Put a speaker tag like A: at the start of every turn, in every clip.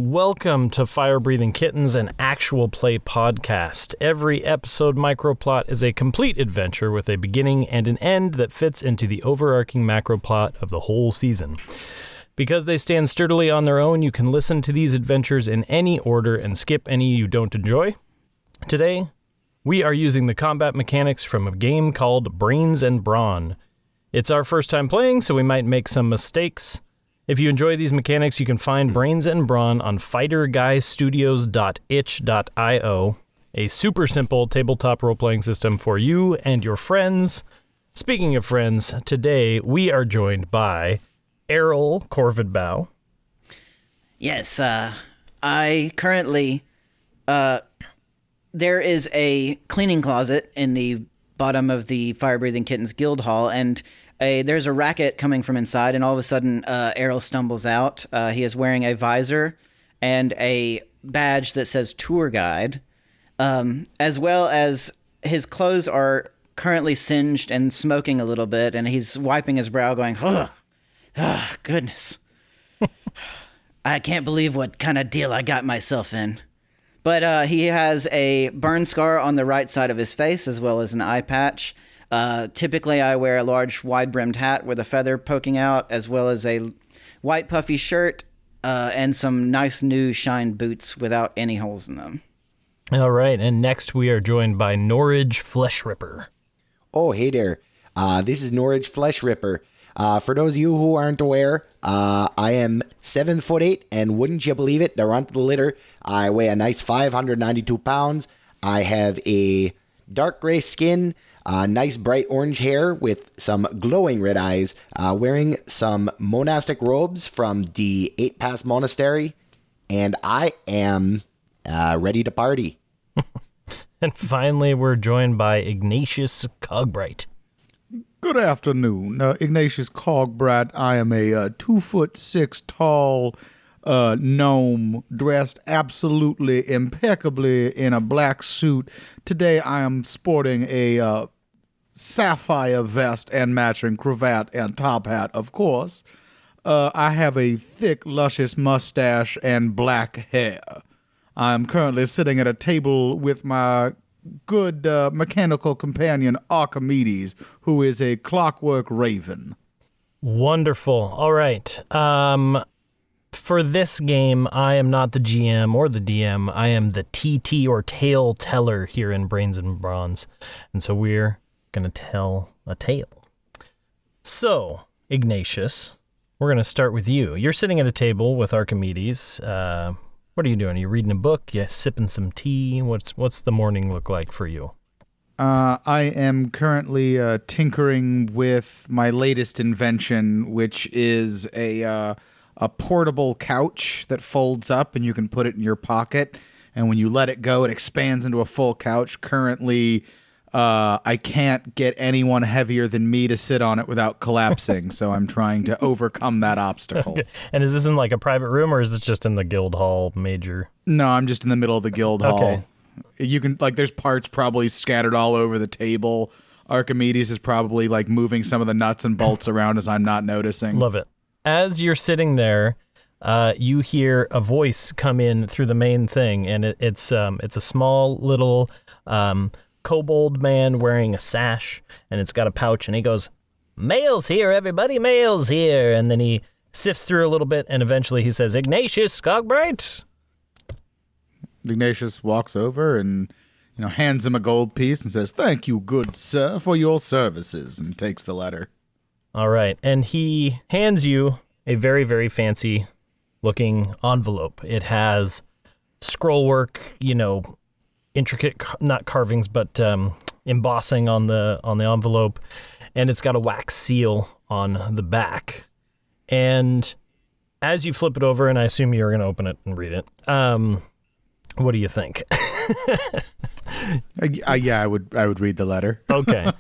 A: Welcome to Fire Breathing Kittens, an actual play podcast. Every episode microplot is a complete adventure with a beginning and an end that fits into the overarching macroplot of the whole season. Because they stand sturdily on their own, you can listen to these adventures in any order and skip any you don't enjoy. Today, we are using the combat mechanics from a game called Brains and Brawn. It's our first time playing, so we might make some mistakes. If you enjoy these mechanics, you can find Brains and Brawn on fighterguystudios.itch.io, a super simple tabletop role-playing system for you and your friends. Speaking of friends, today we are joined by Errol Corvidbow.
B: Yes, I currently, there is a cleaning closet in the bottom of the Fire Breathing Kittens Guild Hall, and there's a racket coming from inside, and all of a sudden, Errol stumbles out. He is wearing a visor and a badge that says tour guide, as well as his clothes are currently singed and smoking a little bit, and he's wiping his brow going, goodness. I can't believe what kind of deal I got myself in. But he has a burn scar on the right side of his face, as well as an eye patch. Typically, I wear a large, wide-brimmed hat with a feather poking out, as well as a white, puffy shirt and some nice, new, shined boots without any holes in them.
A: All right, and next we are joined by Norage Flesh Ripper.
C: Oh, hey there. This is Norage Flesh Ripper. For those of you who aren't aware, I am 7'8", and wouldn't you believe it, the runt of the litter. I weigh a nice 592 pounds. I have a dark gray skin, nice bright orange hair with some glowing red eyes, wearing some monastic robes from the 8 Pass Monastery, and I am ready to party.
A: And finally, we're joined by Ignatious Cogbright.
D: Good afternoon, Ignatious Cogbright. I am a 2'6" tall gnome dressed absolutely impeccably in a black suit. Today I am sporting a sapphire vest and matching cravat and top hat, of course. I have a thick, luscious mustache and black hair. I'm currently sitting at a table with my good mechanical companion Archimedes, who is a clockwork raven.
A: Wonderful. All right. For this game, I am not the GM or the DM. I am the TT or tale teller here in Brains and Bronze. And so we're going to tell a tale. So, Ignatius, we're going to start with you. You're sitting at a table with Archimedes. What are you doing? Are you reading a book? You sipping some tea? What's the morning look like for you?
D: I am currently tinkering with my latest invention, which is a portable couch that folds up and you can put it in your pocket. And when you let it go, it expands into a full couch. Currently, I can't get anyone heavier than me to sit on it without collapsing, so I'm trying to overcome that obstacle.
A: Okay. And is this in like a private room, or is this just in the guild hall major?
D: No, I'm just in the middle of the guild hall.
A: Okay.
D: You can, there's parts probably scattered all over the table. Archimedes is probably, moving some of the nuts and bolts around as I'm not noticing.
A: Love it. As you're sitting there, you hear a voice come in through the main thing, and it's a small little kobold man wearing a sash, and it's got a pouch, and he goes, "Mail's here, everybody, mail's here." And then he sifts through a little bit, and eventually he says, "Ignatius Cogbright."
D: Ignatius walks over and hands him a gold piece and says, "Thank you, good sir, for your services," and takes the letter.
A: All right, and he hands you a very, very fancy looking envelope. It has scroll work, intricate, not carvings, but embossing on the envelope, and it's got a wax seal on the back. And as you flip it over, and I assume you're going to open it and read it, what do you think?
D: Yeah, I would read the letter.
A: Okay.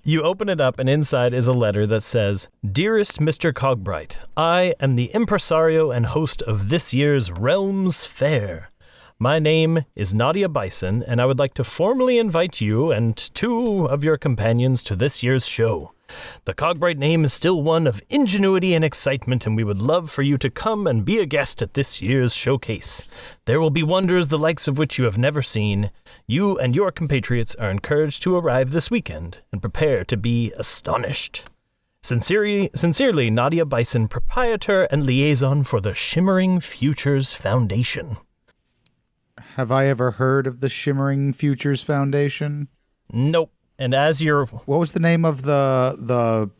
A: You open it up, and inside is a letter that says, "Dearest Mr. Cogbright, I am the impresario and host of this year's Realms Fair. My name is Nadia Bison, and I would like to formally invite you and 2 of your companions to this year's show. The Cogbright name is still one of ingenuity and excitement, and we would love for you to come and be a guest at this year's showcase. There will be wonders the likes of which you have never seen. You and your compatriots are encouraged to arrive this weekend and prepare to be astonished. Sincerely, Nadia Bison, proprietor and liaison for the Shimmering Futures Foundation.
D: Have I ever heard of the Shimmering Futures Foundation?
A: Nope. And as you're...
D: What was the name of the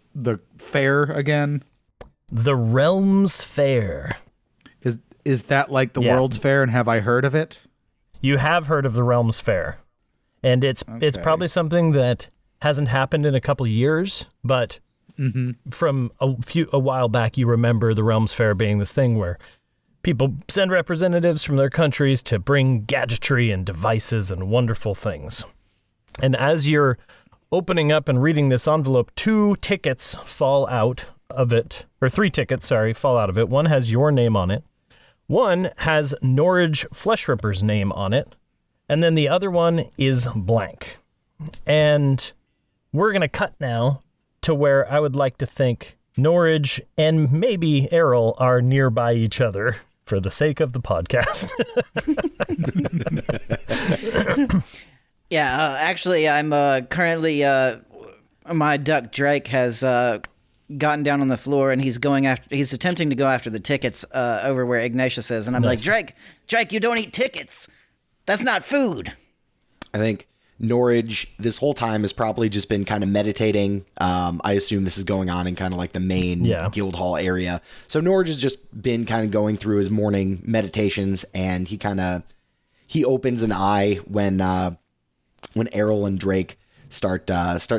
D: fair again?
A: The Realms Fair.
D: Is that like the World's Fair, and have I heard of it?
A: You have heard of the Realms Fair. And it's probably something that hasn't happened in a couple years, but from a while back, you remember the Realms Fair being this thing where people send representatives from their countries to bring gadgetry and devices and wonderful things. And as you're opening up and reading this envelope, 2 tickets fall out of it, or 3 tickets, fall out of it. One has your name on it. One has Norage Fleshripper's name on it. And then the other one is blank. And we're going to cut now to where I would like to think Norage and maybe Errol are nearby each other for the sake of the podcast.
B: Yeah, actually, I'm currently, my duck Drake has gotten down on the floor, and he's attempting to go after the tickets over where Ignatious is, and I'm like, Drake, you don't eat tickets. That's not food.
C: I think Norage this whole time has probably just been kind of meditating. I assume this is going on in kind of like the main guild hall area. So Norage has just been kind of going through his morning meditations, and he opens an eye when Errol and Drake start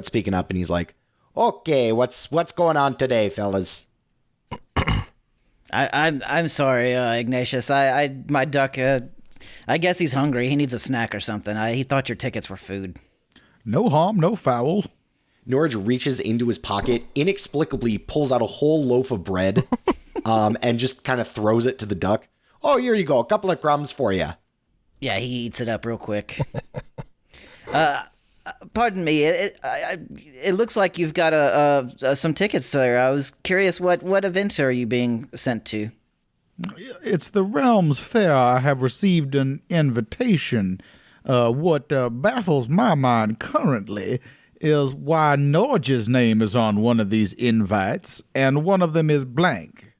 C: speaking up, and he's like, "Okay, what's going on today, fellas?"
B: I'm sorry, Ignatius. My duck. I guess he's hungry. He needs a snack or something. He thought your tickets were food.
D: No harm, no foul.
C: Norage reaches into his pocket, inexplicably pulls out a whole loaf of bread, and just kind of throws it to the duck. "Oh, here you go, a couple of crumbs for you."
B: Yeah, he eats it up real quick. Pardon me. It looks like you've got some tickets there. I was curious, what event are you being sent to?
D: It's the Realms Fair. I have received an invitation. What baffles my mind currently is why Norage's name is on one of these invites, and one of them is blank.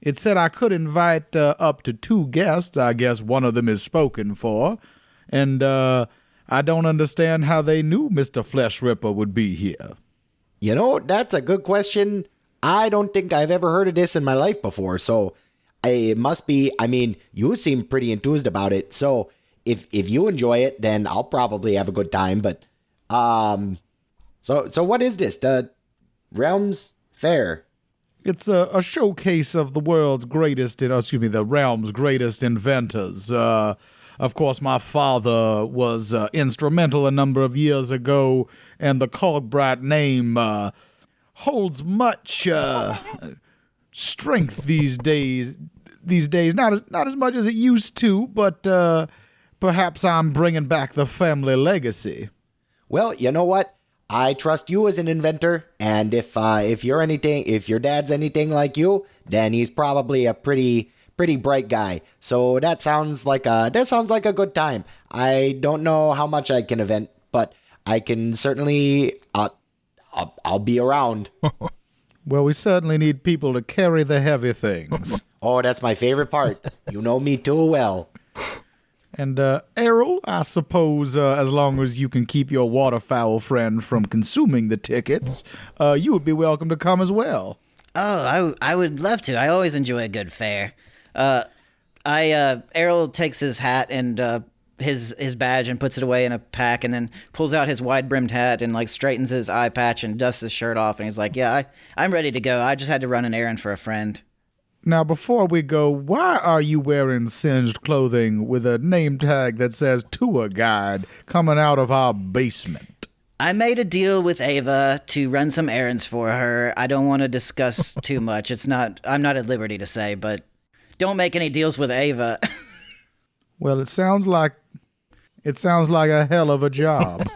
D: It said I could invite up to 2 guests. I guess one of them is spoken for. And I don't understand how they knew Mr. Fleshripper would be here.
C: You know, that's a good question. I don't think I've ever heard of this in my life before, so it must be, I mean, you seem pretty enthused about it, so if you enjoy it, then I'll probably have a good time, but, so what is this, the Realms Fair?
D: It's a showcase of the the realm's greatest inventors. Of course, my father was instrumental a number of years ago, and the Cogbright name holds much strength these days. Not as much as it used to, but perhaps I'm bringing back the family legacy.
C: Well, you know what? I trust you as an inventor, and if your dad's anything like you, then he's probably a pretty bright guy. So that sounds like a good time. I don't know how much I can invent, but I can certainly I'll be around.
D: Well, we certainly need people to carry the heavy things.
C: Oh, that's my favorite part. You know me too well.
D: And Errol, I suppose as long as you can keep your waterfowl friend from consuming the tickets, you would be welcome to come as well.
B: Oh, I would love to. I always enjoy a good fair. Errol takes his hat and his badge and puts it away in a pack, and then pulls out his wide-brimmed hat and straightens his eye patch and dusts his shirt off, and he's like, "Yeah, I'm ready to go. I just had to run an errand for a friend."
D: Now, before we go, why are you wearing singed clothing with a name tag that says tour guide coming out of our basement?
B: I made a deal with Ava to run some errands for her. I don't want to discuss too much. I'm not at liberty to say, but don't make any deals with Ava.
D: Well, it sounds like a hell of a job.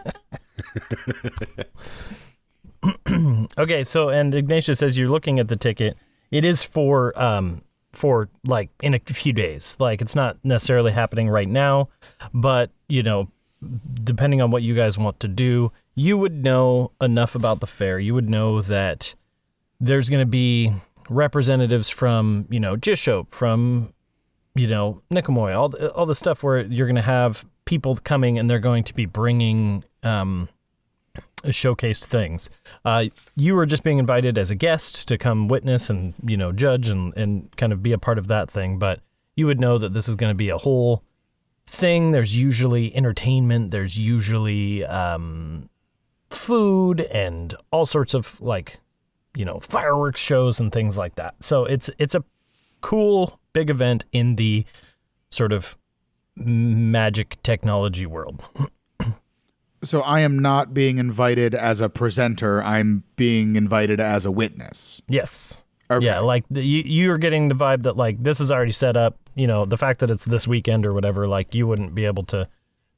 A: Okay, so, and Ignatius, as you're looking at the ticket, it is for like in a few days. Like, it's not necessarily happening right now, but, you know, depending on what you guys want to do, you would know enough about the fair. You would know that there's going to be representatives from, you know, Jishop, from, you know, Nicomoy, all the stuff where you're going to have people coming and they're going to be bringing showcased things. You were just being invited as a guest to come witness and, you know, judge and kind of be a part of that thing. But you would know that this is going to be a whole thing. There's usually entertainment. There's usually food and all sorts of, like, you know, fireworks shows and things like that. So it's a cool big event in the sort of magic technology world.
D: So I am not being invited as a presenter. I'm being invited as a witness.
A: Yes.
D: Okay.
A: Yeah, like you're getting the vibe that, like, this is already set up. You know, the fact that it's this weekend or whatever, like, you wouldn't be able to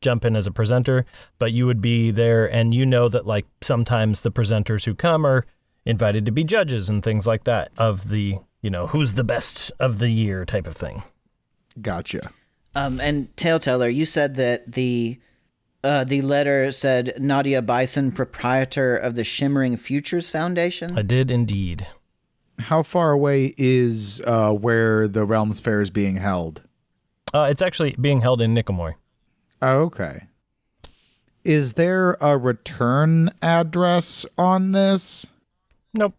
A: jump in as a presenter, but you would be there, and you know that, like, sometimes the presenters who come are invited to be judges and things like that of the, you know, who's the best of the year type of thing.
D: Gotcha.
B: And Taleteller, you said that the letter said Nadia Bison, proprietor of the Shimmering Futures Foundation.
A: I did indeed.
D: How far away is where the Realms Fair is being held?
A: It's actually being held in Nicomoy.
D: Oh, okay. Is there a return address on this?
A: Nope.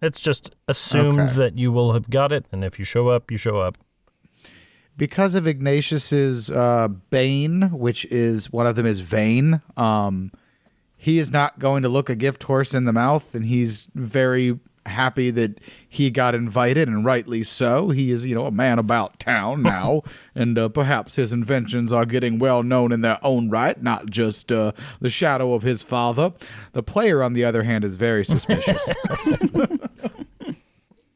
A: It's just assumed that you will have got it, and if you show up, you show up.
D: Because of Ignatius's bane, which is one of them is vain, he is not going to look a gift horse in the mouth, and he's very happy that he got invited, and rightly so. He is, you know, a man about town now, and perhaps his inventions are getting well known in their own right, not just the shadow of his father. The player, on the other hand, is very suspicious.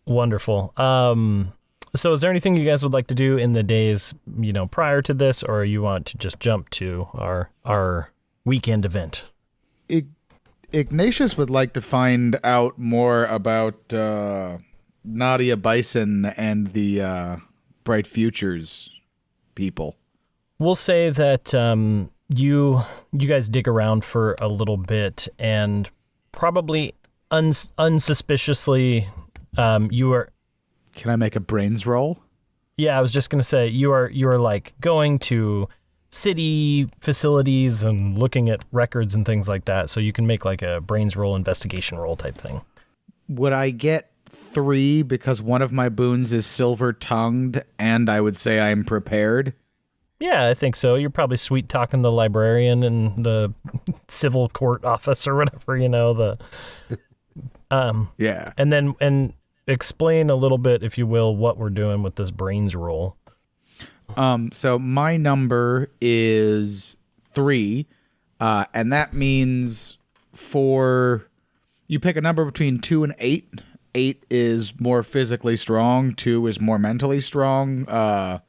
A: Wonderful. So is there anything you guys would like to do in the days, you know, prior to this, or you want to just jump to our weekend event?
D: Ignatius would like to find out more about Nadia Bison and the Bright Futures people. We'll
A: say that you guys dig around for a little bit, and probably unsuspiciously you are...
D: Can I make a brains roll?
A: Yeah, I was just going to say, you are like going to city facilities and looking at records and things like that, so you can make like a brains roll, investigation roll type thing.
D: Would I get 3 because one of my boons is silver-tongued, and I would say I'm prepared?
A: Yeah, I think so. You're probably sweet-talking the librarian in the civil court office or whatever, you know,
D: yeah.
A: And explain a little bit, if you will, what we're doing with this brains roll.
D: So my number is 3, and that means you pick a number between 2 and 8. 8 is more physically strong, 2 is more mentally strong.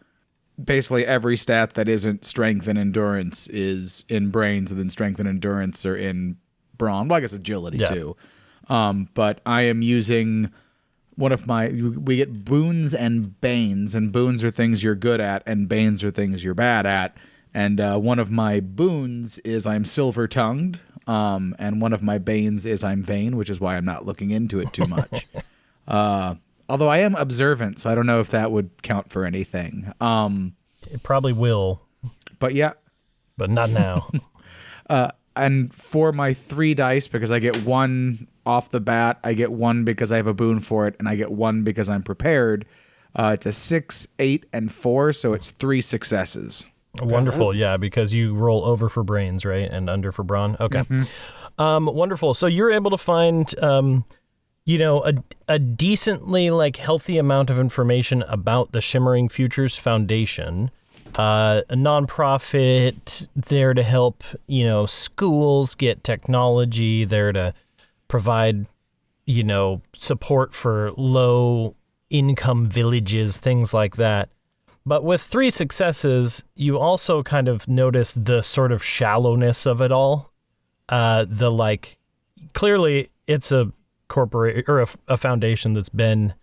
D: Basically every stat that isn't strength and endurance is in brains, and then strength and endurance are in brawn. Well, I guess agility too. But I am using... we get boons and banes, and boons are things you're good at, and banes are things you're bad at. And one of my boons is I'm silver-tongued, and one of my banes is I'm vain, which is why I'm not looking into it too much. Although I am observant, so I don't know if that would count for anything.
A: It probably will.
D: But yeah.
A: But not now.
D: And for my 3 dice, because I get 1 off the bat, I get 1 because I have a boon for it, and I get 1 because I'm prepared. It's a 6, 8, and 4, so it's 3 successes.
A: Wonderful, yeah, because you roll over for brains, right, and under for brawn. Okay, wonderful. So you're able to find, you know, a decently like healthy amount of information about the Shimmering Futures Foundation. A nonprofit there to help, you know, schools get technology, there to provide, you know, support for low income villages, things like that. But with 3 successes, you also kind of notice the sort of shallowness of it all. Clearly it's a corporation or a foundation that's been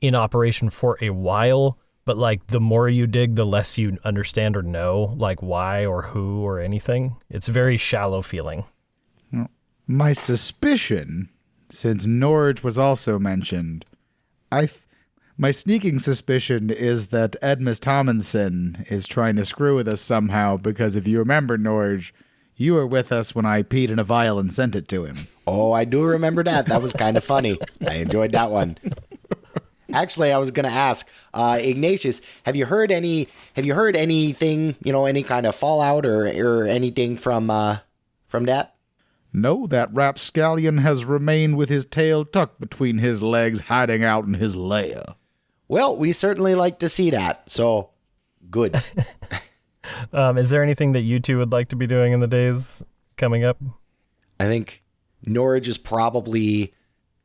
A: in operation for a while, but like the more you dig, the less you understand or know, like why or who or anything. It's very shallow feeling.
D: My suspicion, since Norage was also mentioned, my sneaking suspicion is that Edmus Tomlinson is trying to screw with us somehow, because if you remember, Norage, you were with us when I peed in a vial and sent it to him.
C: Oh, I do remember that. That was kind of funny. I enjoyed that one. Actually, I was going to ask, Ignatious, have you heard anything, any kind of fallout or anything from that?
D: No, that rapscallion has remained with his tail tucked between his legs, hiding out in his lair.
C: Well, we certainly like to see that, so good.
A: Is there anything that you two would like to be doing in the days coming up?
C: I think Norage is probably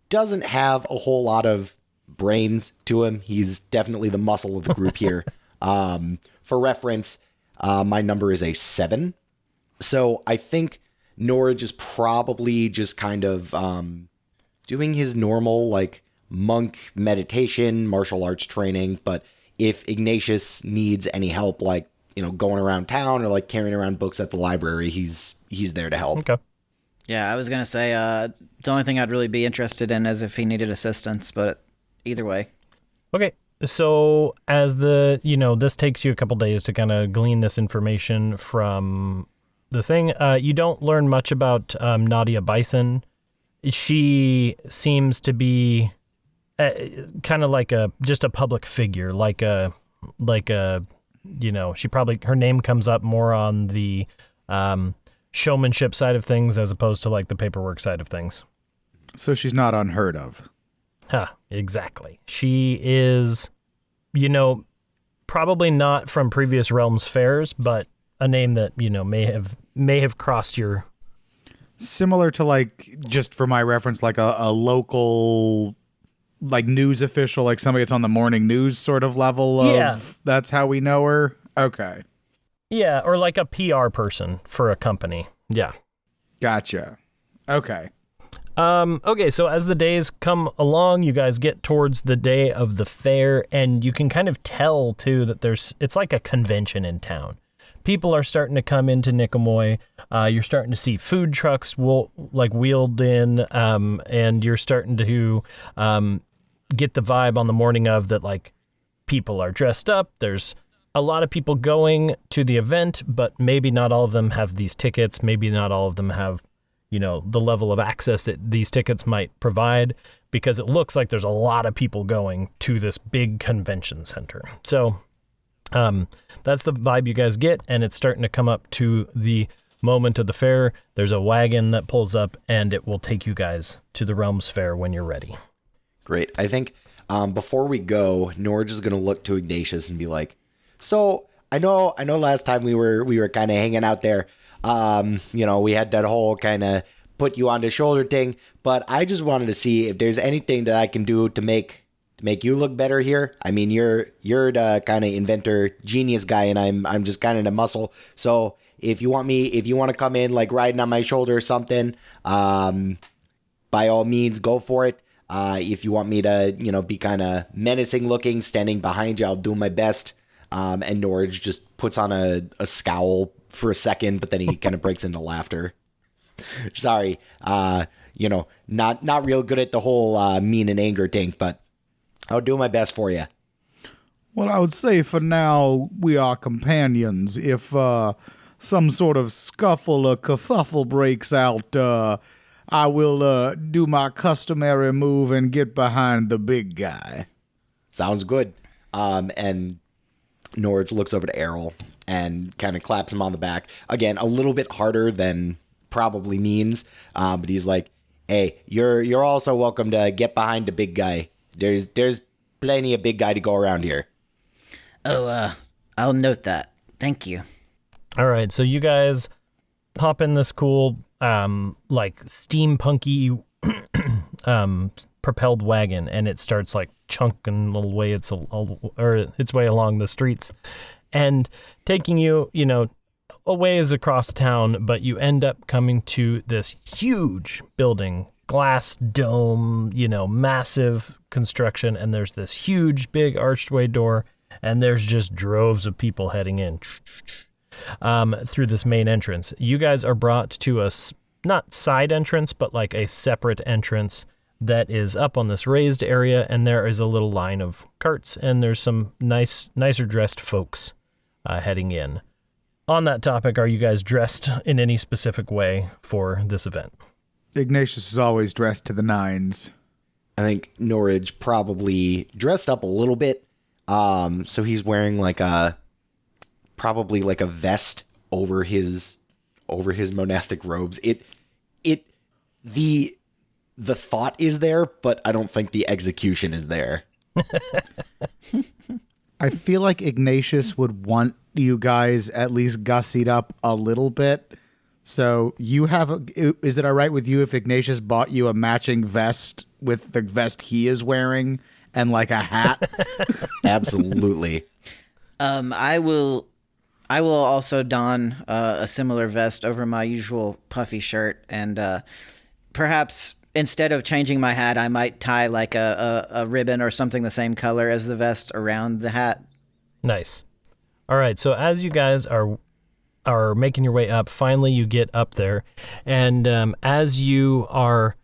C: doesn't have a whole lot of brains to him. He's definitely the muscle of the group here. For reference, my number is a 7. So I think Norage is probably just kind of doing his normal like monk meditation, martial arts training. But if Ignatius needs any help, like, going around town or like carrying around books at the library, he's there to help.
A: Okay.
B: Yeah, I was going to say the only thing I'd really be interested in is if he needed assistance, but either way.
A: Okay. So as this takes you a couple days to kind of glean this information from the thing, you don't learn much about Nadia Bison. She seems to be kind of like just a public figure, like a she probably, her name comes up more on the showmanship side of things as opposed to like the paperwork side of things.
D: So she's not unheard of.
A: Exactly. She is, probably not from previous Realms fairs, but a name that, may have crossed your...
D: Similar to, like, just for my reference, like a local, like, news official, like somebody that's on the morning news sort of level of, that's how we know her? Okay.
A: Yeah, or like a PR person for a company. Yeah.
D: Gotcha. Okay.
A: Okay, so as the days come along, you guys get towards the day of the fair, and you can kind of tell, too, that it's like a convention in town. People are starting to come into Nicomoy. You're starting to see food trucks wheeled in, and you're starting to get the vibe on the morning of that, like, people are dressed up. There's a lot of people going to the event, but maybe not all of them have these tickets. Maybe not all of them have, the level of access that these tickets might provide, because it looks like there's a lot of people going to this big convention center. So that's the vibe you guys get, and it's starting to come up to the moment of the fair. There's a wagon that pulls up, and it will take you guys to the Realms Fair when you're ready.
C: Great. I think before we go, Norage is going to look to Ignatius and be like, so I know last time we were kind of hanging out there. We had that whole kind of put you on the shoulder thing, but I just wanted to see if there's anything that I can do to make you look better here. I mean, you're the kind of inventor genius guy, and I'm just kind of the muscle. So if you want to come in like riding on my shoulder or something, by all means, go for it. If you want me to, be kind of menacing looking, standing behind you, I'll do my best. And Norage just puts on a scowl for a second, but then he kind of breaks into laughter. Sorry, not real good at the whole mean and anger thing, but I'll do my best for you.
D: Well, I would say for now we are companions. If some sort of scuffle or kerfuffle breaks out, I will do my customary move and get behind the big guy.
C: Sounds good. And Norage looks over to Errol and kind of claps him on the back. Again, a little bit harder than probably means, but he's like, hey, you're also welcome to get behind the big guy. There's plenty of big guy to go around here.
B: Oh, I'll note that. Thank you.
A: All right, so you guys hop in this cool, like steampunky, propelled wagon, and it starts like chunking a little way its way along the streets, and taking you, a ways across town. But you end up coming to this huge building glass dome, massive construction, and there's this huge, big archway door, and there's just droves of people heading in through this main entrance. You guys are brought to a, not side entrance, but like a separate entrance that is up on this raised area, and there is a little line of carts, and there's some nicer dressed folks heading in. On that topic, are you guys dressed in any specific way for this event?
D: Ignatius is always dressed to the nines.
C: I think Norage probably dressed up a little bit. So he's wearing probably like a vest over his monastic robes. The thought is there, but I don't think the execution is there.
D: I feel like Ignatius would want you guys at least gussied up a little bit. So you have is it all right with you if Ignatius bought you a matching vest with the vest he is wearing and like a hat?
C: Absolutely.
B: I will also don a similar vest over my usual puffy shirt, and perhaps instead of changing my hat, I might tie like a ribbon or something the same color as the vest around the hat.
A: Nice. All right, so as you guys are making your way up, finally you get up there, and as you are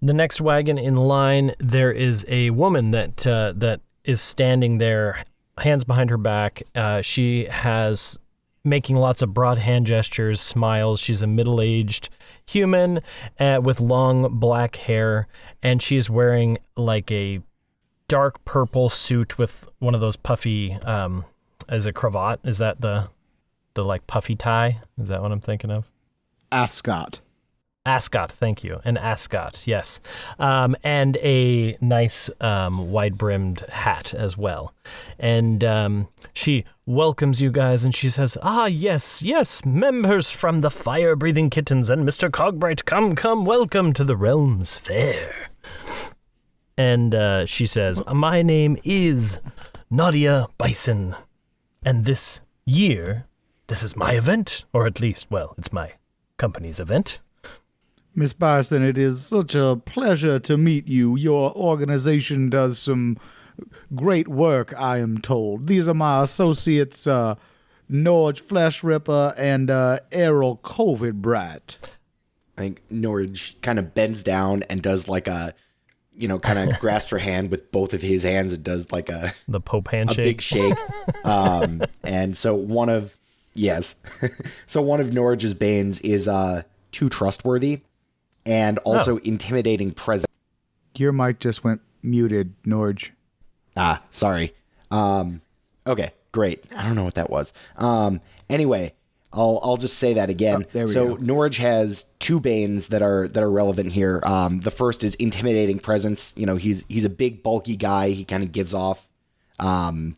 A: the next wagon in line, there is a woman that is standing there, hands behind her back. She has making lots of broad hand gestures, smiles. She's a middle-aged human with long black hair, and she's wearing like a dark purple suit with one of those puffy, as a cravat. Is that the like puffy tie? Is that what I'm thinking of?
D: Ascot.
A: Ascot, thank you. An ascot, yes. And a nice wide-brimmed hat as well. And she welcomes you guys, and she says, yes, members from the Fire-Breathing Kittens and Mr. Cogbright, come, welcome to the Realms Fair. And she says, my name is Nadia Bison, and this year, this is my event, or at least, well, it's my company's event.
D: Miss Bison, it is such a pleasure to meet you. Your organization does some great work, I am told. These are my associates, Norage Flesh Ripper and Errol COVID Brat.
C: I think Norage kind of bends down and does like a, kind of grasps her hand with both of his hands and does like
A: the Pope handshake.
C: A big shake. And so one of Norage's banes is too trustworthy and also intimidating presence.
D: Your mic just went muted, Norage.
C: Sorry. Okay, great. I don't know what that was. Anyway, I'll just say that again.
D: There we
C: go. Norage has two banes that are relevant here. The first is intimidating presence. He's a big bulky guy. He kind of gives off not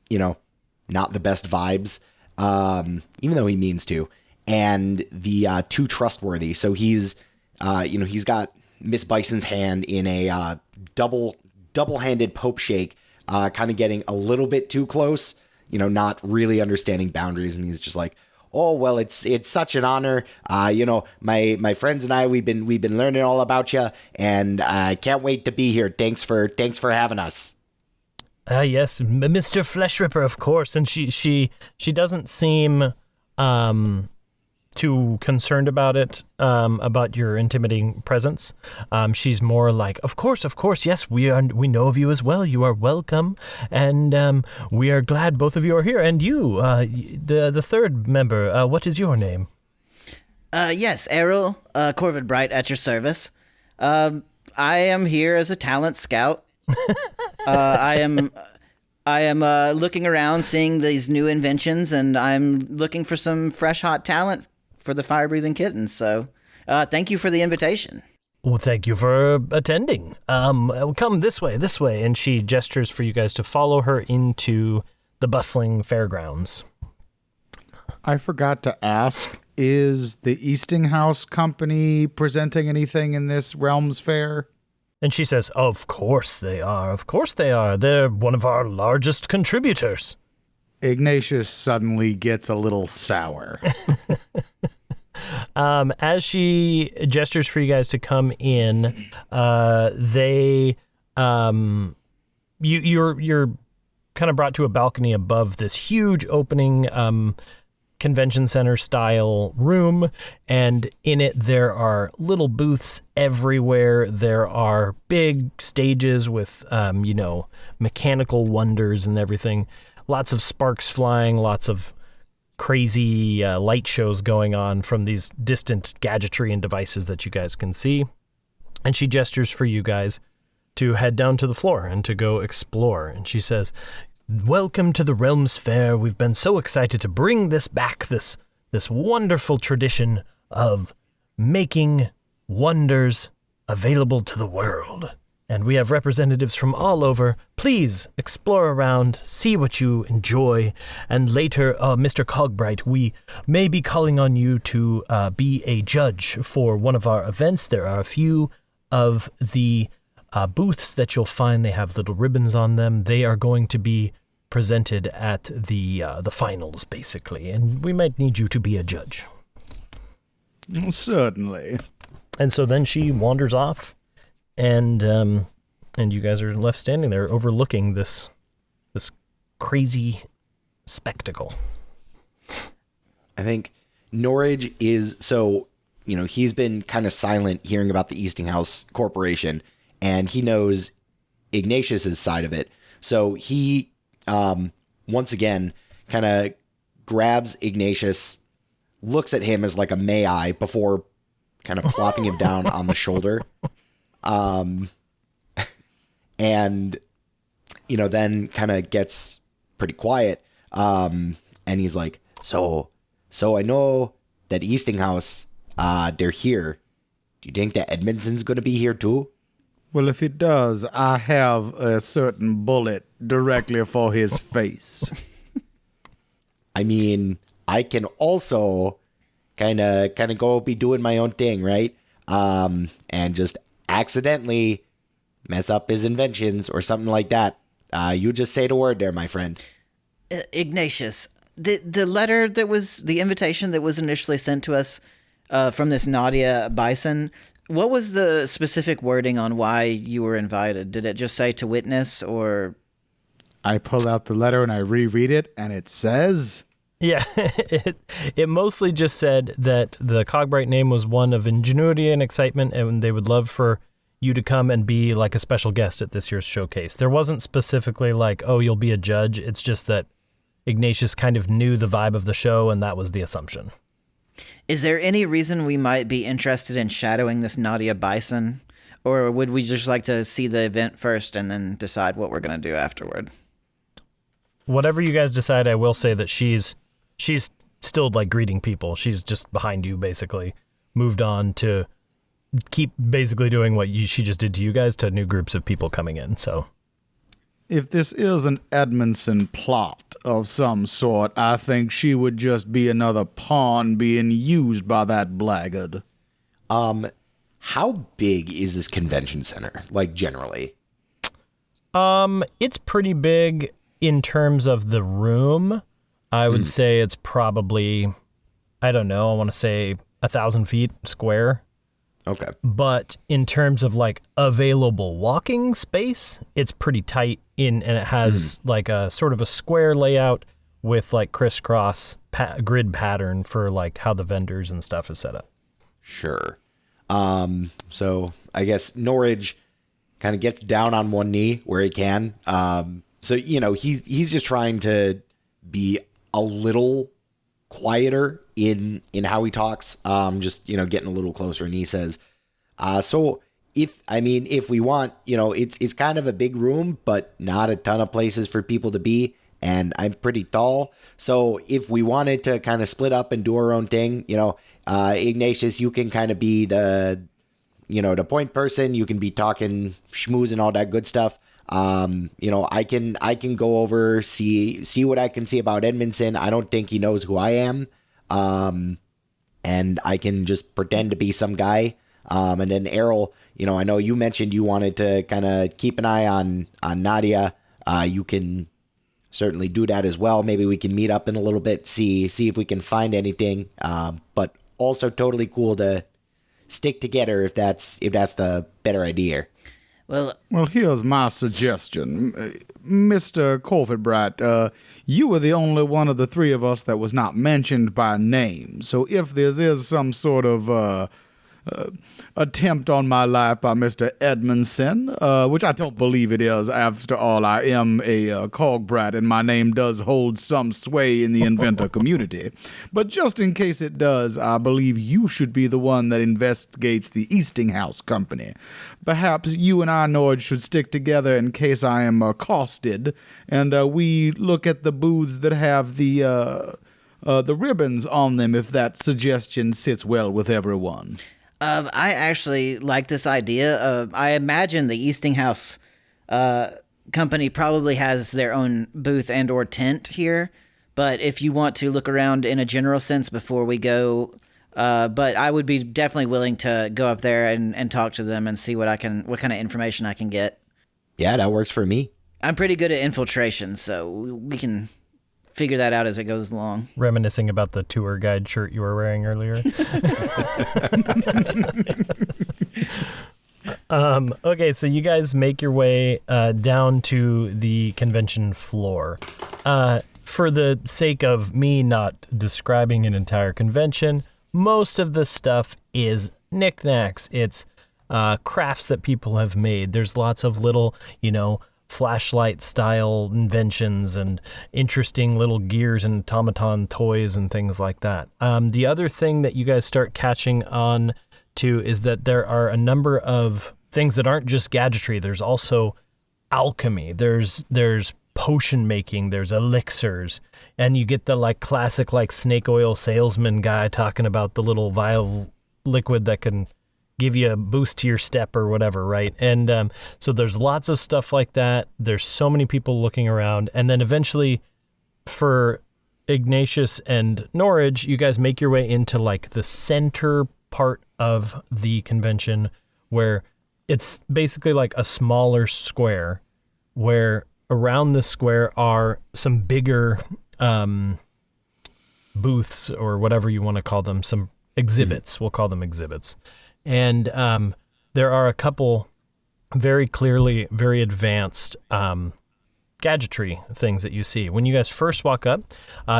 C: the best vibes. Even though he means to. And the too trustworthy. So he's got Miss Bison's hand in a double-handed Pope shake, kind of getting a little bit too close, not really understanding boundaries, and he's just like, oh, well, it's such an honor. My friends and I, we've been learning all about you, and I can't wait to be here. Thanks for having us.
A: Yes, Mr. Flesh Ripper, of course. And she doesn't seem too concerned about it, about your intimidating presence. She's more like, of course, yes, we know of you as well. You are welcome, and we are glad both of you are here. And you, the third member, what is your name?
B: Yes, Errol, Corvid Bright at your service. I am here as a talent scout. I am looking around, seeing these new inventions, and I'm looking for some fresh, hot talent for the Fire-Breathing Kittens. So, thank you for the invitation.
A: Well, thank you for attending. Come this way, and she gestures for you guys to follow her into the bustling fairgrounds.
D: I forgot to ask, is the Eastinghouse Company presenting anything in this Realms Fair?
A: And she says, of course they are. They're one of our largest contributors.
D: Ignatius suddenly gets a little sour.
A: As she gestures for you guys to come in, you're kind of brought to a balcony above this huge opening convention center style room, and in it there are little booths everywhere. There are big stages with mechanical wonders and everything, lots of sparks flying, lots of crazy light shows going on from these distant gadgetry and devices that you guys can see. And she gestures for you guys to head down to the floor and to go explore. And she says, "Welcome to the Realms Fair. We've been so excited to bring this back, this wonderful tradition of making wonders available to the world. And we have representatives from all over. Please explore around, see what you enjoy. And later, Mr. Cogbright, we may be calling on you to be a judge for one of our events. There are a few of the booths that you'll find. They have little ribbons on them. They are going to be presented at the finals, basically. And we might need you to be a judge."
D: Certainly.
A: And so then she wanders off. And you guys are left standing there overlooking this crazy spectacle.
C: I think Norage is, he's been kind of silent hearing about the Eastinghouse Corporation, and he knows Ignatius's side of it. So he, once again, kind of grabs Ignatius, looks at him as like a may I before kind of plopping him down on the shoulder. And, then kind of gets pretty quiet. And he's like, so I know that Eastinghouse, they're here. Do you think that Edmondson's going to be here too?
D: Well, if it does, I have a certain bullet directly for his face.
C: I mean, I can also kind of go be doing my own thing, right? And just accidentally mess up his inventions or something like that. You just say the word there, my friend.
B: Ignatius, the letter that was the invitation that was initially sent to us from this Nadia Bison, what was the specific wording on why you were invited? Did it just say to witness, or?
D: I pull out the letter and I reread it, and it says...
A: Yeah, it mostly just said that the Cogbright name was one of ingenuity and excitement, and they would love for you to come and be like a special guest at this year's showcase. There wasn't specifically like, oh, you'll be a judge. It's just that Ignatius kind of knew the vibe of the show, and that was the assumption.
B: Is there any reason we might be interested in shadowing this Nadia Bison? Or would we just like to see the event first and then decide what we're going to do afterward?
A: Whatever you guys decide, I will say that she's still like greeting people. She's just behind you, basically. Moved on to keep basically doing what she just did to you guys to new groups of people coming in, so...
D: If this is an Edmondson plot of some sort, I think she would just be another pawn being used by that blackguard.
C: How big is this convention center, like, generally?
A: It's pretty big in terms of the room. I would say it's probably, I don't know, I want to say 1,000 feet square.
C: Okay.
A: But in terms of like available walking space, it's pretty tight and it has like a sort of a square layout with like crisscross grid pattern for like how the vendors and stuff is set up.
C: Sure. So I guess Norage kind of gets down on one knee where he can. So, he's just trying to be a little quieter in how he talks, just, getting a little closer, and he says, so if we want, it's kind of a big room, but not a ton of places for people to be. And I'm pretty tall. So if we wanted to kind of split up and do our own thing, Ignatius, you can kind of be the point person. You can be talking schmooze and all that good stuff. I can go over, see what I can see about Edmondson. I don't think he knows who I am. And I can just pretend to be some guy. And then Errol, I know you mentioned you wanted to kind of keep an eye on Nadia. You can certainly do that as well. Maybe we can meet up in a little bit, see if we can find anything. But also totally cool to stick together if that's the better idea.
B: Well,
D: here's my suggestion. Mr. Corfitbrat, you were the only one of the three of us that was not mentioned by name. So if there is some sort of attempt on my life by Mr. Edmondson, which I don't believe it is. After all, I am a Cogbrat, and my name does hold some sway in the inventor community. But just in case it does, I believe you should be the one that investigates the Eastinghouse Company. Perhaps you and I, Norage, should stick together in case I am accosted, and we look at the booths that have the ribbons on them, if that suggestion sits well with everyone.
B: I actually like this idea. I imagine the Eastinghouse company probably has their own booth and or tent here. But if you want to look around in a general sense before we go, but I would be definitely willing to go up there and talk to them and see what kind of information I can get.
C: Yeah, that works for me.
B: I'm pretty good at infiltration, so we can figure that out as it goes along.
A: Reminiscing about the tour guide shirt you were wearing earlier. Okay, so you guys make your way down to the convention floor. For the sake of me not describing an entire convention, most of the stuff is knickknacks. It's crafts that people have made. There's lots of little, flashlight style inventions and interesting little gears and automaton toys and things like that. The other thing that you guys start catching on to is that there are a number of things that aren't just gadgetry. There's also alchemy. There's potion making. There's elixirs, and you get the classic snake oil salesman guy talking about the little vial of liquid that can give you a boost to your step or whatever, right? And so there's lots of stuff like that. There's so many people looking around. And then eventually for Ignatious and Norage, you guys make your way into the center part of the convention, where it's basically a smaller square, where around the square are some bigger booths, or whatever you want to call them, some exhibits. We'll call them exhibits. And there are a couple very clearly very advanced gadgetry things that you see. When you guys first walk up,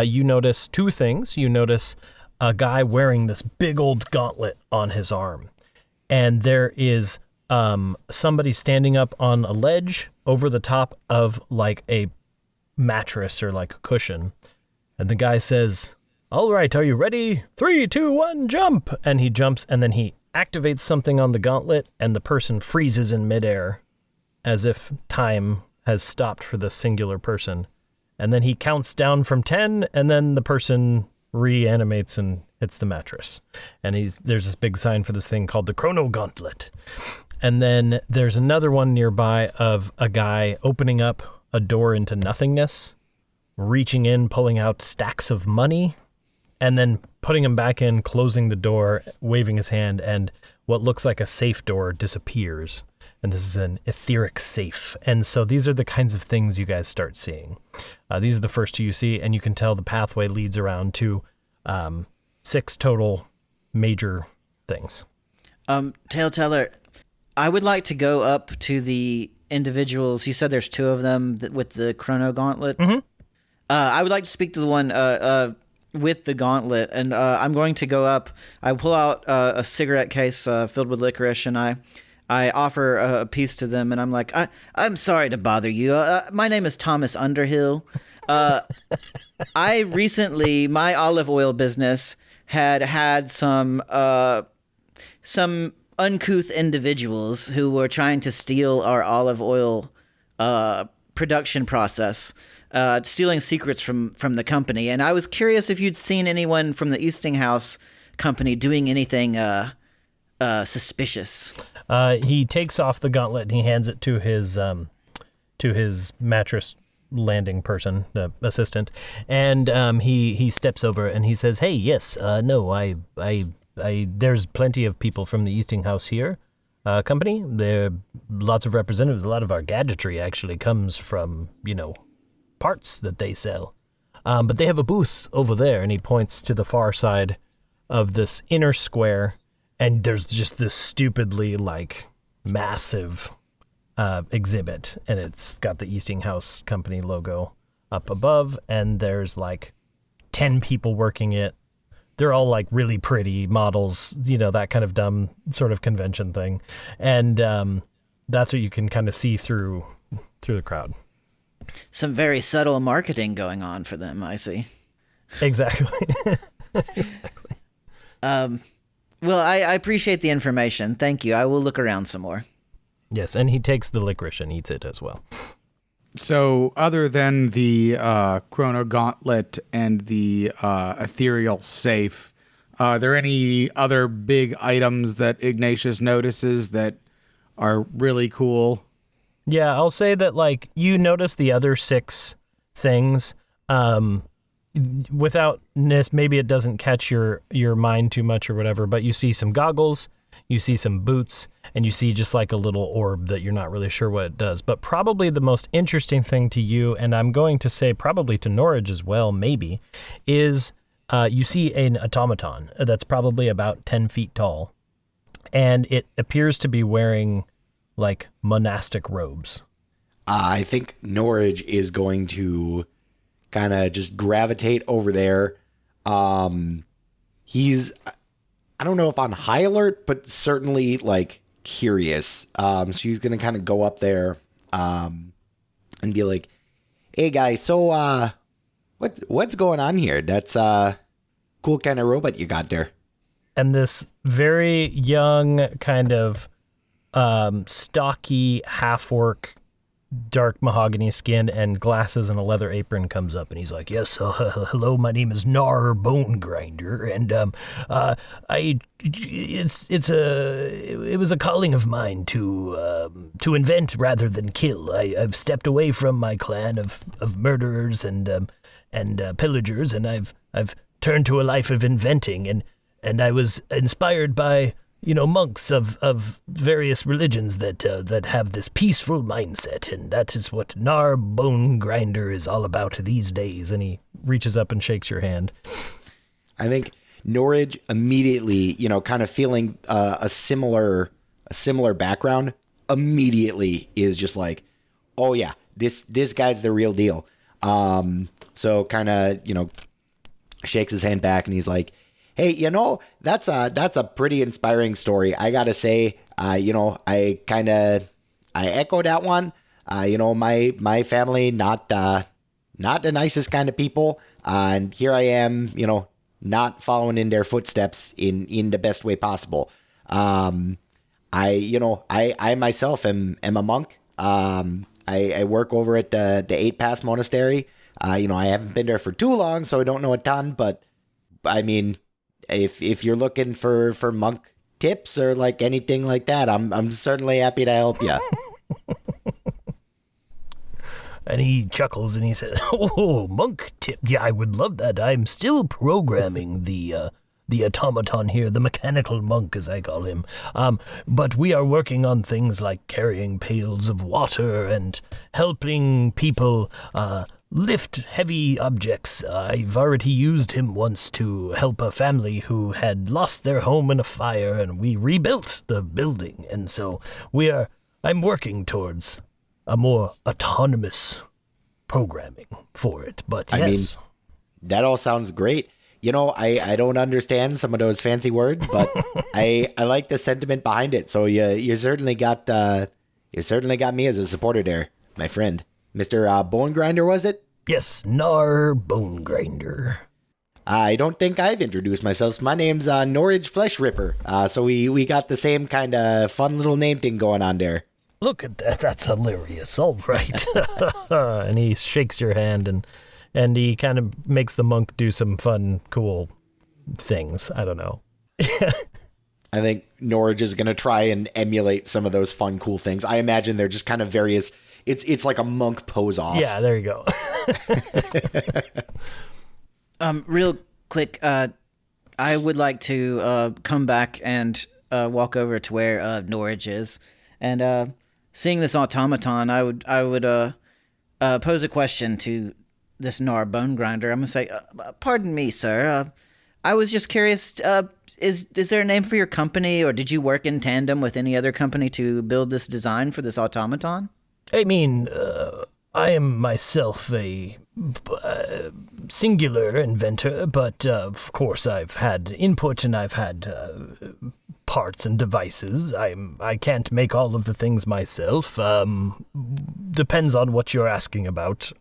A: you notice two things. You notice a guy wearing this big old gauntlet on his arm. And there is somebody standing up on a ledge over the top of a mattress or a cushion. And the guy says, "All right, are you ready? 3, 2, 1, jump!" And he jumps, and then he activates something on the gauntlet, and the person freezes in midair as if time has stopped for the singular person. And then he counts down from 10, and then the person reanimates and hits the mattress. And there's this big sign for this thing called the Chrono Gauntlet. And then there's another one nearby of a guy opening up a door into nothingness, reaching in, pulling out stacks of money, and then putting him back in, closing the door, waving his hand, and what looks like a safe door disappears. And this is an etheric safe. And so these are the kinds of things you guys start seeing. These are the first two you see, and you can tell the pathway leads around to 6 total major things.
B: Tellteller, I would like to go up to the individuals. You said there's 2 of them with the Chrono Gauntlet.
A: Mm-hmm.
B: I would like to speak to the one with the gauntlet, and I'm going to go up. I pull out a cigarette case filled with licorice, and I offer a piece to them, and I'm like, I'm sorry to bother you. My name is Thomas Underhill. I recently, my olive oil business had some uncouth individuals who were trying to steal our olive oil production process. Stealing secrets from the company, and I was curious if you'd seen anyone from the Eastinghouse company doing anything suspicious.
A: He takes off the gauntlet and he hands it to his mattress landing person, the assistant, and he steps over and he says, "Hey, yes, no, I there's plenty of people from the Eastinghouse here. Company. There are lots of representatives. A lot of our gadgetry actually comes from parts that they sell. But they have a booth over there," and he points to the far side of this inner square, and there's just this stupidly like massive exhibit, and it's got the Eastinghouse Company logo up above, and there's like 10 people working it. They're all like really pretty models, that kind of dumb sort of convention thing. And that's what you can kind of see through the crowd.
B: Some very subtle marketing going on for them, I see.
A: Exactly.
B: Well, I appreciate the information. Thank you. I will look around some more.
A: Yes, and he takes the licorice and eats it as well.
D: So, other than the Chrono Gauntlet and the Ethereal Safe, are there any other big items that Ignatius notices that are really cool?
A: Yeah, I'll say that, like, you notice the other 6 things without this. Maybe it doesn't catch your mind too much or whatever, but you see some goggles, you see some boots, and you see just like a little orb that you're not really sure what it does. But probably the most interesting thing to you, and I'm going to say probably to Norage as well, maybe, is you see an automaton that's probably about 10 feet tall, and it appears to be wearing like monastic robes.
C: I think Norage is going to kind of just gravitate over there. He's, I don't know if on high alert, but certainly like curious. So he's going to kind of go up there and be like, "Hey guys, so what's going on here? That's cool kind of robot you got there."
A: And this very young kind of stocky half-orc, dark mahogany skin and glasses and a leather apron comes up, and he's like, "Yes, hello, my name is Nar Bone Grinder, and it was a calling of mine to invent rather than kill. I've stepped away from my clan of murderers and pillagers, and I've turned to a life of inventing, and I was inspired by monks of various religions that have this peaceful mindset, and that is what Nar Bone Grinder is all about these days." And he reaches up and shakes your hand.
C: I think Norage immediately, kind of feeling a similar background, immediately is just like, "Oh yeah, this guy's the real deal." So kind of, shakes his hand back, and he's like, "Hey, that's a pretty inspiring story. I gotta say, I echo that one. My family, not the nicest kind of people. And here I am, not following in their footsteps in the best way possible. I myself am a monk. I work over at the 8 Pass Monastery. I haven't been there for too long, so I don't know a ton, but I mean, if you're looking for monk tips or like anything like that, I'm certainly happy to help you."
A: And he chuckles and he says, "Oh, monk tip. Yeah, I would love that. I'm still programming the automaton here, the mechanical monk, as I call him. But we are working on things like carrying pails of water and helping people lift heavy objects. I've already used him once to help a family who had lost their home in a fire, and we rebuilt the building. And so I'm working towards a more autonomous programming for it. But yes."
C: I mean, that all sounds great. I don't understand some of those fancy words, but I like the sentiment behind it. So you certainly got me as a supporter there, my friend. Mr. Bone Grinder, was it?
A: Yes, Nar Bone Grinder.
C: I don't think I've introduced myself. My name's Norage Flesh Ripper. So we got the same kind of fun little name thing going on there.
A: Look at that. That's hilarious. All right. And he shakes your hand and he kind of makes the monk do some fun, cool things. I don't know.
C: I think Norage is going to try and emulate some of those fun, cool things. I imagine they're just kind of various. It's like a monk pose off.
A: Yeah, there you go.
B: Real quick, I would like to come back and walk over to where Norage is, and seeing this automaton, I would pose a question to this Nar Bone Grinder. I'm gonna say, "Pardon me, sir. I was just curious, is there a name for your company, or did you work in tandem with any other company to build this design for this automaton?
A: I mean, I am myself a singular inventor, but of course I've had input and I've had parts and devices. I can't make all of the things myself. Depends on what you're asking about.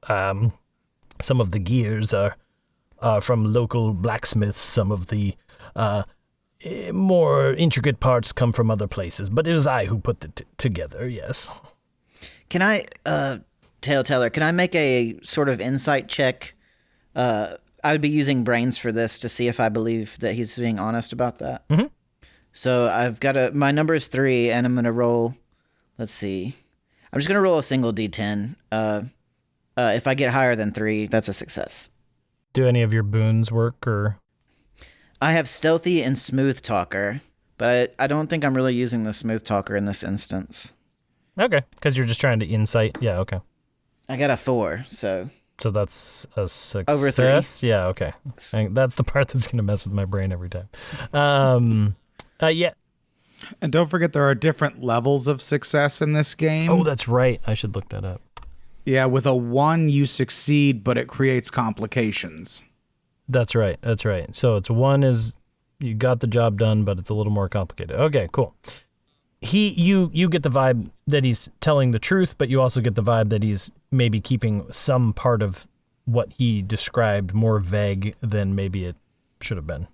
A: Some of the gears are from local blacksmiths. Some of the more intricate parts come from other places. But it was I who put it together, yes.
B: Can I, Taleteller, can I make a sort of insight check? I would be using brains for this to see if I believe that he's being honest about that.
A: Mm-hmm.
B: So I've got my number is 3, and I'm going to roll, let's see. I'm just going to roll a single D10. If I get higher than 3, that's a success.
A: Do any of your boons work, or?
B: I have stealthy and smooth talker, but I don't think I'm really using the smooth talker in this instance.
A: Okay, because you're just trying to insight. Yeah, okay.
B: I got a 4, so
A: that's a success.
B: Over 3.
A: Yeah, okay. And that's the part that's going to mess with my brain every time. Yeah.
D: And don't forget there are different levels of success in this game.
A: Oh, that's right. I should look that up.
D: Yeah, with a 1 you succeed, but it creates complications.
A: That's right. So it's 1 is you got the job done, but it's a little more complicated. Okay, cool. You get the vibe that he's telling the truth, but you also get the vibe that he's maybe keeping some part of what he described more vague than maybe it should have been.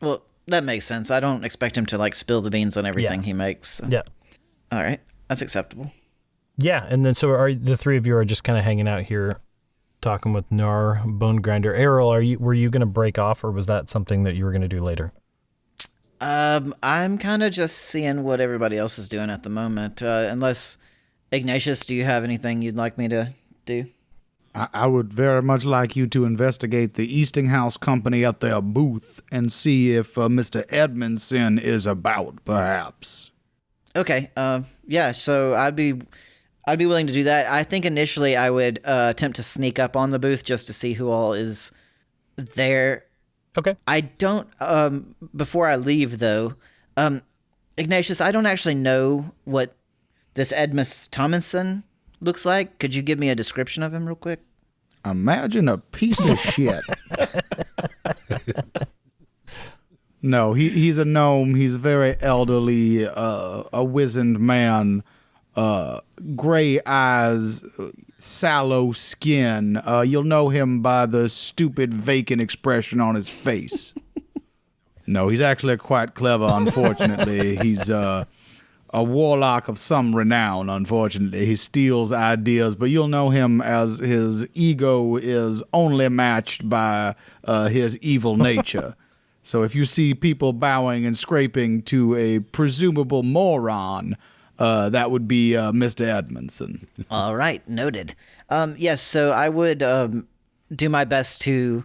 B: Well, that makes sense. I don't expect him to like spill the beans on everything he makes. So.
A: Yeah.
B: All right, that's acceptable.
A: Yeah, and then so are the 3 of you are just kind of hanging out here, talking with Nar, Bone Grinder. Errol, were you going to break off, or was that something that you were going to do later?
B: I'm kind of just seeing what everybody else is doing at the moment. Unless, Ignatious, do you have anything you'd like me to do?
D: I would very much like you to investigate the Eastinghouse Company at their booth and see if Mr. Edmondson is about, perhaps.
B: Okay. Yeah. So I'd be willing to do that. I think initially I would attempt to sneak up on the booth just to see who all is there.
A: Okay.
B: I don't, before I leave though, Ignatius, I don't actually know what this Edmus Tomlinson looks like. Could you give me a description of him real quick?
D: Imagine a piece of shit. No, he's a gnome. He's very elderly, a wizened man, gray eyes, sallow skin. You'll know him by the stupid, vacant expression on his face. No, he's actually quite clever, unfortunately. He's a warlock of some renown, unfortunately. He steals ideas, but you'll know him as his ego is only matched by his evil nature. So if you see people bowing and scraping to a presumable moron, that would be Mr. Edmondson.
B: All right, noted. Yes, so I would do my best to...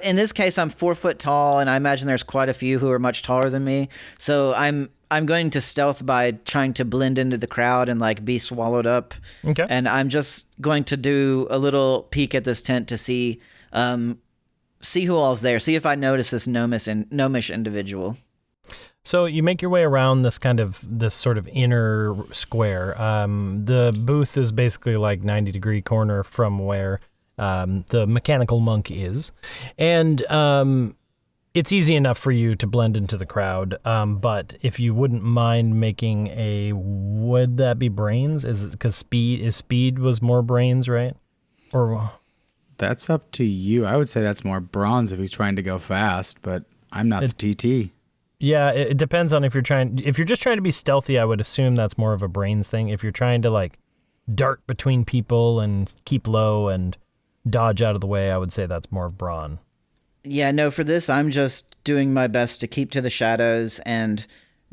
B: in this case, I'm 4 foot tall, and I imagine there's quite a few who are much taller than me. So I'm going to stealth by trying to blend into the crowd and like be swallowed up.
A: Okay.
B: And I'm just going to do a little peek at this tent to see who all's there. See if I notice this gnomish individual.
A: So you make your way around this sort of inner square. The booth is basically like 90-degree corner from where the mechanical monk is. And it's easy enough for you to blend into the crowd. But if you wouldn't mind making would that be brains? Is it because speed was more brains, right? Or
D: That's up to you. I would say that's more bronze if he's trying to go fast, but I'm not the TT.
A: Yeah, it depends on if you're just trying to be stealthy, I would assume that's more of a brains thing. If you're trying to like dart between people and keep low and dodge out of the way, I would say that's more of brawn.
B: Yeah, no, for this, I'm just doing my best to keep to the shadows and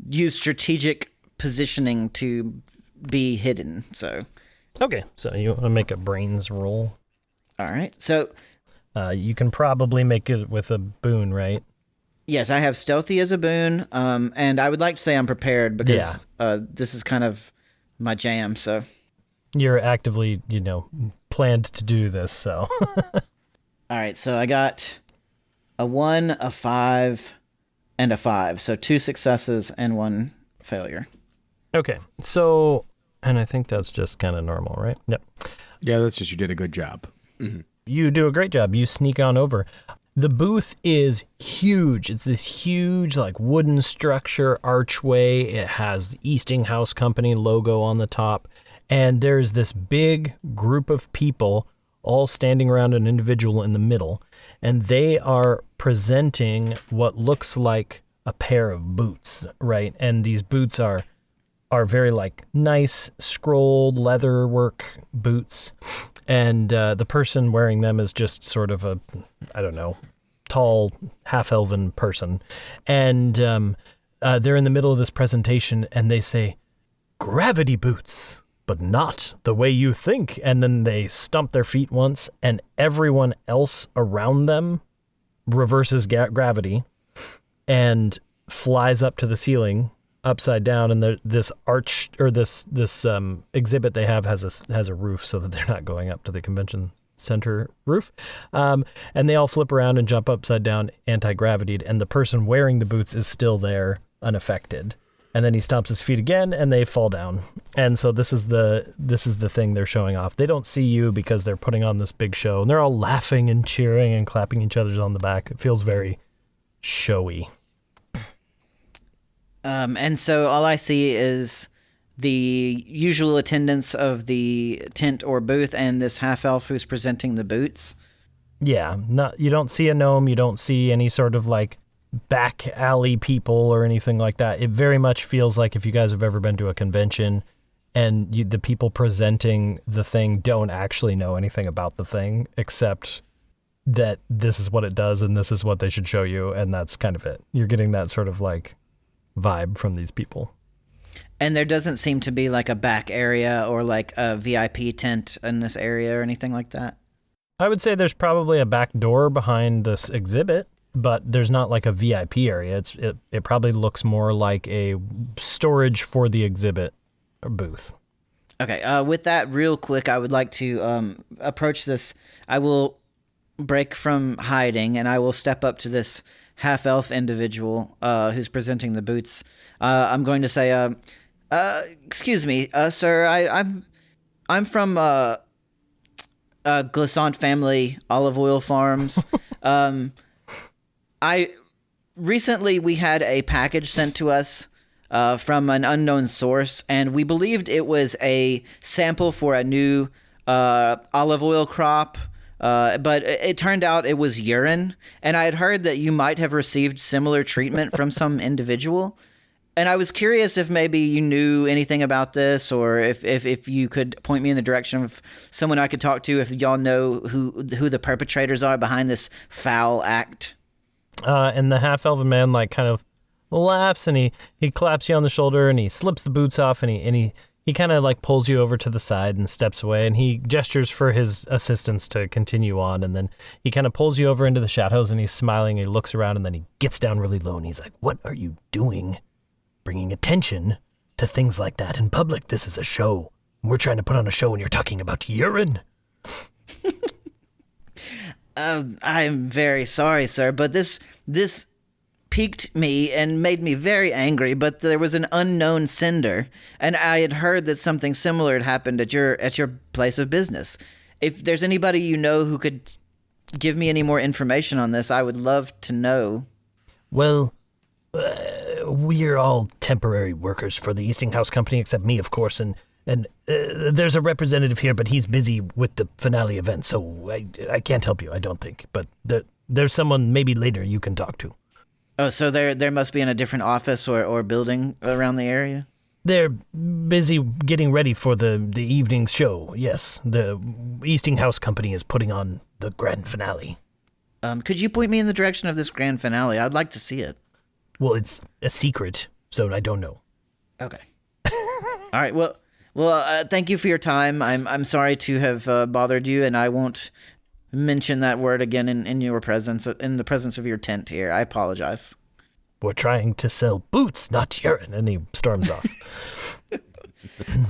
B: use strategic positioning to be hidden, so.
A: Okay, so you want to make a brains roll?
B: All right, so.
A: You can probably make it with a boon, right?
B: Yes, I have stealthy as a boon, and I would like to say I'm prepared because this is kind of my jam, so.
A: You're actively, planned to do this, so.
B: All right, so I got a 1, a 5, and a 5. So 2 successes and 1 failure.
A: Okay, so, and I think that's just kind of normal, right? Yep.
D: Yeah, that's just you did a good job.
A: You do a great job. You sneak on over. The booth is huge. It's this huge, like, wooden structure, archway. It has the Eastinghouse Company logo on the top. And there's this big group of people all standing around an individual in the middle. And they are presenting what looks like a pair of boots, right? And these boots are very, like, nice scrolled leather work boots. And the person wearing them is just sort of a, I don't know, tall, half-elven person. And they're in the middle of this presentation, and they say, "Gravity boots, but not the way you think." And then they stomp their feet once, and everyone else around them reverses gravity and flies up to the ceiling upside down, and this arch or this exhibit they have has a roof so that they're not going up to the convention center roof, and they all flip around and jump upside down anti-gravitied, and the person wearing the boots is still there unaffected, and then he stomps his feet again and they fall down. And so this is the thing they're showing off. They don't see you because they're putting on this big show, and they're all laughing and cheering and clapping each other on the back. It feels very showy.
B: And so all I see is the usual attendance of the tent or booth and this half-elf who's presenting the boots.
A: Yeah, you don't see a gnome, you don't see any sort of like back alley people or anything like that. It very much feels like if you guys have ever been to a convention and the people presenting the thing don't actually know anything about the thing except that this is what it does and this is what they should show you, and that's kind of it. You're getting that sort of like vibe from these people.
B: And there doesn't seem to be like a back area or like a VIP tent in this area or anything like that.
A: I would say there's probably a back door behind this exhibit, but there's not like a VIP area. It probably looks more like a storage for the exhibit booth.
B: Okay, with that real quick, I would like to approach this. I will break from hiding and I will step up to this half-elf individual who's presenting the boots. I'm going to say, excuse me, sir, I'm from Glissant Family Olive Oil Farms. Recently we had a package sent to us from an unknown source, and we believed it was a sample for a new olive oil crop. But it turned out it was urine, and I had heard that you might have received similar treatment from some individual. And I was curious if maybe you knew anything about this, or if you could point me in the direction of someone I could talk to, if y'all know who the perpetrators are behind this foul act.
A: And the half-elven man like kind of laughs, and he claps you on the shoulder, and he slips the boots off, and he kind of like pulls you over to the side and steps away, and he gestures for his assistants to continue on, and then he kind of pulls you over into the shadows, and he's smiling, and he looks around, and then he gets down really low, and he's like, "What are you doing? Bringing attention to things like that in public? This is a show. We're trying to put on a show, and you're talking about urine."
B: I'm very sorry, sir, but this piqued me and made me very angry, but there was an unknown sender, and I had heard that something similar had happened at your place of business. If there's anybody you know who could give me any more information on this, I would love to know.
A: Well, we're all temporary workers for the Eastinghouse Company, except me, of course, and there's a representative here, but he's busy with the finale event, so I can't help you, I don't think. But there's someone maybe later you can talk to.
B: Oh, so there must be in a different office or building around the area?
A: They're busy getting ready for the evening's show, yes. The Eastinghouse Company is putting on the grand finale.
B: Could you point me in the direction of this grand finale? I'd like to see it.
A: Well, it's a secret, so I don't know.
B: Okay. All right, well, thank you for your time. I'm sorry to have bothered you, and I won't mention that word again in your presence, in the presence of your tent here. I apologize.
A: We're trying to sell boots, not urine, and he storms off.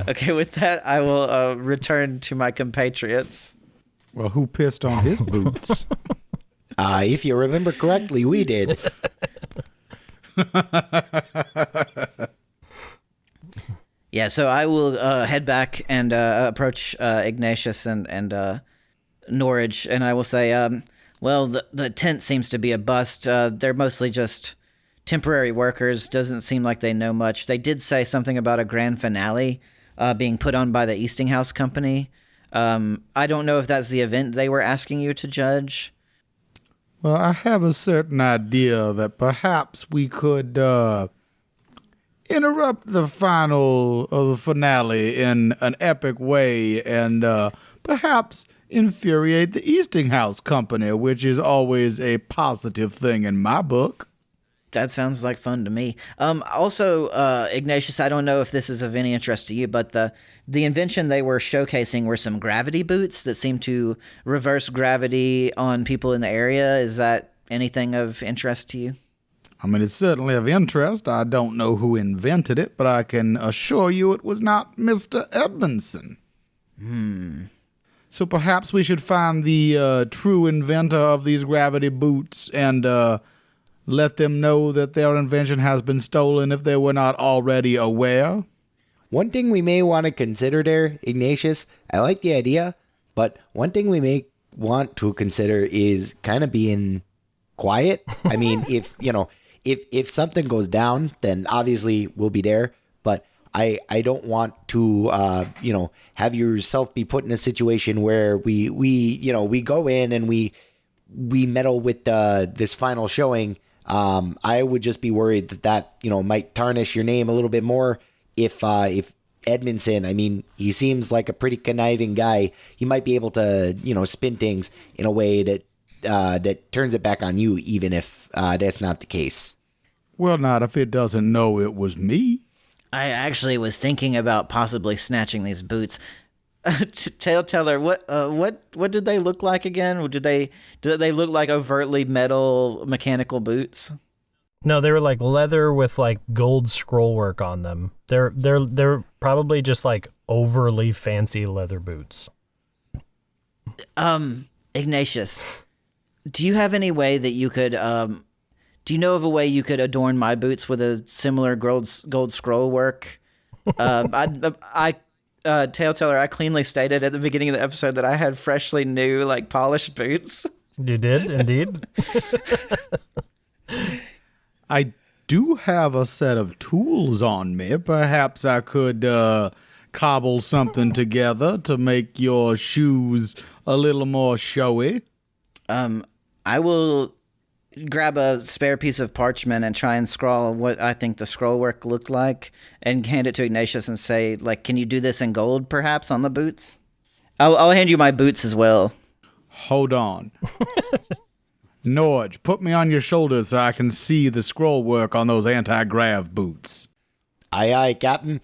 B: Okay, with that, I will return to my compatriots.
D: Well, who pissed on his boots?
C: If you remember correctly, we did.
B: Yeah, so I will head back and approach Ignatius and Norage, and I will say, well, the tent seems to be a bust. They're mostly just temporary workers. Doesn't seem like they know much. They did say something about a grand finale being put on by the Eastinghouse Company. I don't know if that's the event they were asking you to judge.
D: Well, I have a certain idea that perhaps we could interrupt the finale in an epic way and perhaps infuriate the Eastinghouse Company, which is always a positive thing in my book.
B: That sounds like fun to me. Also, Ignatius, I don't know if this is of any interest to you, but the invention they were showcasing were some gravity boots that seem to reverse gravity on people in the area. Is that anything of interest to you?
D: I mean, it's certainly of interest. I don't know who invented it, but I can assure you it was not Mr. Edmondson. So perhaps we should find the true inventor of these gravity boots and let them know that their invention has been stolen if they were not already aware.
C: One thing we may want to consider there, Ignatius, I like the idea, but one thing we may want to consider is kind of being quiet. I mean, if something goes down, then obviously we'll be there, but I don't want to, have yourself be put in a situation where we go in and we meddle with this final showing. I would just be worried that might tarnish your name a little bit more if Edmondson, I mean, he seems like a pretty conniving guy. He might be able to, spin things in a way that turns it back on you, even if that's not the case.
D: Well, not if it doesn't know it was me.
B: I actually was thinking about possibly snatching these boots. Telltale, what did they look like again? Did they look like overtly metal mechanical boots?
A: No, they were like leather with like gold scroll work on them. They're probably just like overly fancy leather boots.
B: Ignatius, do you have any way that you could do you know of a way you could adorn my boots with a similar gold scroll work? Telltale, I cleanly stated at the beginning of the episode that I had freshly new, like, polished boots.
A: You did, indeed.
D: I do have a set of tools on me. Perhaps I could cobble something together to make your shoes a little more showy.
B: I will grab a spare piece of parchment and try and scrawl what I think the scroll work looked like and hand it to Ignatius and say, like, can you do this in gold, perhaps, on the boots? I'll hand you my boots as well.
D: Hold on. Norage, put me on your shoulders so I can see the scroll work on those anti-grav boots.
C: Aye, aye, Captain.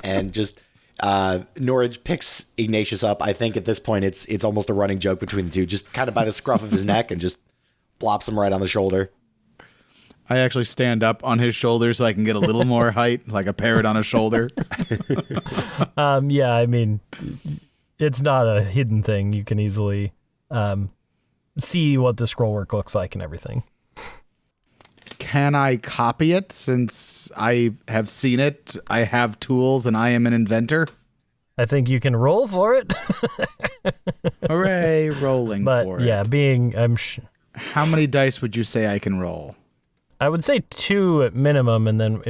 C: And just Norage picks Ignatius up. I think at this point it's almost a running joke between the two, just kind of by the scruff of his neck and just plops him right on the shoulder.
D: I actually stand up on his shoulder so I can get a little more height, like a parrot on a shoulder.
A: Yeah, I mean, it's not a hidden thing. You can easily see what the scroll work looks like and everything.
D: Can I copy it since I have seen it? I have tools and I am an inventor.
A: I think you can roll for it.
D: Hooray, rolling for it.
A: But yeah,
D: How many dice would you say I can roll?
A: I would say 2 at minimum, and then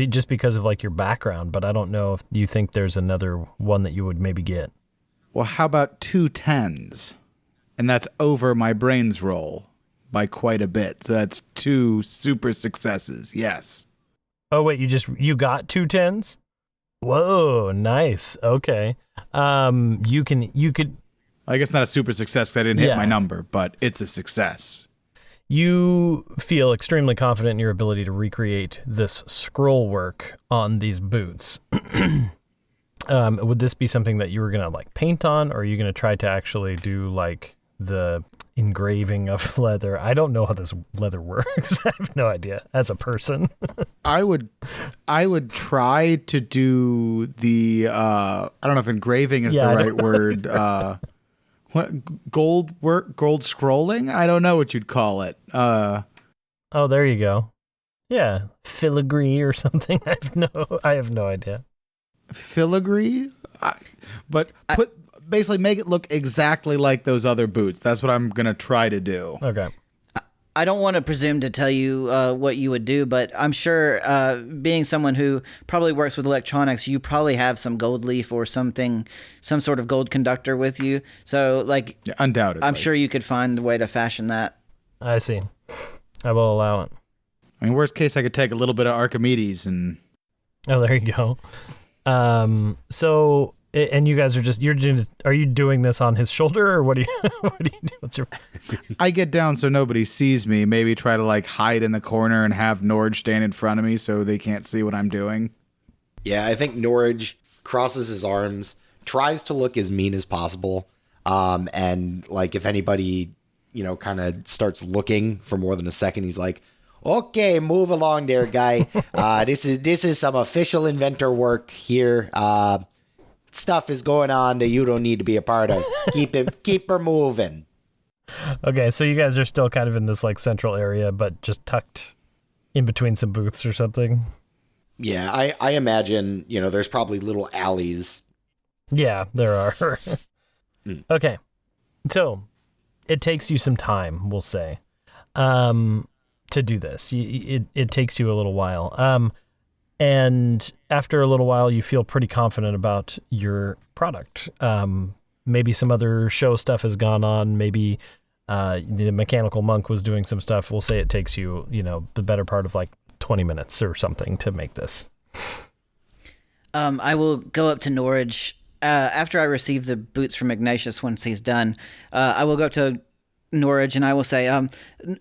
A: just because of like your background, but I don't know if you think there's another one that you would maybe get.
D: Well, how about 2 10s? And that's over my brains roll by quite a bit. So that's 2 super successes. Yes.
A: Oh wait, you got 2 10s? Whoa, nice. Okay. You could.
D: I guess not a super success because I didn't hit my number, but it's a success.
A: You feel extremely confident in your ability to recreate this scroll work on these boots. Would this be something that you were going to like paint on, or are you going to try to actually do like the engraving of leather? I don't know how this leather works. I have no idea as a person.
D: I would try to do the I don't know if engraving is the right word. What gold work? Gold scrolling? I don't know what you'd call it.
A: Oh, there you go. Yeah, filigree or something. I have no idea.
D: Filigree? Basically make it look exactly like those other boots. That's what I'm gonna try to do.
A: Okay.
B: I don't want to presume to tell you what you would do, but I'm sure being someone who probably works with electronics, you probably have some gold leaf or something, some sort of gold conductor with you. So, like,
D: Yeah, undoubtedly.
B: I'm sure you could find a way to fashion that.
A: I see. I will allow it.
D: I mean, worst case, I could take a little bit of Archimedes and.
A: Oh, there you go. So, and you guys are you doing this on his shoulder, or what do you do? What's your?
D: I get down so nobody sees me. Maybe try to like hide in the corner and have Norage stand in front of me so they can't see what I'm doing.
C: Yeah, I think Norage crosses his arms, tries to look as mean as possible, and like if anybody, kind of starts looking for more than a second, he's like, "Okay, move along there, guy. This is some official inventor work here. Stuff is going on that you don't need to be a part of. Keep her moving."
A: Okay, so you guys are still kind of in this like central area, but just tucked in between some booths or something.
C: Yeah, I imagine, there's probably little alleys.
A: Yeah, there are. Okay, so it takes you some time, we'll say, to do this. It takes you a little while. And after a little while, you feel pretty confident about your product. Maybe some other show stuff has gone on. Maybe the mechanical monk was doing some stuff. We'll say it takes you, the better part of like 20 minutes or something to make this.
B: I will go up to Norage. After I receive the boots from Ignatious once he's done, I will go up to Norage and I will say,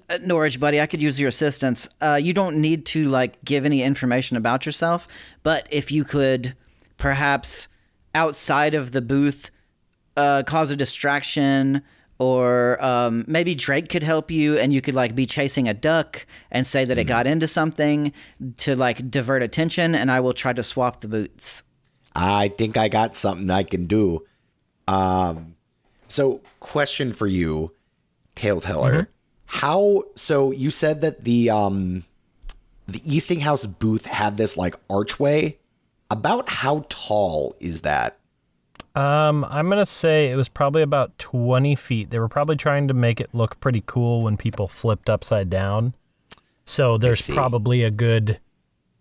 B: Norage, buddy, I could use your assistance. You don't need to like give any information about yourself, but if you could perhaps outside of the booth cause a distraction, or maybe Drake could help you and you could like be chasing a duck and say that it got into something to like divert attention, and I will try to swap the boots.
C: I think I got something I can do. So question for you, Taleteller. So you said that the Easting House booth had this like archway. About how tall is that?
A: I'm going to say it was probably about 20 feet. They were probably trying to make it look pretty cool when people flipped upside down. So there's probably a good,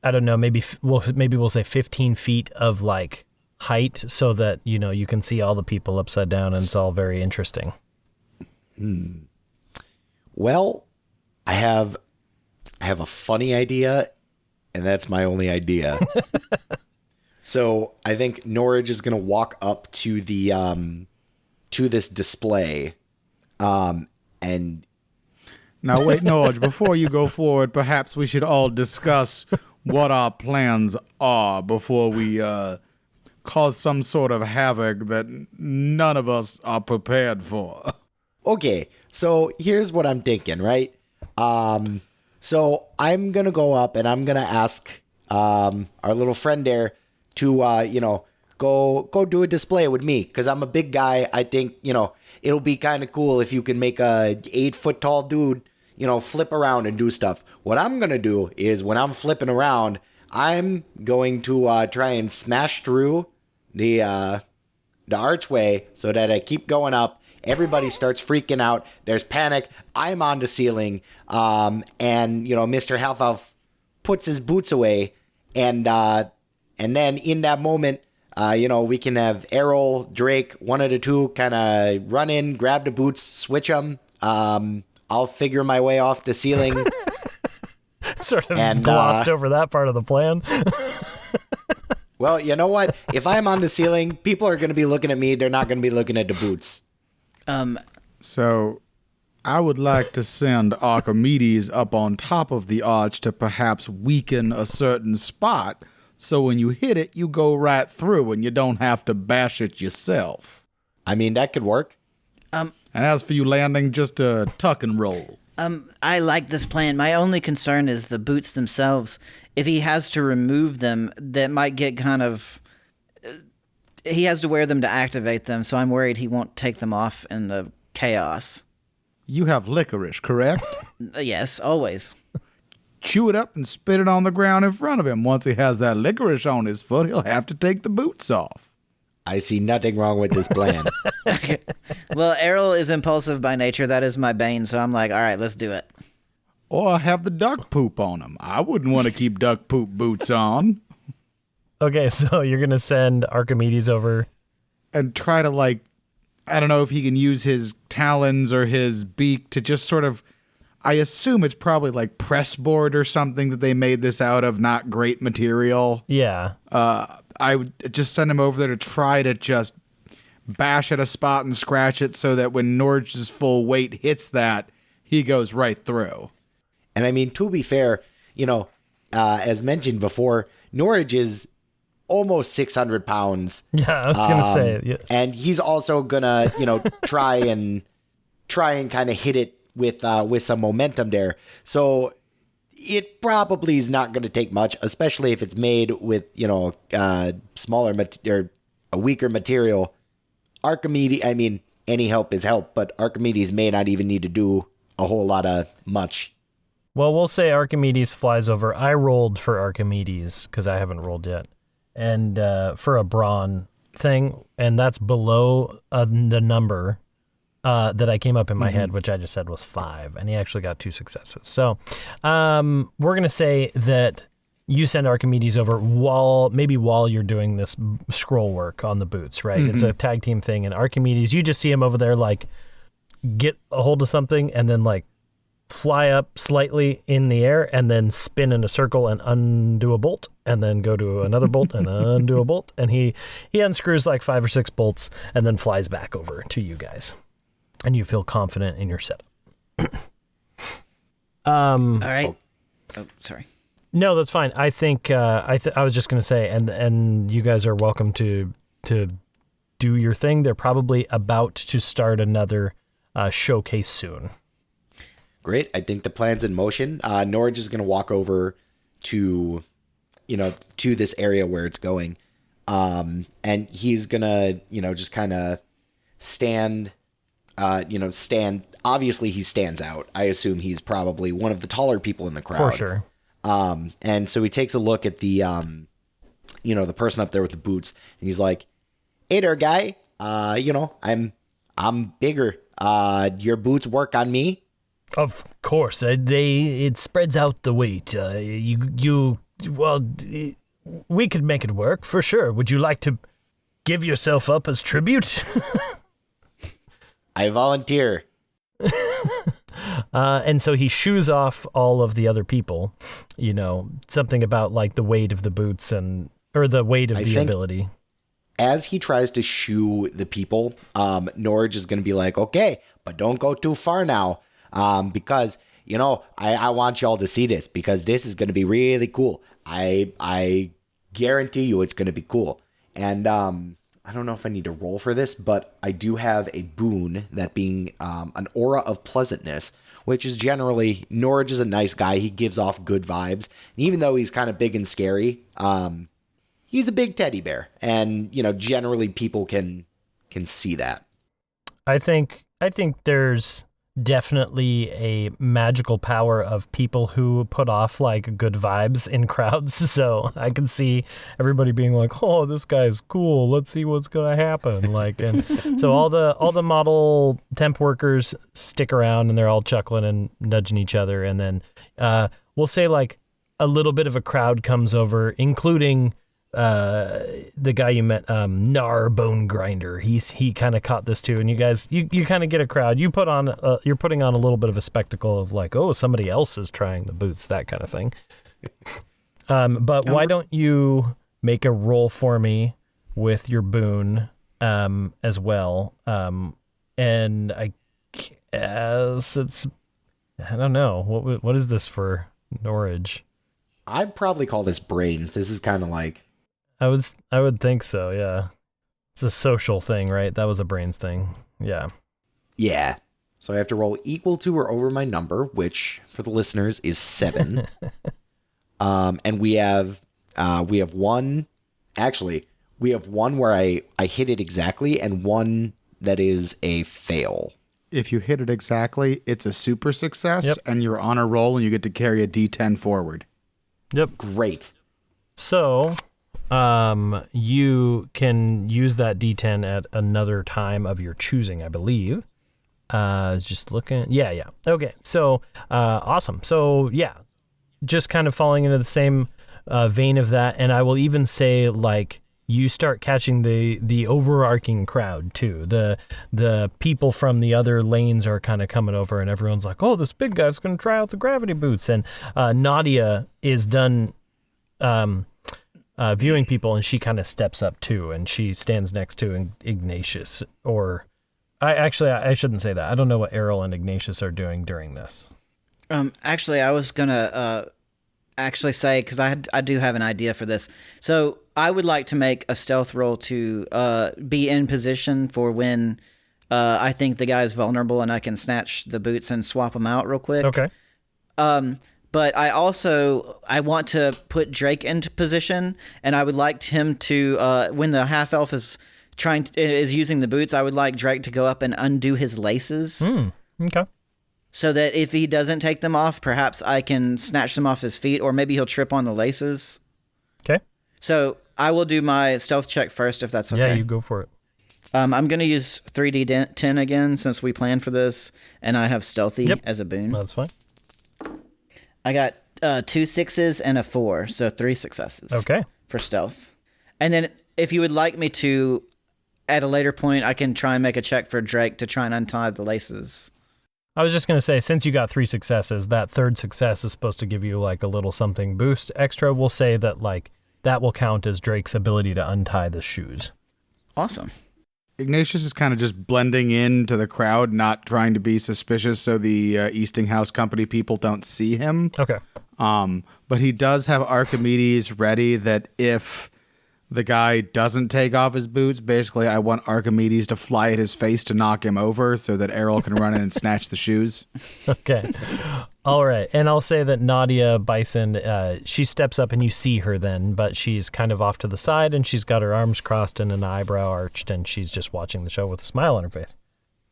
A: I don't know, maybe we'll say 15 feet of like height so that, you can see all the people upside down and it's all very interesting.
C: Well, I have a funny idea, and that's my only idea. So I think Norage is going to walk up to the to this display, and
D: now wait, Norage, before you go forward, perhaps we should all discuss what our plans are before we cause some sort of havoc that none of us are prepared for.
C: Okay, so here's what I'm thinking, right? So I'm gonna go up and I'm gonna ask our little friend there to go do a display with me, because I'm a big guy. I think it'll be kind of cool if you can make a 8-foot tall dude flip around and do stuff. What I'm gonna do is when I'm flipping around, I'm going to try and smash through the archway so that I keep going up. Everybody starts freaking out. There's panic. I'm on the ceiling. And Mr. Half-Elf puts his boots away. And then in that moment, we can have Errol, Drake, one of the two kind of run in, grab the boots, switch them. I'll figure my way off the ceiling.
A: Sort of glossed over that part of the plan.
C: Well, you know what? If I'm on the ceiling, people are going to be looking at me. They're not going to be looking at the boots.
D: So I would like to send Archimedes up on top of the arch to perhaps weaken a certain spot, so when you hit it, you go right through and you don't have to bash it yourself.
C: I mean, that could work.
D: And as for you landing, just a tuck and roll.
B: I like this plan. My only concern is the boots themselves. If he has to remove them, that might get kind of he has to wear them to activate them, so I'm worried he won't take them off in the chaos.
D: You have licorice, correct?
B: Yes, always.
D: Chew it up and spit it on the ground in front of him. Once he has that licorice on his foot, he'll have to take the boots off.
C: I see nothing wrong with this plan.
B: Well, Errol is impulsive by nature. That is my bane, so I'm like, all right, let's do it.
D: Or have the duck poop on him. I wouldn't want to keep duck poop boots on.
A: Okay, so you're going to send Archimedes over.
D: And try to, like, I don't know if he can use his talons or his beak to just sort of, I assume it's probably like pressboard or something that they made this out of, not great material.
A: Yeah.
D: I would just send him over there to try to just bash at a spot and scratch it so that when Norage's full weight hits that, he goes right through.
C: And I mean, to be fair, as mentioned before, Norage is almost 600 pounds.
A: Yeah, I was going to say. Yeah.
C: And he's also going to, try and kind of hit it with some momentum there. So it probably is not going to take much, especially if it's made with, smaller or a weaker material. Archimedes, I mean, any help is help, but Archimedes may not even need to do a whole lot of much.
A: Well, we'll say Archimedes flies over. I rolled for Archimedes because I haven't rolled yet. And for a brawn thing, and that's below the number that I came up in my head, which I just said was 5, and he actually got 2 successes. So we're going to say that you send Archimedes over while you're doing this scroll work on the boots, right? It's a tag team thing, and Archimedes, you just see him over there, like, get a hold of something, and then, like, fly up slightly in the air and then spin in a circle and undo a bolt and then go to another bolt and undo a bolt. And he unscrews like 5 or 6 bolts and then flies back over to you guys. And you feel confident in your setup.
B: All right. Oh, sorry.
A: No, that's fine. I think I was just going to say, and you guys are welcome to do your thing. They're probably about to start another showcase soon.
C: Great. I think the plan's in motion. Norage is going to walk over to this area where it's going. And he's going to, just kind of stand. Obviously he stands out. I assume he's probably one of the taller people in the crowd.
A: For sure.
C: And so he takes a look at the, the person up there with the boots, and he's like, "Hey there, guy. I'm bigger. Your boots work on me?"
A: Of course, it spreads out the weight. We could make it work for sure. Would you like to give yourself up as tribute?
C: I volunteer.
A: And so he shoos off all of the other people. Something about like the weight of the boots or the weight of the ability.
C: As he tries to shoo the people, Norage is going to be like, "Okay, but don't go too far now. Because, I want y'all to see this because this is going to be really cool. I guarantee you it's going to be cool." And I don't know if I need to roll for this, but I do have a boon, that being an aura of pleasantness, which is generally, Norage is a nice guy. He gives off good vibes. And even though he's kind of big and scary, he's a big teddy bear. And, generally people can see that.
A: I think there's definitely a magical power of people who put off like good vibes in crowds. So I can see everybody being like, "Oh, this guy's cool. Let's see what's gonna happen." Like, and so all the model temp workers stick around and they're all chuckling and nudging each other. And then we'll say like a little bit of a crowd comes over, including the guy you met, Nar Bone Grinder. He kind of caught this too, and you guys, you kind of get a crowd. You're putting on a little bit of a spectacle of like, oh, somebody else is trying the boots, that kind of thing. But why don't you make a roll for me with your boon as well? And I guess I don't know what is this for Norage?
C: I'd probably call this brains. This is kind of like.
A: I would think so, yeah. It's a social thing, right? That was a brains thing. Yeah.
C: Yeah. So I have to roll equal to or over my number, which for the listeners is 7. And we have one. Actually, We have one where I hit it exactly and one that is a fail.
D: If you hit it exactly, it's a super success,
A: Yep.
D: and you're on a roll, and you get to carry a D10 forward.
A: Yep.
C: Great.
A: So, you can use that D10 at another time of your choosing, I believe. I was just looking. Yeah. Okay. So, awesome. So, yeah, just kind of falling into the same vein of that. And I will even say, like, you start catching the overarching crowd too. The people from the other lanes are kind of coming over, and everyone's like, "Oh, this big guy's going to try out the gravity boots." And Nadia is done viewing people, and she kind of steps up too, and she stands next to Ignatious. Or, I shouldn't say that. I don't know what Errol and Ignatious are doing during this.
B: Actually, I was gonna say, because I do have an idea for this. So I would like to make a stealth roll to be in position for when I think the guy's vulnerable and I can snatch the boots and swap them out real quick.
A: Okay.
B: But I want to put Drake into position, and I would like him to when the half elf is using the boots, I would like Drake to go up and undo his laces.
A: Okay.
B: So that if he doesn't take them off, perhaps I can snatch them off his feet, or maybe he'll trip on the laces.
A: Okay.
B: So I will do my stealth check first, if that's okay.
A: Yeah, you go for it.
B: I'm going to use 3d10 again, since we planned for this, and I have stealthy as a boon.
A: That's fine.
B: I got 2 6s and a 4, so 3 successes.
A: Okay.
B: For stealth. And then if you would like me to, at a later point, I can try and make a check for Drake to try and untie the laces.
A: I was just going to say, since you got 3 successes, that third success is supposed to give you like a little something boost extra. We'll say that like that will count as Drake's ability to untie the shoes.
B: Awesome.
D: Ignatius is kind of just blending into the crowd, not trying to be suspicious so the Eastinghouse Company people don't see him.
A: Okay.
D: But he does have Archimedes ready that if the guy doesn't take off his boots, basically I want Archimedes to fly at his face to knock him over so that Errol can run in and snatch the shoes.
A: Okay. All right. And I'll say that Nadia Bison, she steps up and you see her then, but she's kind of off to the side and she's got her arms crossed and an eyebrow arched and she's just watching the show with a smile on her face.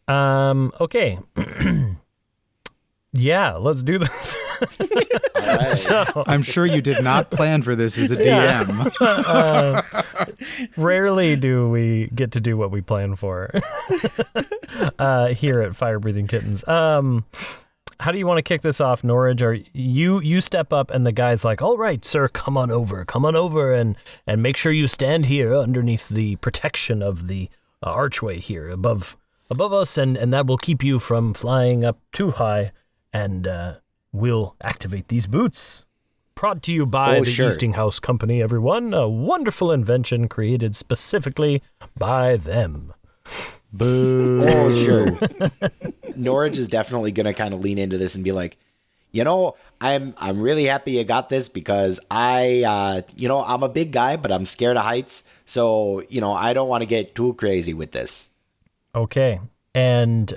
A: Okay. Yeah, let's do this.
C: Right.
A: So,
D: I'm sure you did not plan for this as a DM.
A: rarely do we get to do what we plan for here at Fire Breathing Kittens. How do you want to kick this off, Norage? Or you step up and the guy's like, "All right, sir, come on over and make sure you stand here underneath the protection of the archway here above us, and that will keep you from flying up too high, and we'll activate these boots." Brought to you by the
C: sure.
A: Eastinghouse Company, everyone. A wonderful invention created specifically by them. Boo.
C: Oh, sure. Norage is definitely going to kind of lean into this and be like, I'm really happy you got this because I'm a big guy, but I'm scared of heights. So, I don't want to get too crazy with this.
A: Okay. And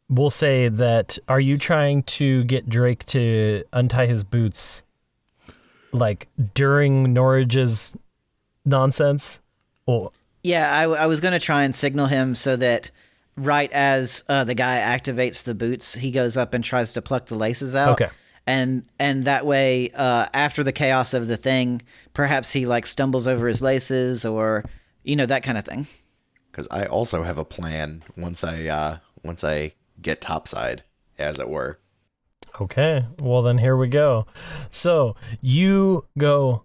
A: we'll say that, are you trying to get Drake to untie his boots like during Norage's nonsense? Or
B: Yeah, I was going to try and signal him so that right as the guy activates the boots, he goes up and tries to pluck the laces out.
A: Okay.
B: And that way, after the chaos of the thing, perhaps he like stumbles over his laces or, that kind of thing.
C: Because I also have a plan once I get topside, as it were.
A: Okay, well then here we go. So you go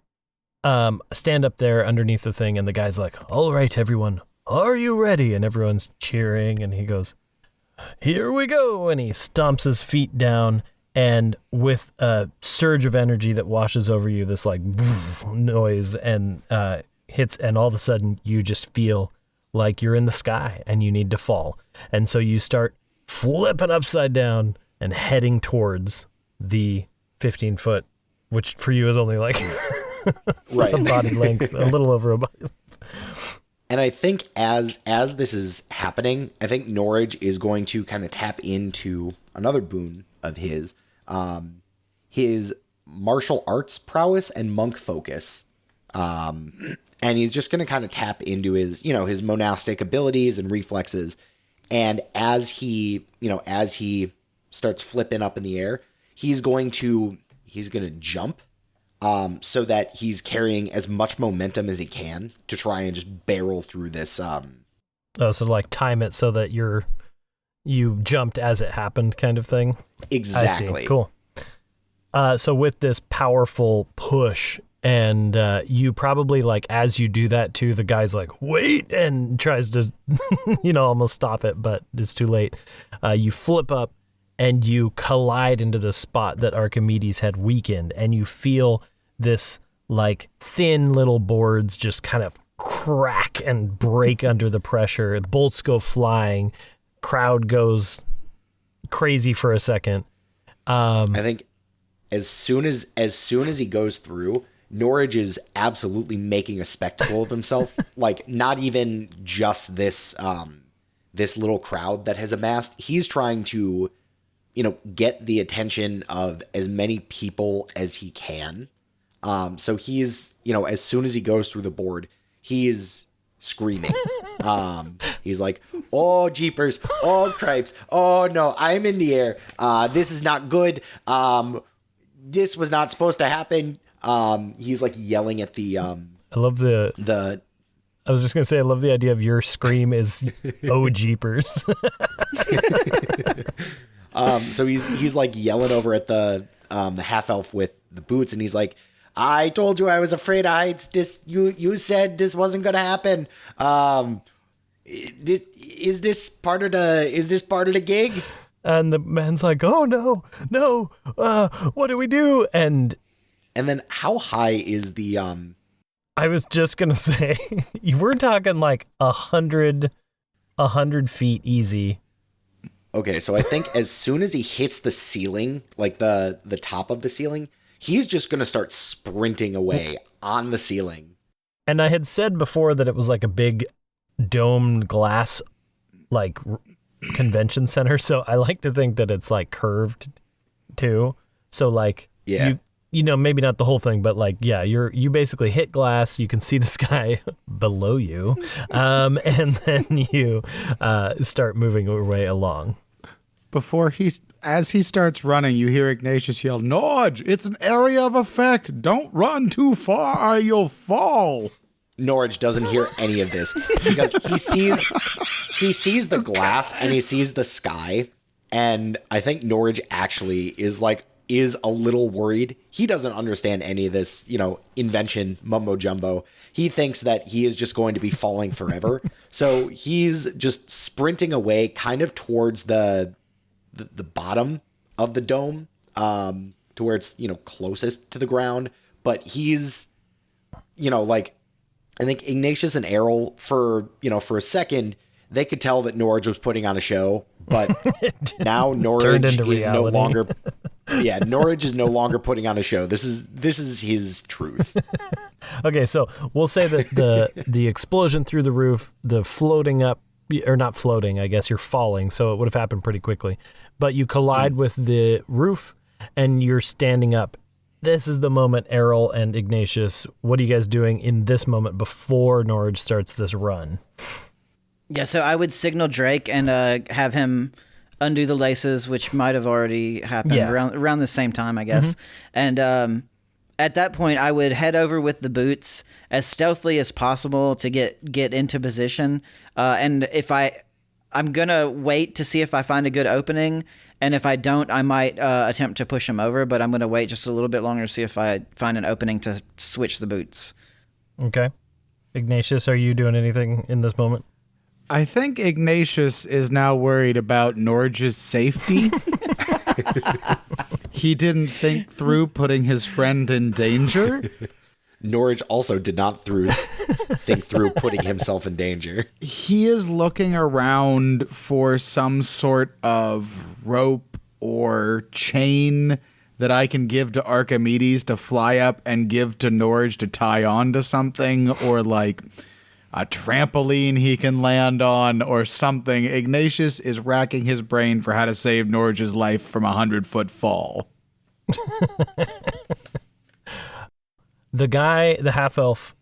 A: stand up there underneath the thing and the guy's like, "All right, everyone, are you ready?" And everyone's cheering and he goes, "Here we go." And he stomps his feet down and with a surge of energy that washes over you, this like noise and hits, and all of a sudden you just feel like you're in the sky and you need to fall. And so you start flipping upside down and heading towards the 15-foot, which for you is only like
C: Right.
A: a body length, a little over a body length.
C: And I think as this is happening, I think Norage is going to kind of tap into another boon of his martial arts prowess and monk focus. And he's just going to kind of tap into his, his monastic abilities and reflexes. And as he starts flipping up in the air, he's going to jump, so that he's carrying as much momentum as he can to try and just barrel through this.
A: So like time it so that you jumped as it happened kind of thing?
C: Exactly.
A: I see. Cool. So with this powerful push, and you probably, like, as you do that too, the guy's like, wait, and tries to, almost stop it, but it's too late. You flip up and you collide into the spot that Archimedes had weakened, and you feel this, like, thin little boards just kind of crack and break under the pressure. Bolts go flying. Crowd goes crazy for a second.
C: I think as soon as he goes through, Norage is absolutely making a spectacle of himself. Like, not even just this little crowd that has amassed. He's trying to, get the attention of as many people as he can. So he's, as soon as he goes through the board, he's screaming. He's like, oh, jeepers, oh, cripes, oh, no, I'm in the air. This is not good. This was not supposed to happen. He's like yelling at the,
A: I love I was just going to say, I love the idea of your scream is, oh, jeepers.
C: So he's like yelling over at the half elf with the boots, and he's like, I told you I was afraid of heights. You said this wasn't going to happen. Is this part of the gig?
A: And the man's like, oh, no, what do we do? And
C: then how high is the,
A: I was just going to say, we're talking like 100 feet easy.
C: Okay, so I think as soon as he hits the ceiling, like the top of the ceiling, he's just going to start sprinting away on the ceiling.
A: And I had said before that it was like a big domed glass, like, convention center. So I like to think that it's like curved too. So like,
C: yeah,
A: maybe not the whole thing, but like, yeah, you basically hit glass. You can see the sky below you. And then you start moving your way along.
D: As he starts running, you hear Ignatious yell, Norage, it's an area of effect. Don't run too far or you'll fall.
C: Norage doesn't hear any of this because he sees the glass and he sees the sky. And I think Norage actually is a little worried. He doesn't understand any of this, invention mumbo jumbo. He thinks that he is just going to be falling forever. So he's just sprinting away kind of towards the bottom of the dome, to where it's, closest to the ground. But he's, I think Ignatius and Errol for a second, they could tell that Norage was putting on a show, but now Norage is no longer, Norage is no longer putting on a show. This is his truth.
A: Okay. So we'll say that the explosion through the roof, the floating up, or not floating, I guess you're falling. So it would have happened pretty quickly, but you collide with the roof and you're standing up. This is the moment, Errol and Ignatius. What are you guys doing in this moment before Norage starts this run?
B: Yeah, so I would signal Drake and have him undo the laces, which might have already happened around the same time, I guess. Mm-hmm. And at that point, I would head over with the boots as stealthily as possible to get into position. And if I'm gonna wait to see if I find a good opening. And if I don't, I might attempt to push him over, but I'm going to wait just a little bit longer to see if I find an opening to switch the boots. Okay.
A: Ignatius, are you doing anything in this moment?
D: I think Ignatius is now worried about Norage's safety. He didn't think through putting his friend in danger.
C: Norage also did not think through putting himself in danger.
D: He is looking around for some sort of rope or chain that I can give to Archimedes to fly up and give to Norage to tie on to something, or like a trampoline he can land on or something. Ignatius is racking his brain for how to save Norage's life from a 100-foot fall.
A: the guy, the half elf,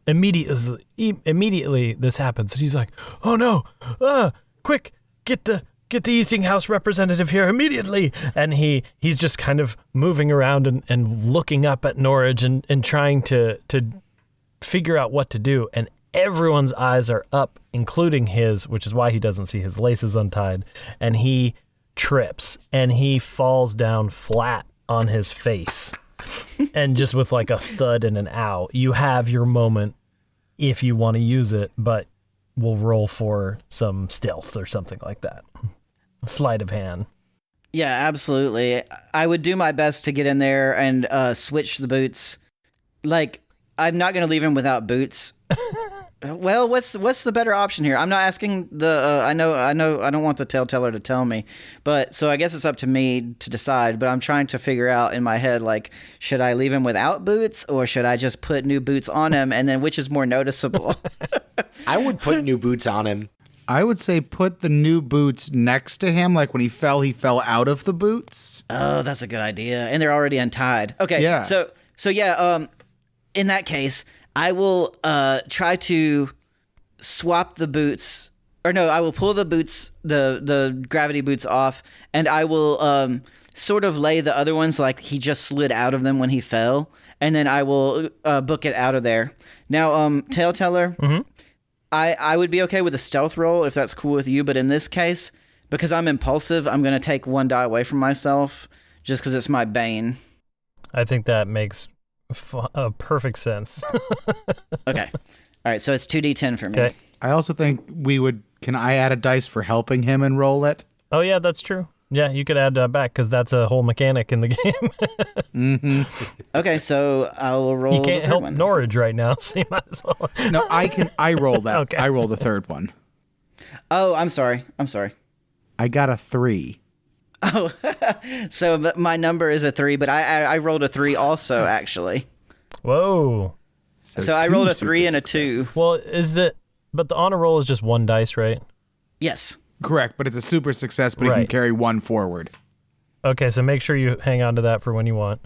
A: immediately this happens, and he's like, "Oh no! Quick, get the Eastinghouse representative here immediately!" And he's just kind of moving around and looking up at Norage and trying to figure out what to do. And everyone's eyes are up, including his, which is why he doesn't see his laces untied. And he trips and he falls down flat on his face. And just with like a thud and an ow, you have your moment if you want to use it, but we'll roll for some stealth or something like that. Sleight of hand.
B: Yeah, absolutely. I would do my best to get in there and switch the boots. Like, I'm not going to leave him without boots. Well, what's the better option here? I'm not asking the. I know. I don't want the tellteller to tell me, but so I guess it's up to me to decide. But I'm trying to figure out in my head, like, should I leave him without boots or should I just put new boots on him, and then which is more noticeable?
C: I would put new boots on him.
D: I would say put the new boots next to him, like when he fell out of the boots.
B: Oh, that's a good idea, and they're already untied. Okay,
D: yeah.
B: So yeah. In that case, I will try to swap the boots, or no, I will pull the boots, the gravity boots off, and I will sort of lay the other ones like he just slid out of them when he fell, and then I will book it out of there. Now, Tellteller, I would be okay with a stealth roll if that's cool with you, but in this case, because I'm impulsive, I'm going to take one die away from myself just because it's my bane.
A: I think that makes perfect sense.
B: Okay. All right, so it's 2d10 for me.
A: Okay.
D: I also think can I add a dice for helping him and roll it?
A: Oh, yeah, that's true. Yeah, you could add back because that's a whole mechanic in the game.
B: Okay, so I will roll.
A: You can't
B: the
A: help
B: third one.
A: Norage right now, so you might as well.
D: No, I roll that.
A: Okay.
D: I roll the third one.
B: Oh, I'm sorry.
D: I got a 3.
B: Oh, so my number is a 3, but I rolled a 3 also, actually.
A: Whoa.
B: So I rolled a 3 and a 2.
A: Well, but the honor roll is just one dice, right?
B: Yes.
D: Correct, but it's a super success, but he can
A: Right.
D: carry one forward.
A: Okay, so make sure you hang on to that for when you want.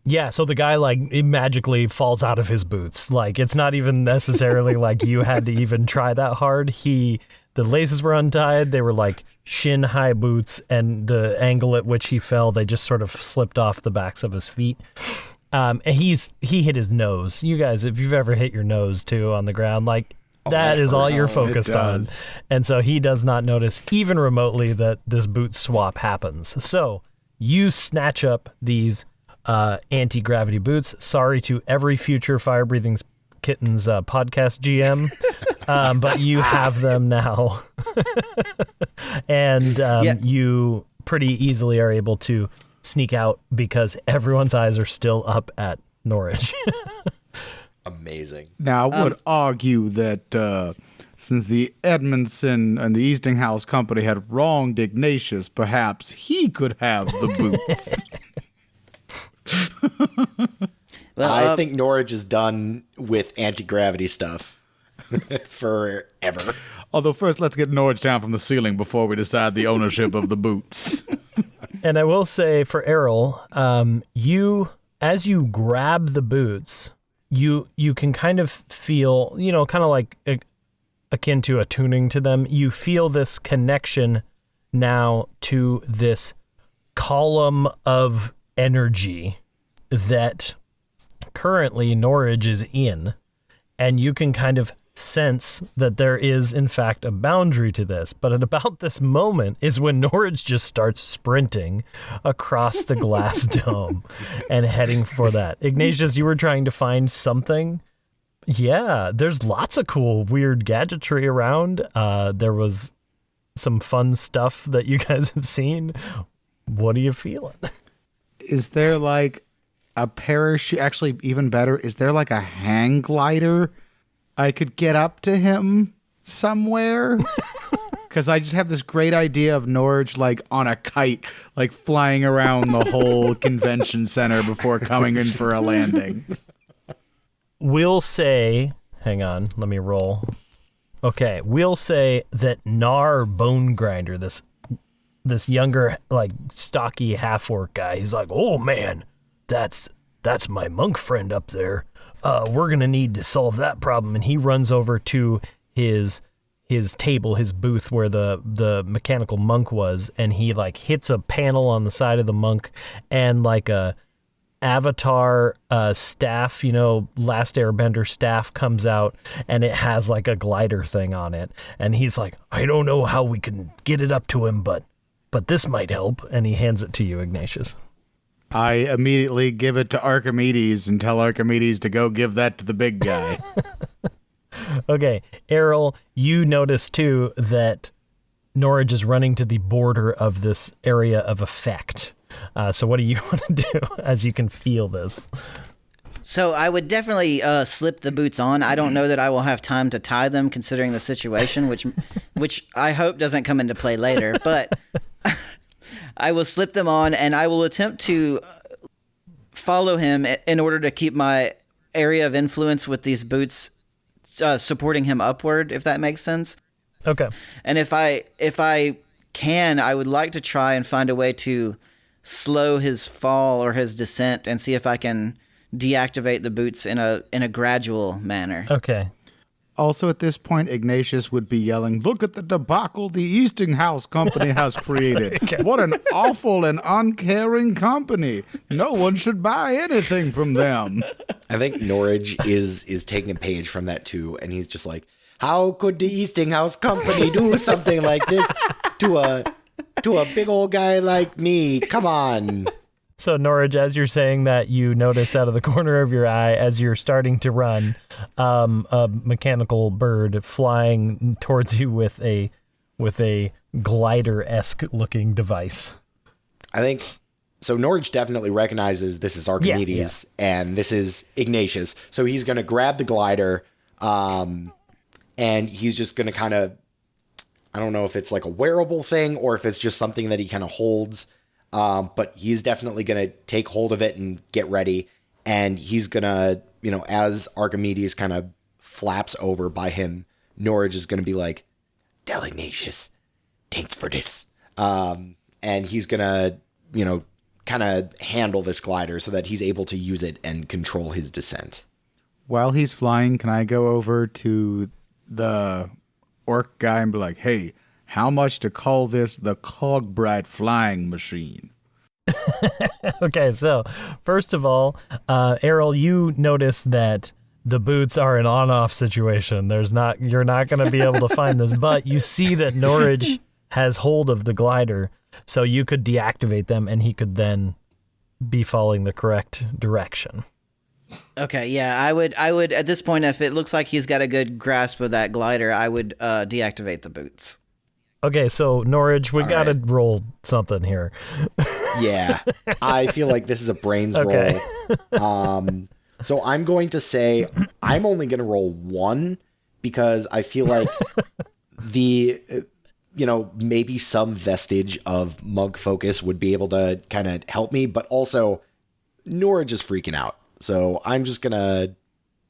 A: Yeah, so the guy like it magically falls out of his boots. Like it's not even necessarily like you had to even try that hard. The laces were untied. They were like shin high boots, and the angle at which he fell, they just sort of slipped off the backs of his feet. And he hit his nose. You guys, if you've ever hit your nose too on the ground, like that is all you're focused on. And so he does not notice even remotely that this boot swap happens. So you snatch up these anti-gravity boots. Sorry to every future Fire Breathing Kittens podcast GM, but you have them now. And you pretty easily are able to sneak out because everyone's eyes are still up at Norage.
C: Amazing.
D: Now, I would argue that since the Edmondson and the Eastinghouse Company had wronged Ignatius, perhaps he could have the boots.
B: Well,
C: I think Norage is done with anti-gravity stuff forever.
D: Although first, let's get Norage down from the ceiling before we decide the ownership of the boots.
A: And I will say for Errol, as you grab the boots, you can kind of feel, kind of like akin to attuning to them. You feel this connection now to this column of energy that currently Norage is in, and you can kind of sense that there is in fact a boundary to this. But at about this moment is when Norage just starts sprinting across the glass dome and heading for that. Ignatius, you were trying to find something. Yeah, there's lots of cool weird gadgetry around. There was some fun stuff that you guys have seen. What are you feeling?
D: Is there like a parachute? Actually, even better, is there like a hang glider I could get up to him somewhere? Because I just have this great idea of Norage like on a kite, like flying around the whole convention center before coming in for a landing.
A: We'll say, hang on, let me roll. Okay, we'll say that Nar Bone Grinder, this younger, like stocky half-orc guy, he's like, oh man, that's that's my monk friend up there. We're going to need to solve that problem. And he runs over to his table, his booth where the mechanical monk was, and he like hits a panel on the side of the monk, and like a avatar staff, Last Airbender staff comes out, and it has like a glider thing on it. And he's like, I don't know how we can get it up to him, but this might help. And he hands it to you, Ignatious.
D: I immediately give it to Archimedes and tell Archimedes to go give that to the big guy.
A: Okay, Errol, you notice too that Norage is running to the border of this area of effect. So what do you want to do as you can feel this?
B: So I would definitely slip the boots on. I don't know that I will have time to tie them considering the situation, which I hope doesn't come into play later. But I will slip them on, and I will attempt to follow him in order to keep my area of influence with these boots supporting him upward, if that makes sense.
A: Okay.
B: And if I can, I would like to try and find a way to slow his fall or his descent and see if I can deactivate the boots in a gradual manner.
A: Okay.
D: Also, at this point, Ignatius would be yelling, "Look at the debacle the Eastinghouse Company has created. What an awful and uncaring company. No one should buy anything from them."
C: I think Norage is taking a page from that too, and he's just like, how could the Eastinghouse Company do something like this to a big old guy like me? Come on.
A: So, Norage, as you're saying that, you notice out of the corner of your eye, as you're starting to run, a mechanical bird flying towards you with a glider-esque looking device.
C: I think so. Norage definitely recognizes this is Archimedes and this is Ignatius. So he's going to grab the glider, and he's just going to kind of, I don't know if it's like a wearable thing or if it's just something that he kind of holds. But he's definitely going to take hold of it and get ready. And he's going to, as Archimedes kind of flaps over by him, Norage is going to be like, "Tell Ignatius, thanks for this." And he's going to, kind of handle this glider so that he's able to use it and control his descent.
D: While he's flying, can I go over to the orc guy and be like, "Hey, how much to call this the Cogbright flying machine?"
A: Okay, so first of all, Errol, you notice that the boots are an on-off situation. You're not going to be able to find this, but you see that Norage has hold of the glider, so you could deactivate them, and he could then be following the correct direction.
B: Okay, yeah, I would at this point, if it looks like he's got a good grasp of that glider, I would deactivate the boots.
A: Okay, so Norage, we got to roll something here.
C: Yeah, I feel like this is a brains roll. So I'm going to say I'm only going to roll one because I feel like maybe some vestige of mug focus would be able to kind of help me, but also Norage is freaking out. So I'm just going to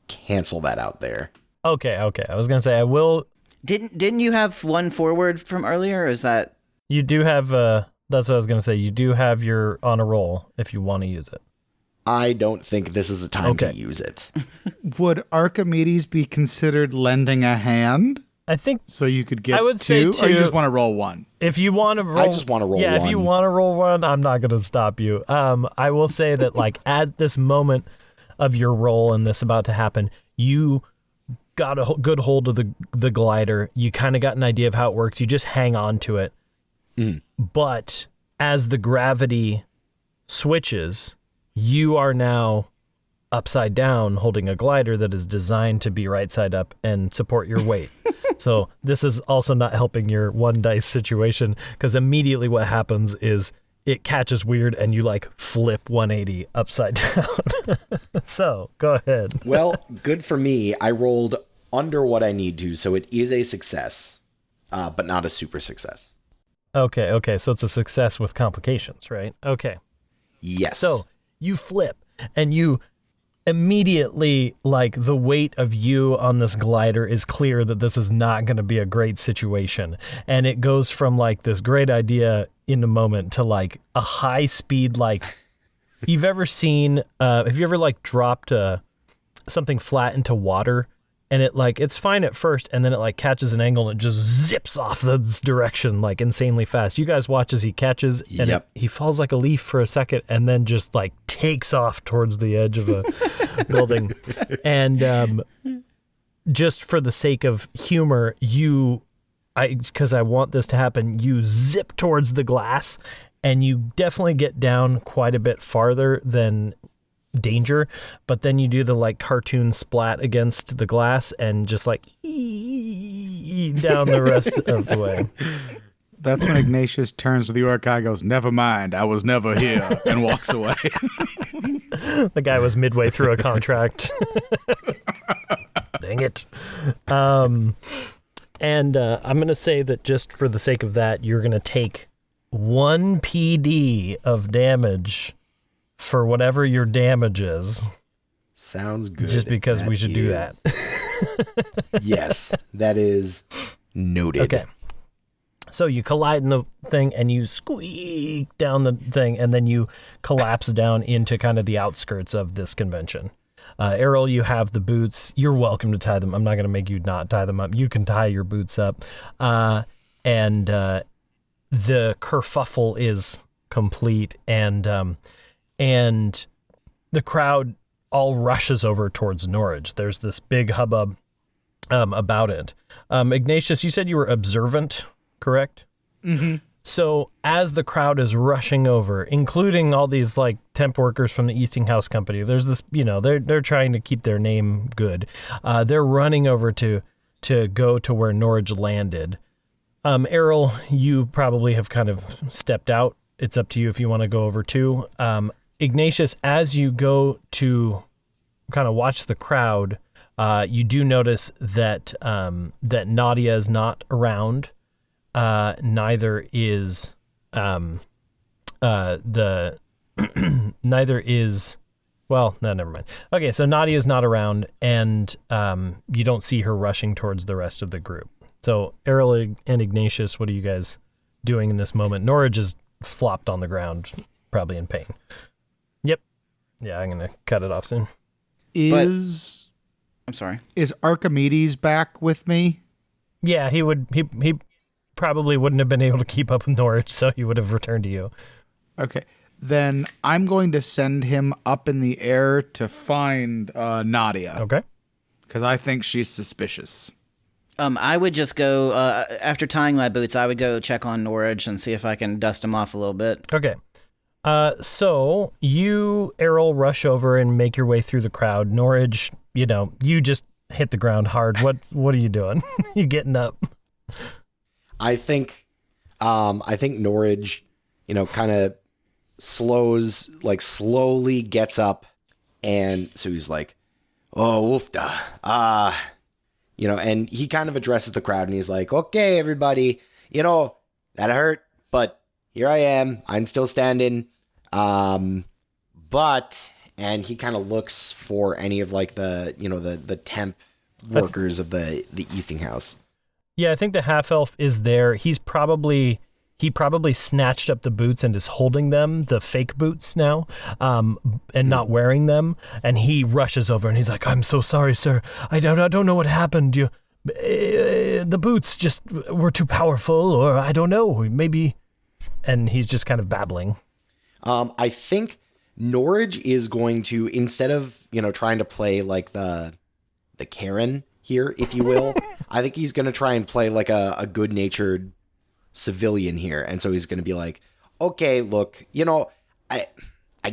C: cancel that out there.
A: Okay. I was going to say I will.
B: Didn't you have one forward from earlier, or is that?
A: You do have, that's what I was going to say. You do have your on a roll if you want to use it.
C: I don't think this is the time to use it.
D: Would Archimedes be considered lending a hand?
A: I think
D: so. You could get
A: I would
D: two,
A: say two,
D: or you just want to roll one?
A: If you want to roll,
C: I just want to roll one.
A: Yeah, if you want to roll one, I'm not going to stop you. I will say that, like, at this moment of your roll and this about to happen, you got a good hold of the glider. You kind of got an idea of how it works. You just hang on to it. Mm. But as the gravity switches, you are now upside down holding a glider that is designed to be right side up and support your weight. So this is also not helping your one dice situation, because immediately what happens is it catches weird and you like flip 180 upside down. So go ahead.
C: Well, good for me. I rolled under what I need to, so it is a success, but not a super success.
A: Okay. So it's a success with complications, right? Okay.
C: Yes.
A: So you flip and you immediately, like, the weight of you on this glider is clear that this is not going to be a great situation. And it goes from like this great idea in a moment to like a high speed, like you've ever seen, have you ever like dropped something flat into water and it's fine at first and then it like catches an angle and it just zips off this direction like insanely fast. You guys watch as he catches and he falls like a leaf for a second and then just like takes off towards the edge of a building. And just for the sake of humor, because I want this to happen, you zip towards the glass and you definitely get down quite a bit farther than danger, but then you do the like cartoon splat against the glass and just like down the rest of the way.
D: That's when Ignatius turns to the orc guy and goes, "Never mind, I was never here," and walks away.
A: The guy was midway through a contract. Dang it. And I'm going to say that just for the sake of that, you're going to take 1 PD of damage for whatever your damage is.
C: Sounds good.
A: Just because we should do that.
C: Yes, that is noted.
A: Okay. So you collide in the thing and you squeak down the thing and then you collapse down into kind of the outskirts of this convention. Errol, you have the boots. You're welcome to tie them. I'm not going to make you not tie them up. You can tie your boots up. And the kerfuffle is complete and the crowd all rushes over towards Norage. There's this big hubbub about it. Ignatius, you said you were observant, correct?
D: Mm-hmm.
A: So as the crowd is rushing over, including all these like temp workers from the Eastinghouse Company, there's this, they're trying to keep their name good. They're running over to go to where Norage landed. Errol, you probably have kind of stepped out. It's up to you if you want to go over too. Ignatius, as you go to kind of watch the crowd, you do notice that that Nadia is not around. Neither is well, no, never mind. Okay, so Nadia's not around, and you don't see her rushing towards the rest of the group. So Errol and Ignatius, what are you guys doing in this moment? Norage is flopped on the ground, probably in pain. Yep. Yeah, I'm gonna cut it off soon.
B: I'm sorry.
D: Is Archimedes back with me?
A: Yeah, he would. He probably wouldn't have been able to keep up with Norage, so he would have returned to you.
D: Okay. Then I'm going to send him up in the air to find Nadia.
A: Okay.
D: Because I think she's suspicious.
B: I would just go, after tying my boots, I would go check on Norage and see if I can dust him off a little bit.
A: Okay. So you, Errol, rush over and make your way through the crowd. Norage, you just hit the ground hard. What are you doing? You getting up?
C: I think Norage, kind of slowly gets up, and so he's like, "Oh, woofda, and he kind of addresses the crowd, and he's like, "Okay, everybody, that hurt, but here I am. I'm still standing, but." And he kind of looks for any of like the temp workers of the Eastinghouse.
A: Yeah, I think the half-elf is there. He probably snatched up the boots and is holding them, the fake boots now, and not wearing them. And he rushes over and he's like, "I'm so sorry, sir. I don't know what happened. The boots just were too powerful, or I don't know, maybe." And he's just kind of babbling.
C: I think Norage is going to, instead of trying to play like the Karen here, if you will, I think he's going to try and play like a good-natured civilian here. And so he's going to be like, "Okay, look, I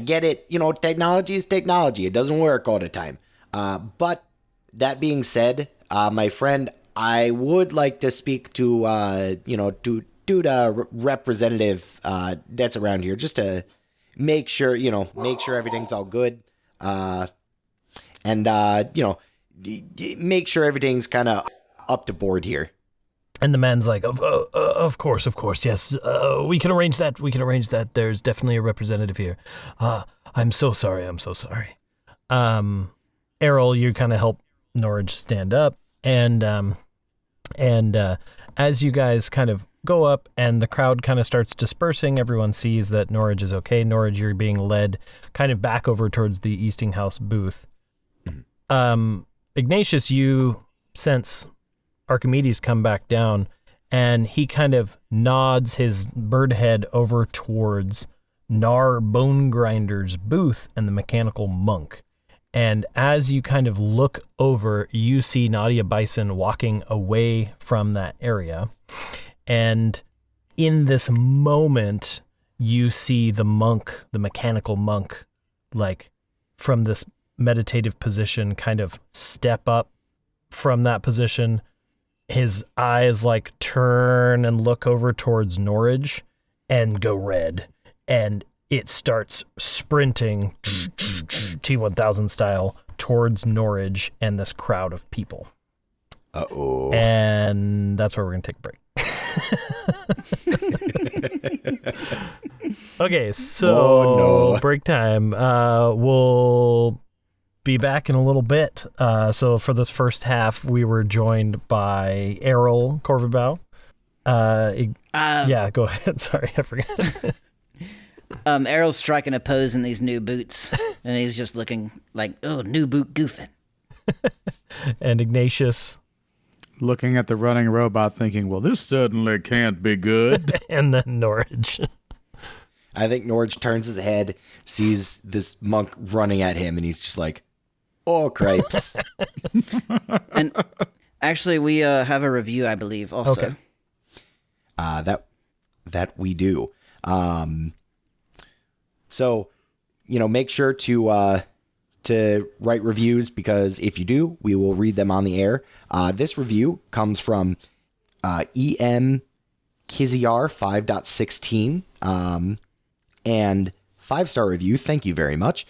C: get it. Technology is technology. It doesn't work all the time. But that being said, my friend, I would like to speak to, the representative that's around here just to make sure everything's all good. Make sure everything's kind of up to board here."
A: And the man's like, of course, yes. We can arrange that. There's definitely a representative here. I'm so sorry. Errol, you kind of help Norage stand up, and as you guys kind of go up, and the crowd kind of starts dispersing. Everyone sees that Norage is okay. Norage, you're being led kind of back over towards the Eastinghouse booth. Ignatius, you sense Archimedes come back down, and he kind of nods his bird head over towards Nar Bonegrinder's booth and the mechanical monk. And as you kind of look over, you see Nadia Bison walking away from that area. And in this moment, you see the monk, the mechanical monk, like from this meditative position, kind of step up from that position. His eyes like turn and look over towards Norage and go red. And it starts sprinting T-1000 style towards Norage and this crowd of people.
C: Uh-oh.
A: And that's where we're going to take a break. Okay, so break time. We'll be back in a little bit. So for this first half, we were joined by Errol Corvabow. Yeah, go ahead. Sorry, I forgot.
B: Errol's striking a pose in these new boots, and he's just looking like, oh, new boot goofing.
A: And Ignatius.
D: Looking at the running robot thinking, well, this certainly can't be good.
A: And then Norage.
C: I think Norage turns his head, sees this monk running at him, and he's just like, oh, cripes.
B: And actually, we have a review, I believe, also.
C: Okay. That we do. So, make sure to write reviews, because if you do, we will read them on the air. This review comes from EM Kiziar 5.16, and 5-star review. Thank you very much.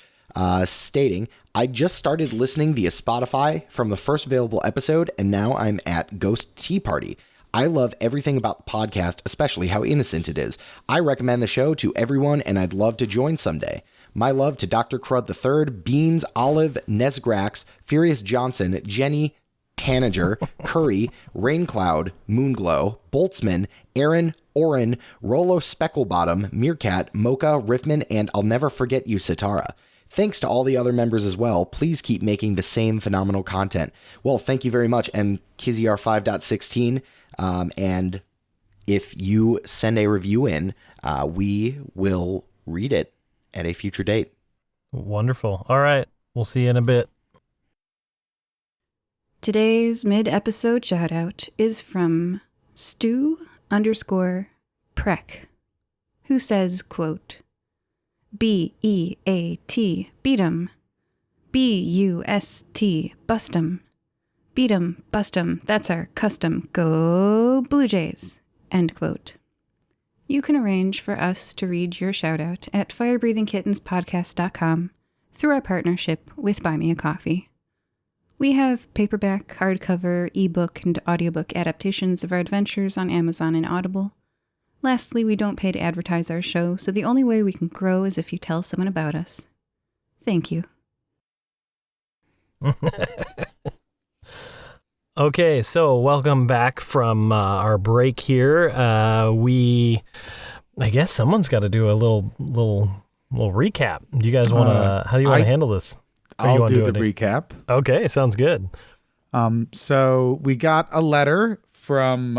C: Stating, I just started listening via Spotify from the first available episode, and now I'm at Ghost Tea Party. I love everything about the podcast, especially how innocent it is. I recommend the show to everyone, and I'd love to join someday. My love to Dr. Crud III, Beans, Olive, Nesgrax, Furious Johnson, Jenny, Tanager, Curry, Raincloud, Moonglow, Boltzmann, Aaron, Oren, Rolo Specklebottom, Meerkat, Mocha, Riffman, and I'll never forget you, Sitara. Thanks to all the other members as well. Please keep making the same phenomenal content. Well, thank you very much, M. Kiziar 5.16. And if you send a review in, we will read it at a future date.
A: Wonderful. All right. We'll see you in a bit.
E: Today's mid-episode shoutout is from Stu_Prek, who says, quote, B-E-A-T, beat 'em. B-U-S-T, bust 'em. Beat 'em, bust 'em, that's our custom. Go Blue Jays, end quote. You can arrange for us to read your shoutout at firebreathingkittenspodcast.com through our partnership with Buy Me a Coffee. We have paperback, hardcover, ebook, and audiobook adaptations of our adventures on Amazon and Audible. Lastly, we don't pay to advertise our show, so the only way we can grow is if you tell someone about us. Thank you.
A: Okay, so welcome back from our break here. I guess someone's got to do a little recap. Do you guys want to? How do you want to handle this?
D: I'll do the recap.
A: Okay, sounds good.
D: So we got a letter from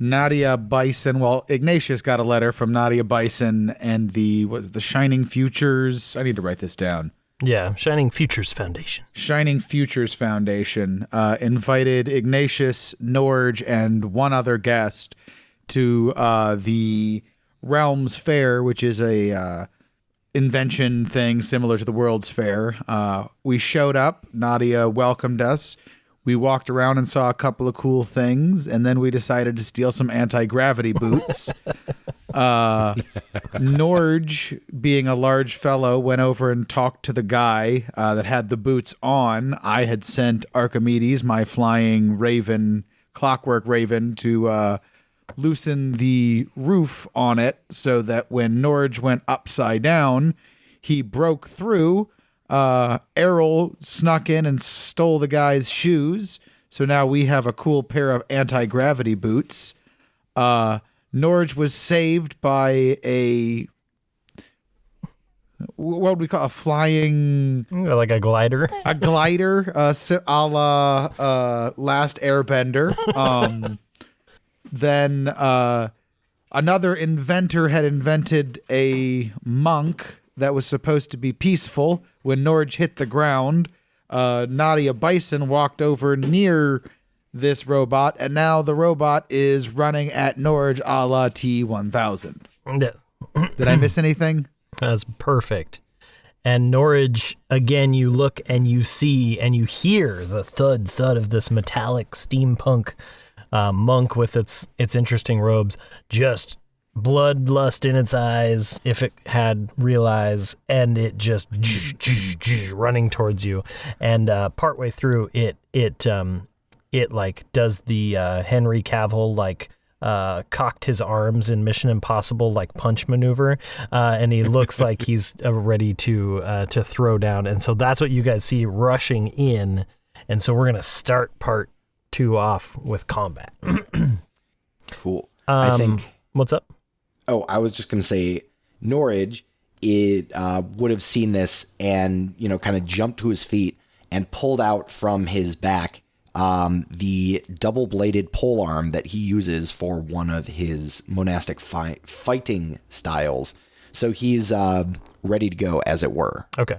D: Nadia Bison. Well, Ignatius got a letter from Nadia Bison and the Shining Futures. I need to write this down.
A: Yeah, Shining Futures Foundation.
D: Shining Futures Foundation invited Ignatius, Norage, and one other guest to the Realms Fair, which is a invention thing similar to the World's Fair. We showed up. Nadia welcomed us. We walked around and saw a couple of cool things, and then we decided to steal some anti-gravity boots. Norage, being a large fellow, went over and talked to the guy that had the boots on. I had sent Archimedes, my flying raven, clockwork raven, to loosen the roof on it so that when Norage went upside down, he broke through. Errol snuck in and stole the guy's shoes. So now we have a cool pair of anti-gravity boots. Norage was saved by what would we call a flying,
A: like a glider.
D: a glider, a la Last Airbender. Then another inventor had invented a monk that was supposed to be peaceful. When Norage hit the ground, Nadia Bison walked over near this robot, and now the robot is running at Norage a la T-1000.
A: Yeah.
D: Did I miss anything?
A: That's perfect. And Norage, again, you look and you see and you hear the thud of this metallic steampunk monk with its interesting robes, just bloodlust in its eyes, if it had real eyes, and it just running towards you. And partway through, it like does the Henry Cavill like cocked his arms in Mission Impossible like punch maneuver, and he looks like he's ready to throw down. And so that's what you guys see rushing in. And so we're gonna start part 2 off with combat.
C: Cool. I think.
A: What's up?
C: Oh, I was just gonna say, Norage, would have seen this and kind of jumped to his feet and pulled out from his back the double-bladed polearm that he uses for one of his monastic fighting styles. So he's ready to go, as it were.
A: Okay.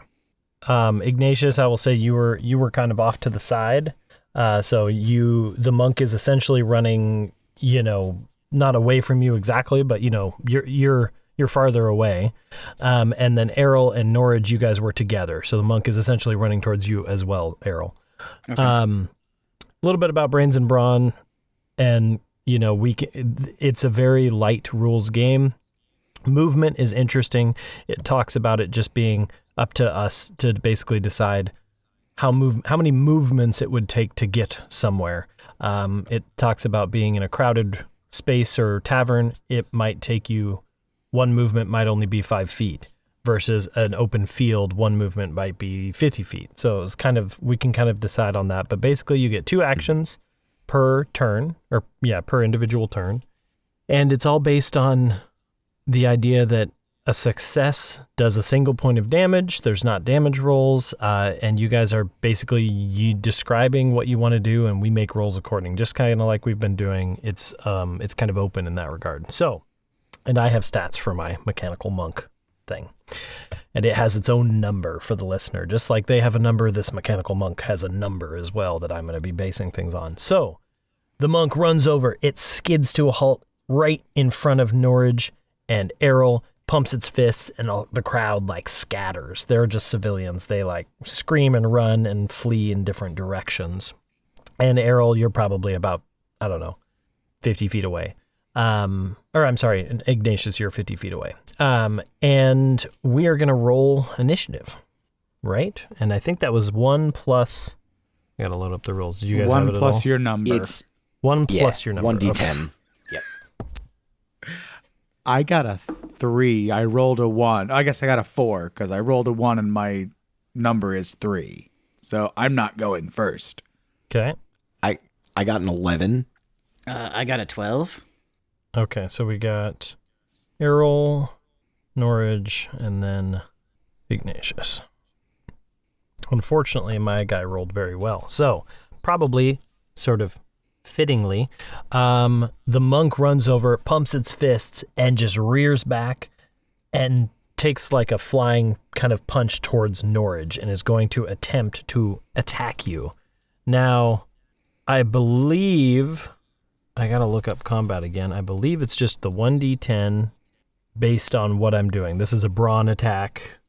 A: Ignatius, I will say you were kind of off to the side. So the monk is essentially running, not away from you exactly, but you're farther away. And then Errol and Norage, you guys were together. So the monk is essentially running towards you as well, Errol. Okay. A little bit about Brains and Brawn, and it's a very light rules game. Movement is interesting. It talks about it just being up to us to basically decide how many movements it would take to get somewhere. It talks about being in a crowded space or tavern. It might take you, one movement might only be 5 feet. Versus an open field, one movement might be 50 feet. So it's we can kind of decide on that. But basically you get 2 actions per turn, per individual turn. And it's all based on the idea that a success does a single point of damage. There's not damage rolls. And you guys are basically describing what you want to do, and we make rolls according, just kind of like we've been doing. It's kind of open in that regard. So, and I have stats for my mechanical monk thing, and it has its own number for the listener. Just like they have a number, this mechanical monk has a number as well that I'm going to be basing things on. So the monk runs over, it skids to a halt right in front of Norage, and Errol pumps its fists, and the crowd like scatters. They're just civilians. They like scream and run and flee in different directions. And Errol, you're probably about, 50 feet away. Or I'm sorry, Ignatius, you're 50 feet away. And we are going to roll initiative, right? And I think that was 1 plus, I got to load up the rules. Did you guys have it at all?
D: 1 plus your number.
C: It's
A: 1 plus your number.
C: 1d10.
A: Okay.
C: Yep.
D: I got a 3. I rolled a 1. I guess I got a 4 because I rolled a 1 and my number is 3. So I'm not going first.
A: Okay.
C: I got an 11.
B: I got a 12.
A: Okay, so we got Errol, Norage, and then Ignatius. Unfortunately, my guy rolled very well. So, probably, sort of fittingly, the monk runs over, pumps its fists, and just rears back and takes like a flying kind of punch towards Norage and is going to attempt to attack you. Now, I believe, I gotta look up combat again. I believe it's just the 1d10 based on what I'm doing. This is a brawn attack.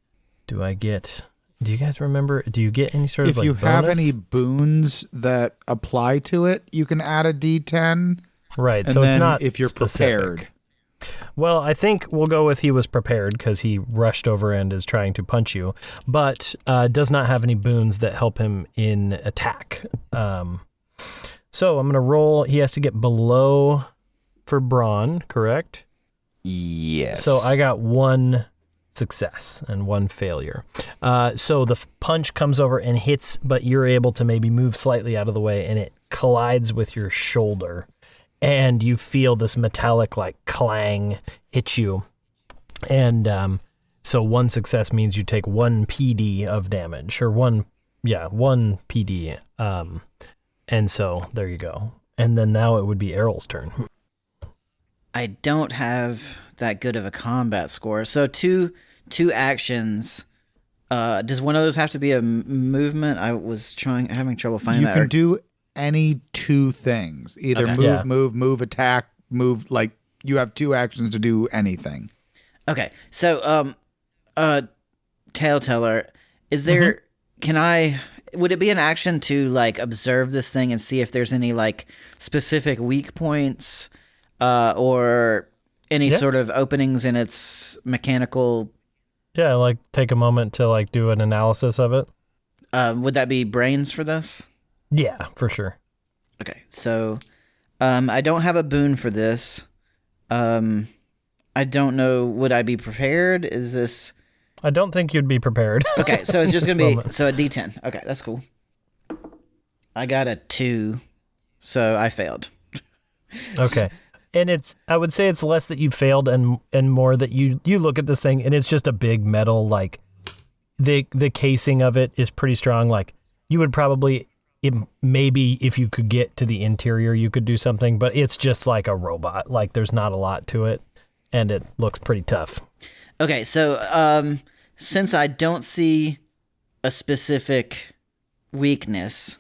A: Do you guys remember? Do you get any sort of
D: if you
A: bonus?
D: have any boons that apply to it, you can add a d10.
A: Right,
D: and
A: so it's
D: then
A: not
D: if you're
A: specific.
D: prepared.
A: Well, I think we'll go with he was prepared because he rushed over and is trying to punch you, but does not have any boons that help him in attack. So I'm going to roll. He has to get below for brawn, correct?
C: Yes.
A: So I got 1 success and 1 failure. So the punch comes over and hits, but you're able to maybe move slightly out of the way, and it collides with your shoulder and you feel this metallic like clang hit you. And so one success means you take 1 PD of damage, or 1 PD. And so there you go. And then now it would be Errol's turn.
B: I don't have that good of a combat score. So two actions. Does one of those have to be a movement? I was having trouble finding that.
D: You can do any 2 things. Either
B: Okay.
D: move, attack, move. Like, you have 2 actions to do anything.
B: Okay. So, Telltale, is there, would it be an action to like observe this thing and see if there's any like specific weak points, or any sort of openings in its mechanical?
A: Yeah, like take a moment to like do an analysis of it.
B: Would that be brains for this?
A: Yeah, for sure.
B: Okay. So, I don't have a boon for this. I don't know. Would I be prepared? Is this...
A: I don't think you'd be prepared.
B: Okay, so it's just going to be...
A: moment.
B: So a D10. Okay, that's cool. I got a 2, so I failed.
A: Okay. And I would say it's less that you failed and more that you look at this thing and it's just a big metal, like the casing of it is pretty strong. Like you would probably, maybe if you could get to the interior, you could do something, but it's just like a robot. Like there's not a lot to it and it looks pretty tough.
B: Okay, so since I don't see a specific weakness,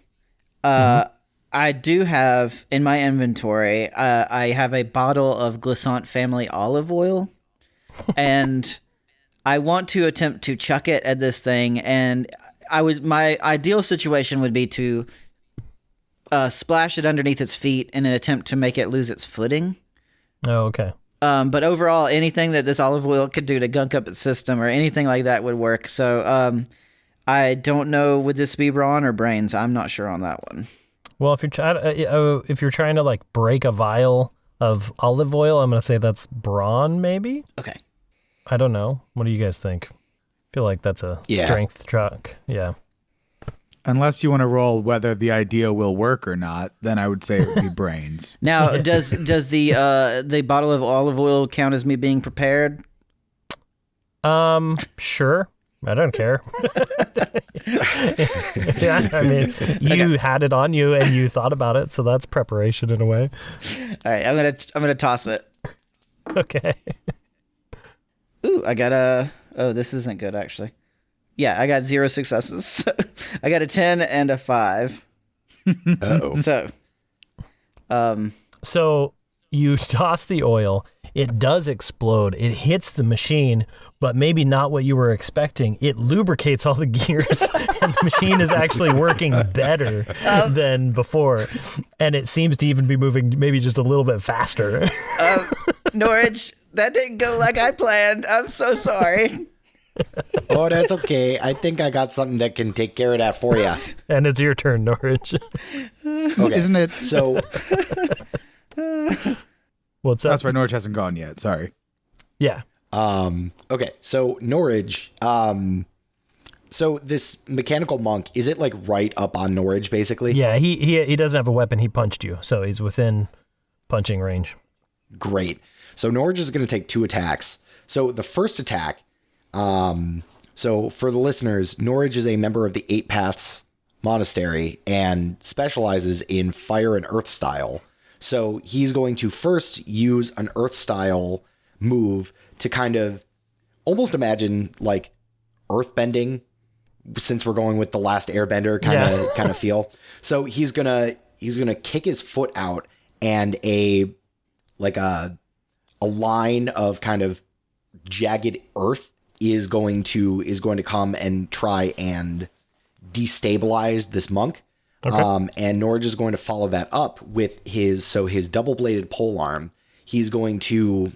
B: I do have in my inventory, I have a bottle of Glissant family olive oil, and I want to attempt to chuck it at this thing. And my ideal situation would be to splash it underneath its feet in an attempt to make it lose its footing.
A: Oh, okay.
B: But overall, anything that this olive oil could do to gunk up its system or anything like that would work. So I don't know, would this be brawn or brains? I'm not sure on that one.
A: Well, if you're trying to like break a vial of olive oil, I'm going to say that's brawn, maybe?
B: Okay.
A: I don't know. What do you guys think? I feel like that's a strength truck. Yeah.
D: Unless you want to roll whether the idea will work or not, then I would say it would be brains.
B: Now, does the bottle of olive oil count as me being prepared?
A: Sure. I don't care. Yeah, I mean, you had it on you and you thought about it, so that's preparation in a way.
B: All right, I'm gonna toss it.
A: Okay.
B: Ooh, I got oh, this isn't good actually. Yeah, I got 0 successes. I got a 10 and a 5.
C: Uh-oh.
A: So you toss the oil. It does explode. It hits the machine, but maybe not what you were expecting. It lubricates all the gears, and the machine is actually working better than before. And it seems to even be moving maybe just a little bit faster.
B: Norage, that didn't go like I planned. I'm so sorry.
C: Oh, that's okay. I think I got something that can take care of that for you.
A: And it's your turn, Norage.
C: Okay.
D: Isn't it?
C: So,
A: What's up?
D: That's why Norage hasn't gone yet. Sorry.
A: Yeah.
C: okay. So Norage, so this mechanical monk, is it like right up on Norage basically?
A: Yeah, he doesn't have a weapon. He punched you, so he's within punching range.
C: Great. So Norage is going to take 2 attacks. So the first attack, so for the listeners, Norage is a member of the 8 Paths Monastery and specializes in fire and earth style. So he's going to first use an earth style move to kind of almost imagine like earth bending, since we're going with the last airbender kind of feel. So he's gonna kick his foot out, and a line of kind of jagged earth is going to come and try and destabilize this monk.
A: Okay.
C: And Norage is going to follow that up with his double-bladed polearm. He's going to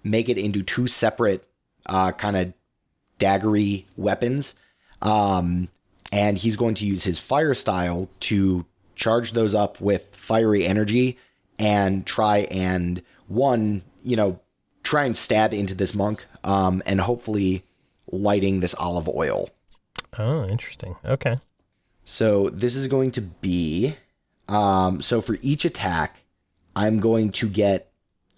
C: make it into 2 separate kind of daggery weapons. And he's going to use his fire style to charge those up with fiery energy and try and stab into this monk, and hopefully lighting this olive oil.
A: Oh, interesting. Okay.
C: So this is going to be So for each attack, I'm going to get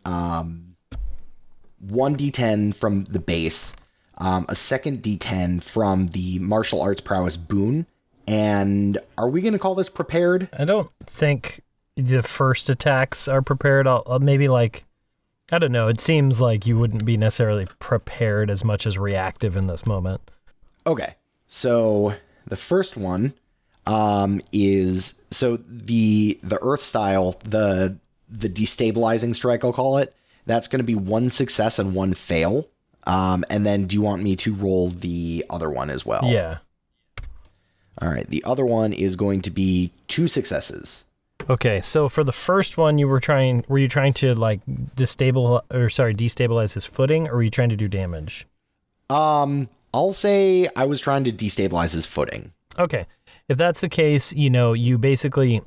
C: 1d10 from the base, a second d10 from the martial arts prowess boon, and are we going to call this prepared?
A: I don't think the first attacks are prepared. I'll maybe like, I don't know. It seems like you wouldn't be necessarily prepared as much as reactive in this moment.
C: Okay, so the first one is so the earth style, the destabilizing strike, I'll call it. That's going to be 1 success and 1 fail. And then do you want me to roll the other one as well?
A: Yeah.
C: All right. The other one is going to be 2 successes.
A: Okay, so for the first one, were you trying to like destabilize his footing, or were you trying to do damage?
C: I'll say I was trying to destabilize his footing.
A: Okay. If that's the case, you basically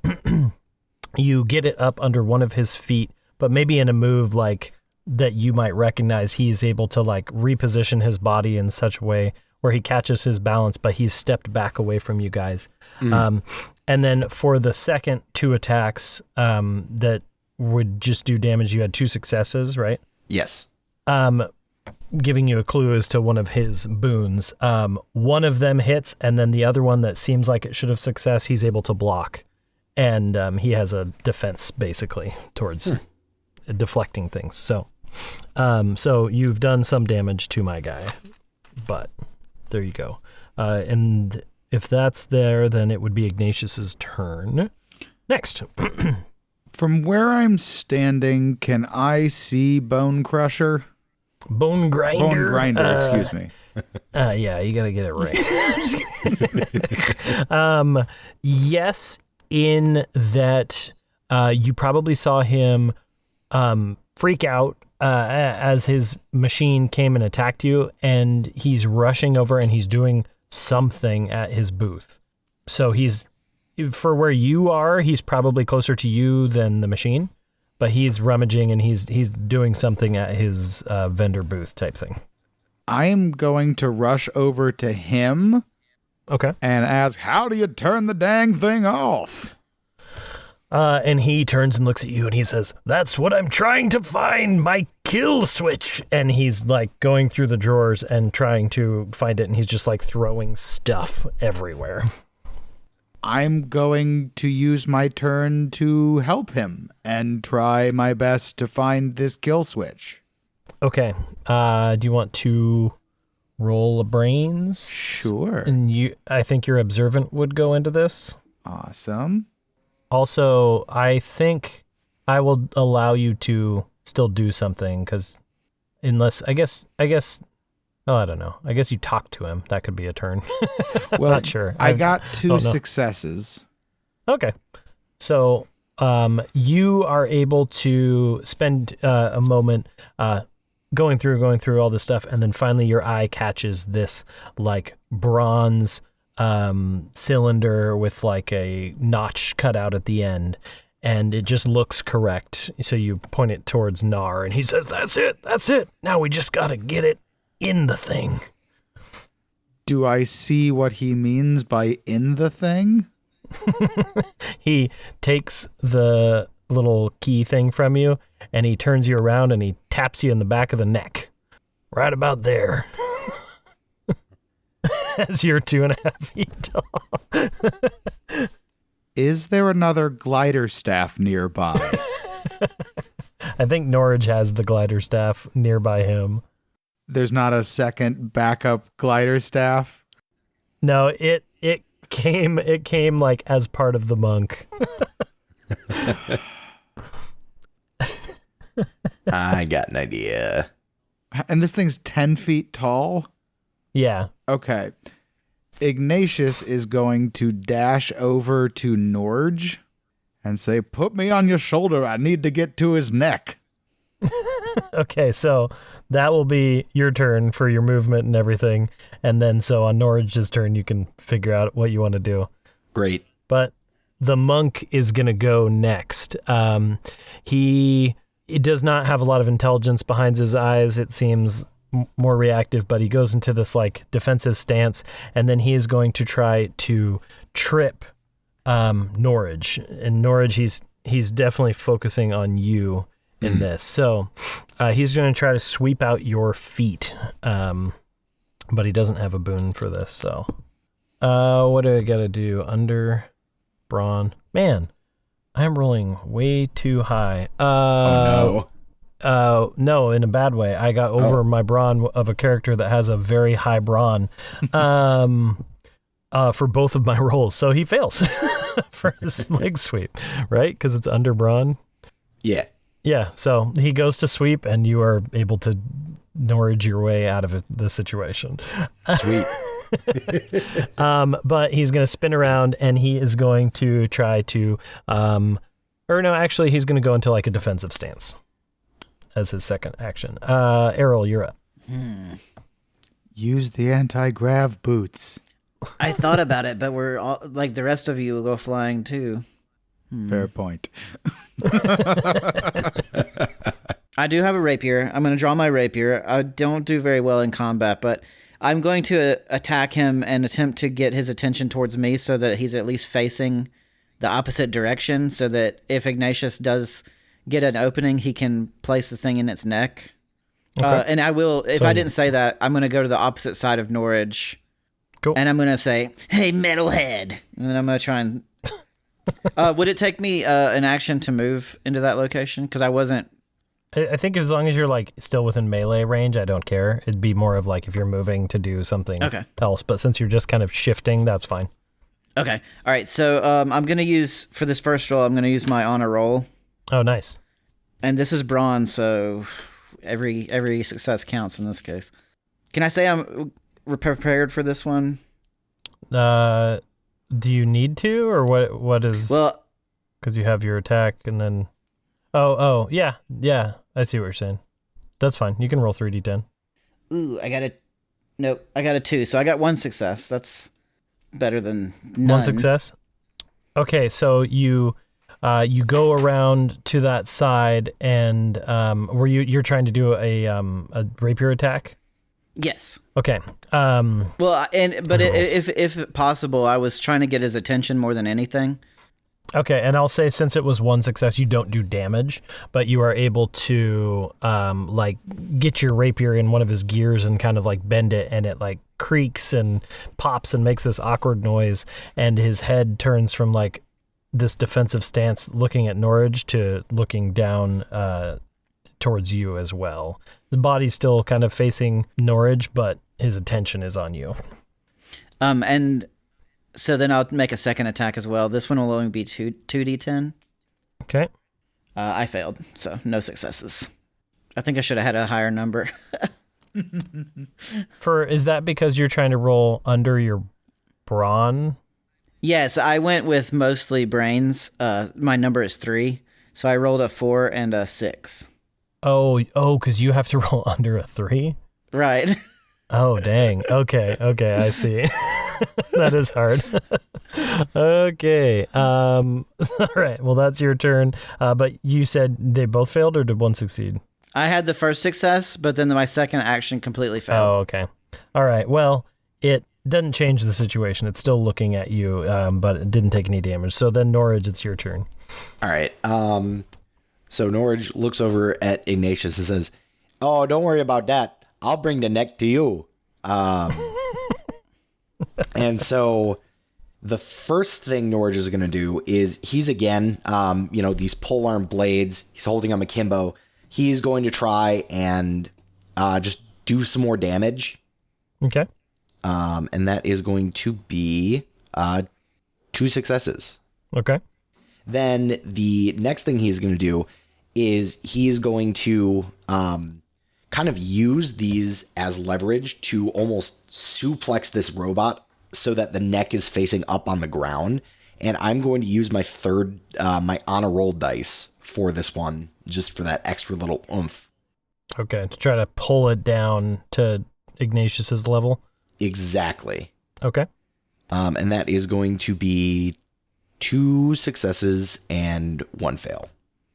A: you get it up under one of his feet, but maybe in a move like that you might recognize, he's able to like reposition his body in such a way where he catches his balance, but he's stepped back away from you guys. And then for the second 2 attacks that would just do damage, you had 2 successes, right?
C: Yes.
A: Giving you a clue as to one of his boons. One of them hits, and then the other one that seems like it should have success, he's able to block. And he has a defense, basically, towards deflecting things. So you've done some damage to my guy, but there you go. And if that's there, then it would be Ignatius's turn. Next.
D: From where I'm standing, can I see Bone Crusher?
A: Bone Grinder.
D: Bone Grinder, excuse me.
A: Yeah, you got to get it right. Yes, in that you probably saw him freak out as his machine came and attacked you, and he's rushing over and he's doing something at his booth. So for where you are, he's probably closer to you than the machine, but he's rummaging and he's doing something at his vendor booth type thing.
D: I am going to rush over to him.
A: Okay.
D: And ask, how do you turn the dang thing off?
A: And he turns and looks at you and he says, "That's what I'm trying to find, my kill switch." And he's like going through the drawers and trying to find it, and he's just like throwing stuff everywhere.
D: I'm going to use my turn to help him and try my best to find this kill switch.
A: Okay. Do you want to roll a brains?
D: Sure.
A: And I think your observant would go into this.
D: Awesome.
A: Also, I think I will allow you to still do something, because unless, I guess, oh, I don't know. I guess you talk to him. That could be a turn.
D: Well,
A: not sure.
D: I got 2 successes.
A: Okay. So you are able to spend a moment going through all this stuff, and then finally your eye catches this like bronze cylinder with like a notch cut out at the end, and it just looks correct. So you point it towards Nar, and he says, that's it. Now we just got to get it in the thing.
D: Do I see what he means by in the thing?
A: He takes the little key thing from you, and he turns you around, and he taps you in the back of the neck. Right about there. As you're 2.5 feet tall.
D: Is there another glider staff nearby?
A: I think Norage has the glider staff nearby him.
D: There's not a second backup glider staff?
A: No, it came like as part of the monk.
C: I got an idea.
D: And this thing's 10 feet tall?
A: Yeah.
D: Okay. Ignatius is going to dash over to Norage and say, "Put me on your shoulder. I need to get to his neck."
A: Okay, so that will be your turn for your movement and everything. And then so on Norage's turn, you can figure out what you want to do.
C: Great.
A: But the monk is going to go next. He does not have a lot of intelligence behind his eyes. It seems more reactive, but he goes into this like defensive stance, and then he is going to try to trip Norage. And Norage, he's definitely focusing on you in this. So he's going to try to sweep out your feet, but he doesn't have a boon for this. So what do I got to do? Under brawn. Man, I'm rolling way too high.
C: Oh, no.
A: No, in a bad way. I got over my brawn of a character that has a very high brawn for both of my rolls. So he fails for his leg sweep, right? Because it's under brawn.
C: Yeah.
A: Yeah, so he goes to sweep, and you are able to Norage your way out of the situation.
C: Sweet.
A: But he's going to spin around, and he is going to try to, he's going to go into like a defensive stance as his second action. Errol, you're up.
D: Use the anti-grav boots.
B: I thought about it, but we're all like the rest of you will go flying too.
D: Fair point.
B: I do have a rapier. I'm going to draw my rapier. I don't do very well in combat, but I'm going to attack him and attempt to get his attention towards me so that he's at least facing the opposite direction, so that if Ignatious does get an opening, he can place the thing in its neck.
A: Okay.
B: And I will, if I didn't say that, I'm going to go to the opposite side of Norage.
A: Cool.
B: And I'm going to say, "Hey, metalhead." And then I'm going to try and... would it take me an action to move into that location? Because I wasn't...
A: I think as long as you're like still within melee range, I don't care. It'd be more of like if you're moving to do something else. But since you're just kind of shifting, that's fine.
B: Okay. All right. So I'm going to use, for this first roll, I'm going to use my honor roll.
A: Oh, nice.
B: And this is bronze, so every success counts in this case. Can I say I'm prepared for this one?
A: Do you need to, or what is...
B: Well...
A: Because you have your attack, and then... Yeah, I see what you're saying. That's fine. You can roll 3d10.
B: Ooh, I got a 2, so I got 1 success. That's better than none.
A: 1 success? Okay, so you go around to that side, and you're trying to do a rapier attack?
B: Yes.
A: Okay.
B: If possible, I was trying to get his attention more than anything.
A: Okay, and I'll say since it was 1 success, you don't do damage, but you are able to get your rapier in one of his gears and kind of like bend it, and it like creaks and pops and makes this awkward noise, and his head turns from like this defensive stance looking at Norage to looking down towards you as well. His body's still kind of facing Norage, but his attention is on you.
B: And so then I'll make a second attack as well. This one will only be 2d10.
A: Okay.
B: I failed, so no successes. I think I should have had a higher number.
A: Is that because you're trying to roll under your brawn?
B: Yes, I went with mostly brains. My number is 3, so I rolled a 4 and a 6.
A: Oh, because you have to roll under a 3?
B: Right.
A: Oh, dang. Okay, I see. That is hard. Okay. All right. Well, that's your turn. But you said they both failed, or did one succeed?
B: I had the first success, but then my second action completely failed.
A: Oh, okay. All right. Well, it doesn't change the situation. It's still looking at you, but it didn't take any damage. So then, Norage, it's your turn.
C: All right. So Norage looks over at Ignatious and says, "Oh, don't worry about that. I'll bring the neck to you." And so the first thing Norage is going to do is he's again, these polearm blades. He's holding them akimbo. He's going to try and just do some more damage.
A: Okay.
C: And that is going to be 2 successes.
A: Okay.
C: Then the next thing he's going to do is he's going to kind of use these as leverage to almost suplex this robot so that the neck is facing up on the ground. And I'm going to use my my honor roll dice for this one, just for that extra little oomph.
A: Okay, to try to pull it down to Ignatius's level?
C: Exactly.
A: Okay.
C: And that is going to be 2 successes and 1 fail.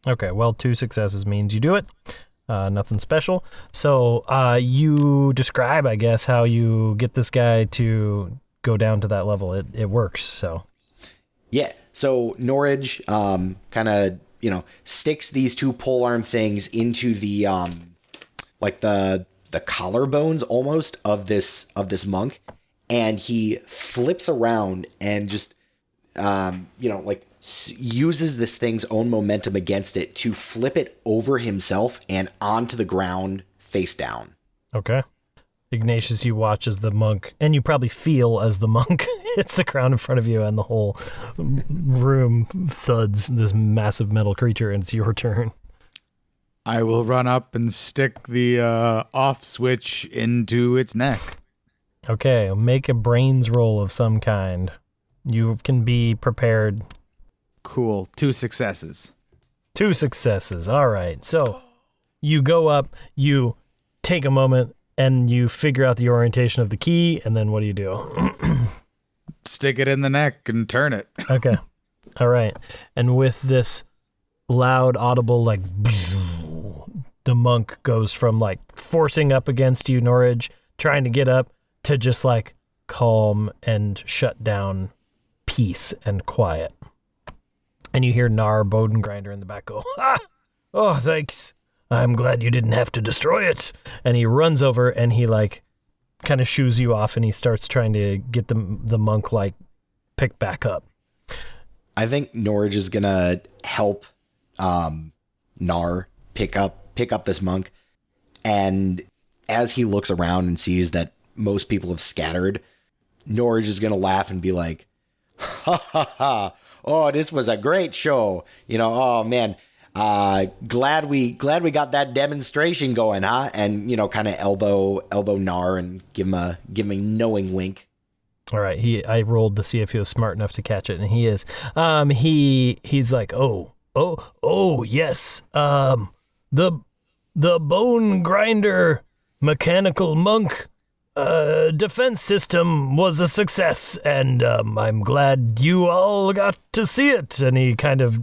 A: Okay, well, 2 successes means you do it. Nothing special. So you describe, I guess, how you get this guy to go down to that level. It works, so.
C: Yeah. So Norage kind of, sticks these two polearm things into the like the collarbones almost of this monk, and he flips around and just uses this thing's own momentum against it to flip it over himself and onto the ground face down.
A: Okay. Ignatius, you watch as the monk, and you probably feel as the monk hits the ground in front of you, and the whole room thuds this massive metal creature, and it's your turn.
D: I will run up and stick the off switch into its neck.
A: Okay, make a brains roll of some kind. You can be prepared.
D: Cool. 2 successes.
A: 2 successes. All right. So you go up, you take a moment, and you figure out the orientation of the key, and then what do you do?
D: Stick it in the neck and turn it.
A: Okay. All right. And with this loud, audible, like, the monk goes from, like, forcing up against you, Norage, trying to get up, to just, like, calm and shut down peace and quiet. And you hear Nar Bowden Grinder in the back go, "Ah! Oh, thanks. I'm glad you didn't have to destroy it." And he runs over and he like kind of shoos you off, and he starts trying to get the monk like picked back up.
C: I think Norage is gonna help Nar pick up this monk, and as he looks around and sees that most people have scattered, Norage is gonna laugh and be like, "Ha ha ha! Oh, this was a great show. Oh man. Glad we got that demonstration going, huh?" And kind of elbow Nar and give him a knowing wink.
A: All right, I rolled to see if he was smart enough to catch it, and he is. He's like, oh yes. The bone grinder mechanical monk defense system was a success, and I'm glad you all got to see it. And he kind of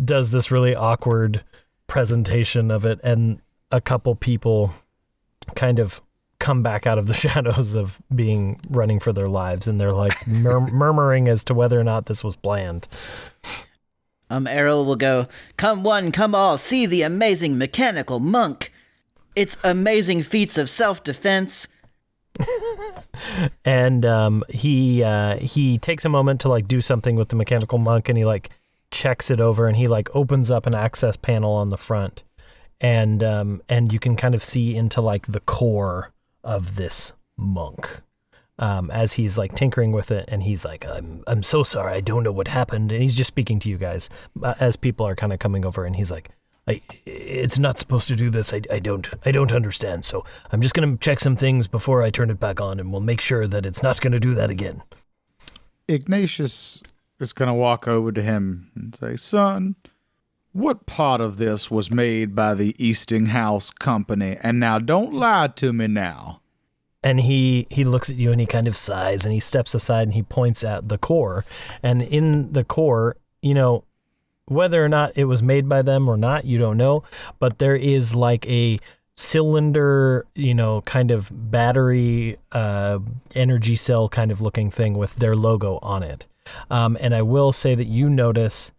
A: does this really awkward presentation of it, and a couple people kind of come back out of the shadows of being running for their lives, and they're like murmuring as to whether or not this was planned.
B: Errol will go, "Come one, come all, see the amazing mechanical monk. It's amazing feats of self-defense."
A: And he takes a moment to like do something with the mechanical monk, and he like checks it over, and he like opens up an access panel on the front, and you can kind of see into like the core of this monk as he's like tinkering with it, and he's like, I'm so sorry, I don't know what happened," and he's just speaking to you guys as people are kind of coming over, and he's like, it's not supposed to do this. I don't understand. So I'm just going to check some things before I turn it back on, and we'll make sure that it's not going to do that again.
D: Ignatius is going to walk over to him and say, "Son, what part of this was made by the Eastinghouse Company? And now don't lie to me now."
A: And he looks at you, and he kind of sighs, and he steps aside, and he points at the core. And in the core, whether or not it was made by them or not, you don't know, but there is like a cylinder, kind of battery, energy cell kind of looking thing with their logo on it. And I will say that you notice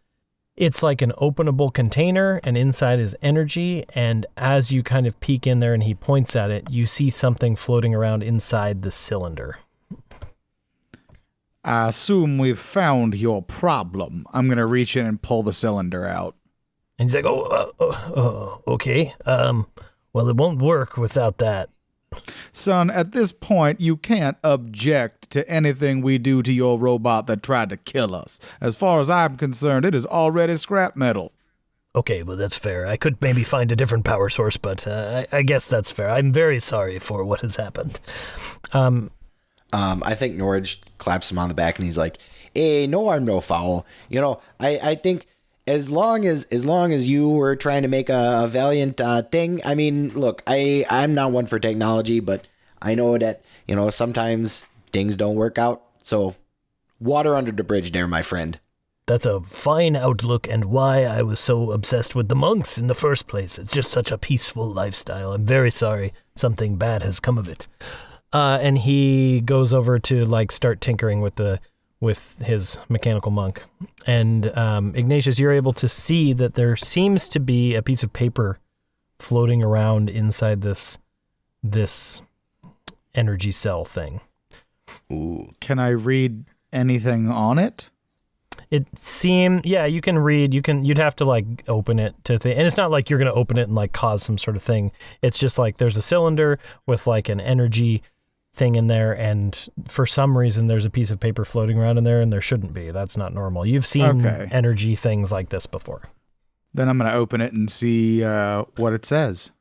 A: it's like an openable container, and inside is energy. And as you kind of peek in there and he points at it, you see something floating around inside the cylinder.
D: "I assume we've found your problem." I'm going to reach in and pull the cylinder out.
A: And he's like, okay. Well, it won't work without that.
D: "Son, at this point, you can't object to anything we do to your robot that tried to kill us. As far as I'm concerned, it is already scrap metal."
A: Okay, well, that's fair. I could maybe find a different power source, but I guess that's fair. I'm very sorry for what has happened.
C: I think Norage claps him on the back, and he's like, "Hey, no harm, no foul. I think as long as you were trying to make a valiant thing. I mean, look, I'm not one for technology, but I know that sometimes things don't work out. So, water under the bridge, there, my friend."
A: That's a fine outlook, and why I was so obsessed with the monks in the first place. It's just such a peaceful lifestyle. I'm very sorry something bad has come of it. And he goes over to like start tinkering with the with his mechanical monk. And Ignatius, you're able to see that there seems to be a piece of paper floating around inside this energy cell thing.
C: Ooh.
D: Can I read anything on it?
A: It seemed, yeah, you can read, you'd have to like open it to and it's not like you're going to open it and like cause some sort of thing. It's just like there's a cylinder with like an energy thing in there, and for some reason there's a piece of paper floating around in there, and there shouldn't be. That's not normal. You've seen energy things like this before.
D: Then I'm going to open it and see what it says.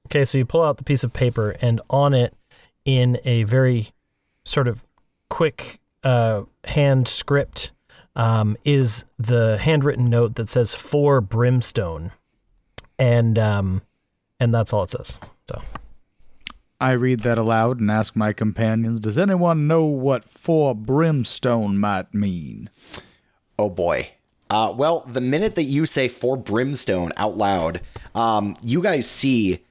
A: Okay, so you pull out the piece of paper, and on it, in a very sort of quick hand script, is the handwritten note that says "for brimstone," and that's all it says. So
D: I read that aloud and ask my companions, does anyone know what "for brimstone" might mean?
C: Oh boy. Well, the minute that you say "for brimstone" out loud, you guys see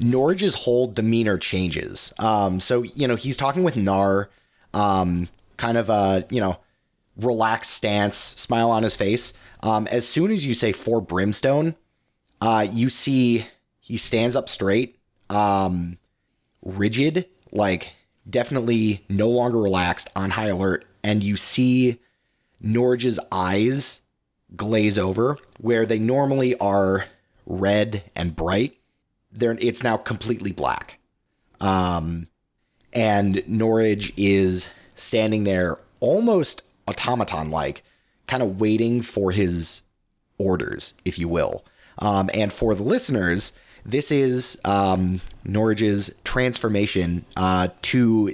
C: Norage's whole demeanor changes. So, he's talking with Nar, kind of a, relaxed stance, smile on his face. As soon as you say "for brimstone," you see he stands up straight, rigid, like definitely no longer relaxed, on high alert. And you see Norage's eyes glaze over where they normally are red and bright. It's now completely black. And Norage is standing there almost automaton-like, kind of waiting for his orders, if you will. And for the listeners, this is Norage's transformation to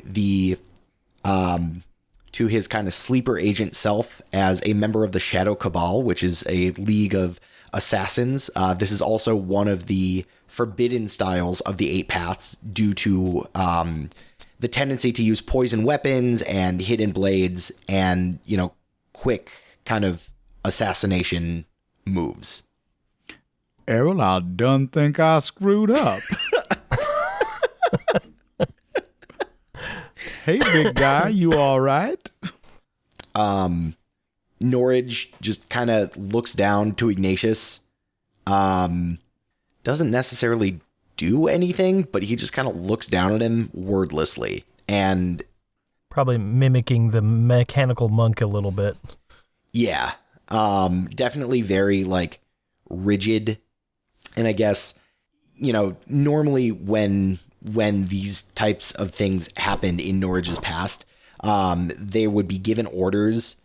C: his kind of sleeper agent self as a member of the Shadow Cabal, which is a league of assassins. This is also one of the forbidden styles of the 8 paths due to the tendency to use poison weapons and hidden blades and, quick kind of assassination moves.
D: Errol, I done think I screwed up. Hey, big guy, you all right?
C: Norage just kind of looks down to Ignatius. Doesn't necessarily do anything, but he just kind of looks down at him wordlessly. And
A: probably mimicking the mechanical monk a little bit.
C: Yeah. Definitely very like rigid. And I guess, normally when these types of things happened in Norage's past, they would be given orders,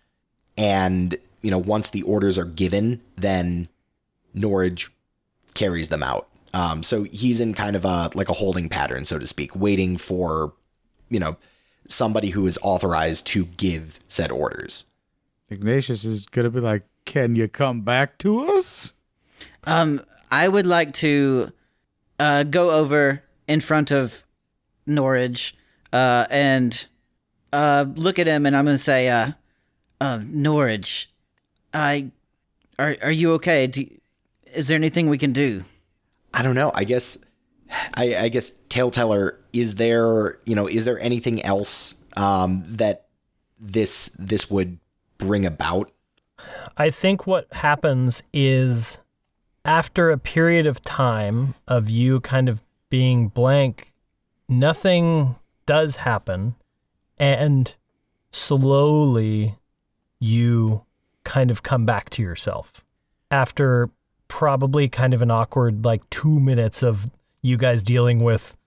C: and, once the orders are given, then Norage carries them out. So he's in kind of a holding pattern, so to speak, waiting for, somebody who is authorized to give said orders.
D: Ignatius is going to be like, can you come back to us?
B: I would like to go over in front of Norage and look at him, and I'm going to say, Norage, are you okay? Is there anything we can do?
C: I don't know. I guess Tellteller, is there anything else that this would bring about?
A: I think what happens is, after a period of time of you kind of being blank, nothing does happen, and slowly you kind of come back to yourself. After probably kind of an awkward 2 minutes of you guys dealing with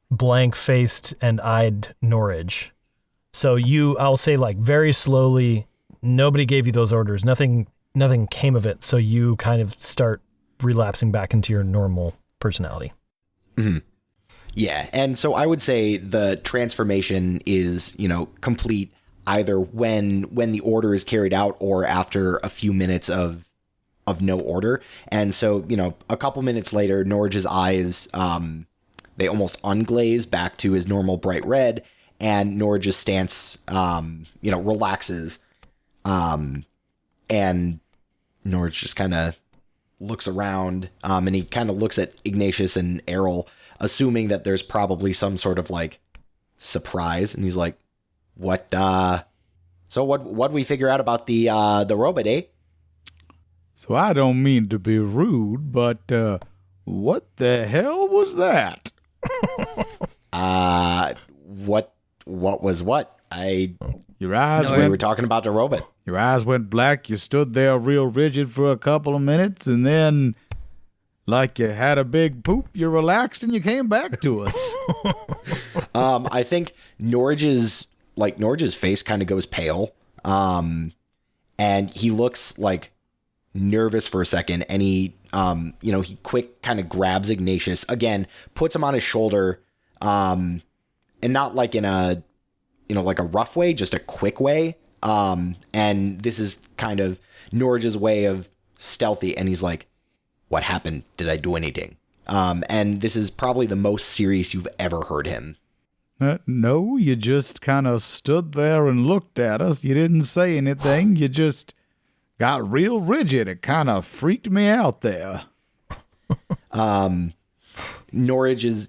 A: blank-faced and eyed Norage. So I'll say very slowly, nobody gave you those orders. Nothing came of it. So you kind of start relapsing back into your normal personality.
C: Mm-hmm. Yeah. And so I would say the transformation is, complete either when the order is carried out or after a few minutes of no order. And so, a couple minutes later, Norage's eyes, they almost unglaze back to his normal bright red, and Norage's stance, relaxes. And Norage just kind of looks around, and he kind of looks at Ignatius and Errol, assuming that there's probably some sort of surprise. And he's like, what, So what we figure out about the robot, eh?
D: So I don't mean to be rude, but what the hell was that?
C: What was what?
D: Your eyes
C: We were talking about the robot.
D: Your eyes went black, you stood there real rigid for a couple of minutes, and then, like you had a big poop, you relaxed and you came back to us.
C: I think Norage's face kind of goes pale. And he looks like nervous for a second, and he quick kind of grabs Ignatius again, puts him on his shoulder, and not like in a, like a rough way, just a quick way. And this is kind of Norage's way of stealthy. And he's like, what happened? Did I do anything? And this is probably the most serious you've ever heard him.
D: No, you just kind of stood there and looked at us. You didn't say anything. You just got real rigid. It kind of freaked me out there.
C: Norage is,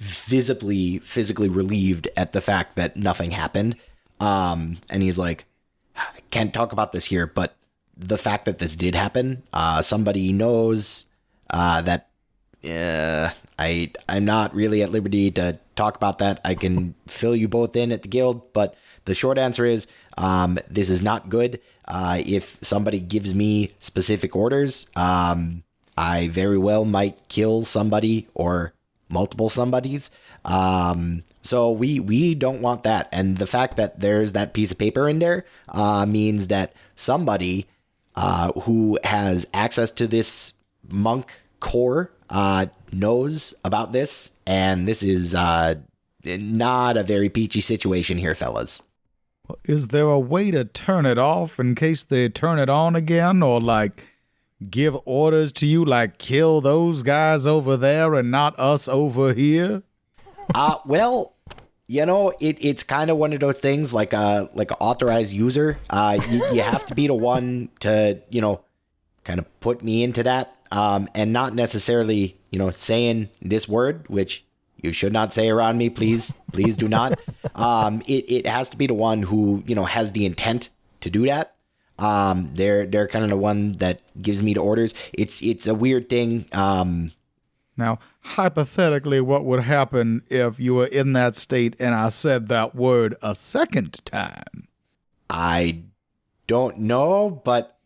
C: physically relieved at the fact that nothing happened. And he's like, I can't talk about this here, but the fact that this did happen, somebody knows that I'm not really at liberty to talk about that. I can fill you both in at the guild, but the short answer is this is not good. If somebody gives me specific orders, I very well might kill somebody or multiple somebodies. So we don't want that. And the fact that there's that piece of paper in there means that somebody who has access to this monk core knows about this, and this is not a very peachy situation here, fellas.
D: Is there a way to turn it off in case they turn it on again, or like give orders to you like kill those guys over there and not us over here?
C: Well, it's kind of one of those things like a authorized user. You have to be the one to, kind of put me into that. And not necessarily, saying this word, which you should not say around me. Please do not. It has to be the one who, has the intent to do that. They're kind of the one that gives me the orders. It's a weird thing.
D: Now, hypothetically, what would happen if you were in that state and I said that word a second time?
C: I don't know, but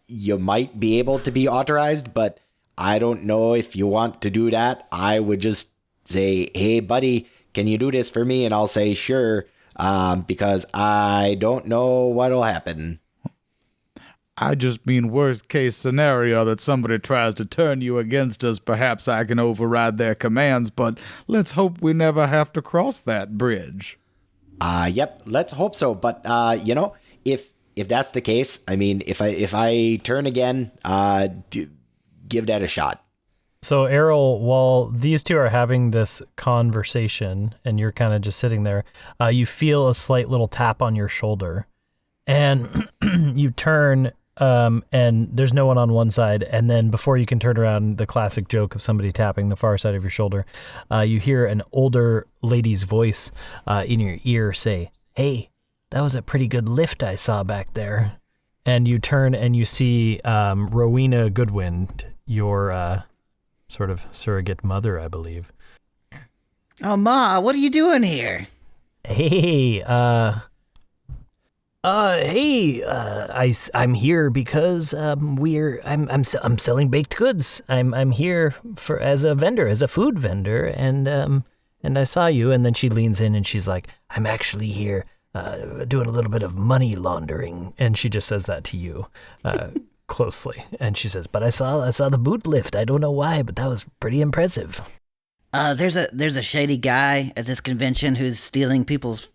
C: you might be able to be authorized, but I don't know if you want to do that. I would just say, hey, buddy, can you do this for me? And I'll say, sure, because I don't know what'll happen.
D: I just mean worst case scenario that somebody tries to turn you against us. Perhaps I can override their commands, but let's hope we never have to cross that bridge.
C: Yep, let's hope so. But, if that's the case, I mean, if I turn again, give that a shot.
A: So Errol, while these two are having this conversation and you're kind of just sitting there, you feel a slight little tap on your shoulder, and you turn, and there's no one on one side, and then before you can turn around, the classic joke of somebody tapping the far side of your shoulder, you hear an older lady's voice in your ear say, "Hey, that was a pretty good lift I saw back there." And you turn and you see Rowena Goodwind, your sort of surrogate mother, I believe.
B: Oh, Ma, what are you doing here?
A: Hey, I'm here because I'm selling baked goods. I'm here as a vendor, as a food vendor, and I saw you. And then she leans in and she's like, I'm actually here doing a little bit of money laundering, and she just says that to you closely. And she says, but I saw the boot lift. I don't know why, but that was pretty impressive.
B: There's a shady guy at this convention who's stealing people's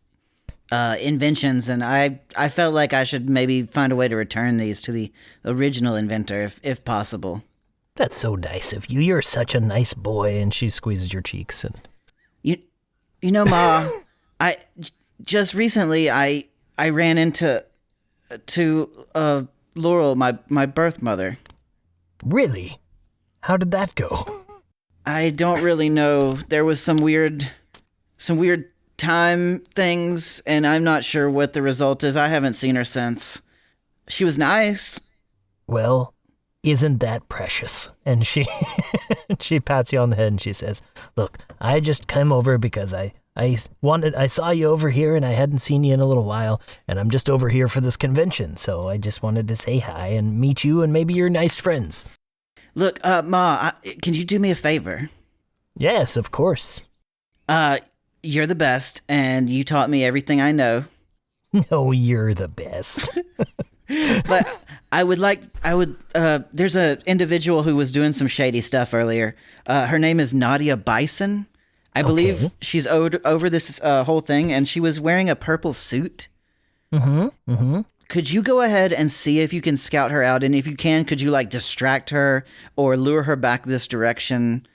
B: inventions, and I felt like I should maybe find a way to return these to the original inventor if possible.
A: That's so nice of you. You're such a nice boy. And she squeezes your cheeks. And
B: you Ma, just recently I ran into Laurel, my birth mother.
A: Really? How did that go?
B: I don't really know. There was some weird time things, and I'm not sure what the result is. I haven't seen her since. She was nice.
A: Well, isn't that precious? And she she pats you on the head and she says, "Look, I just came over because I saw you over here and I hadn't seen you in a little while, and I'm just over here for this convention, so I just wanted to say hi and meet you and maybe your nice friends."
B: Look, Ma, can you do me a favor?
A: Yes, of course.
B: You're the best, and you taught me everything I know.
A: No, you're the best.
B: But there's a individual who was doing some shady stuff earlier. Her name is Nadia Bison. I believe she's over this whole thing, and she was wearing a purple suit.
A: Mm-hmm.
B: Could you go ahead and see if you can scout her out? And if you can, could you distract her or lure her back this direction?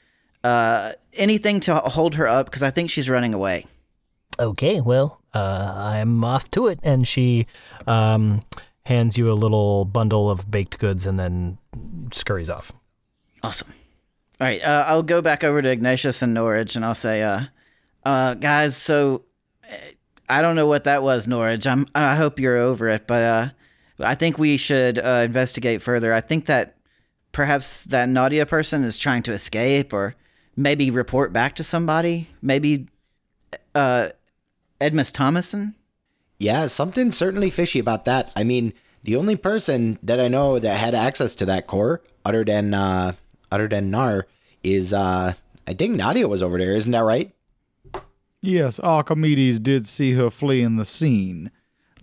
B: Anything to hold her up, because I think she's running away.
A: Okay, well, I'm off to it. And she hands you a little bundle of baked goods and then scurries off.
B: Awesome. All right, I'll go back over to Ignatious and Norage, and I'll say, guys, so I don't know what that was, Norage. I hope you're over it, but I think we should investigate further. I think that perhaps that Nadia person is trying to escape, or maybe report back to somebody. Maybe Edmus Thomason?
C: Yeah, something certainly fishy about that. I mean, the only person that I know that had access to that core, other than Nar, is I think Nadia was over there. Isn't that right?
D: Yes, Archimedes did see her fleeing the scene.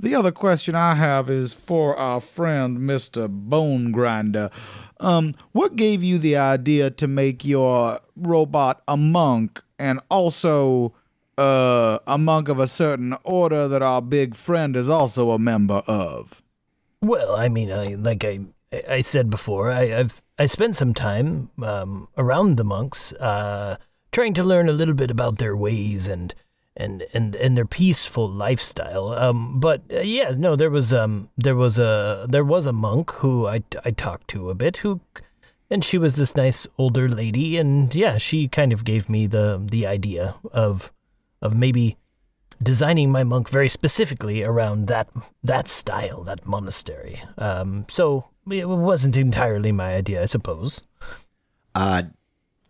D: The other question I have is for our friend, Mr. Bone Grinder. What gave you the idea to make your robot a monk, and also a monk of a certain order that our big friend is also a member of?
A: Well, I mean, I said before, I spent some time around the monks, trying to learn a little bit about their ways and their peaceful lifestyle. But there was a monk who I talked to a bit, and she was this nice older lady, and yeah, she kind of gave me the idea of maybe designing my monk very specifically around that style, that monastery. So it wasn't entirely my idea, I suppose.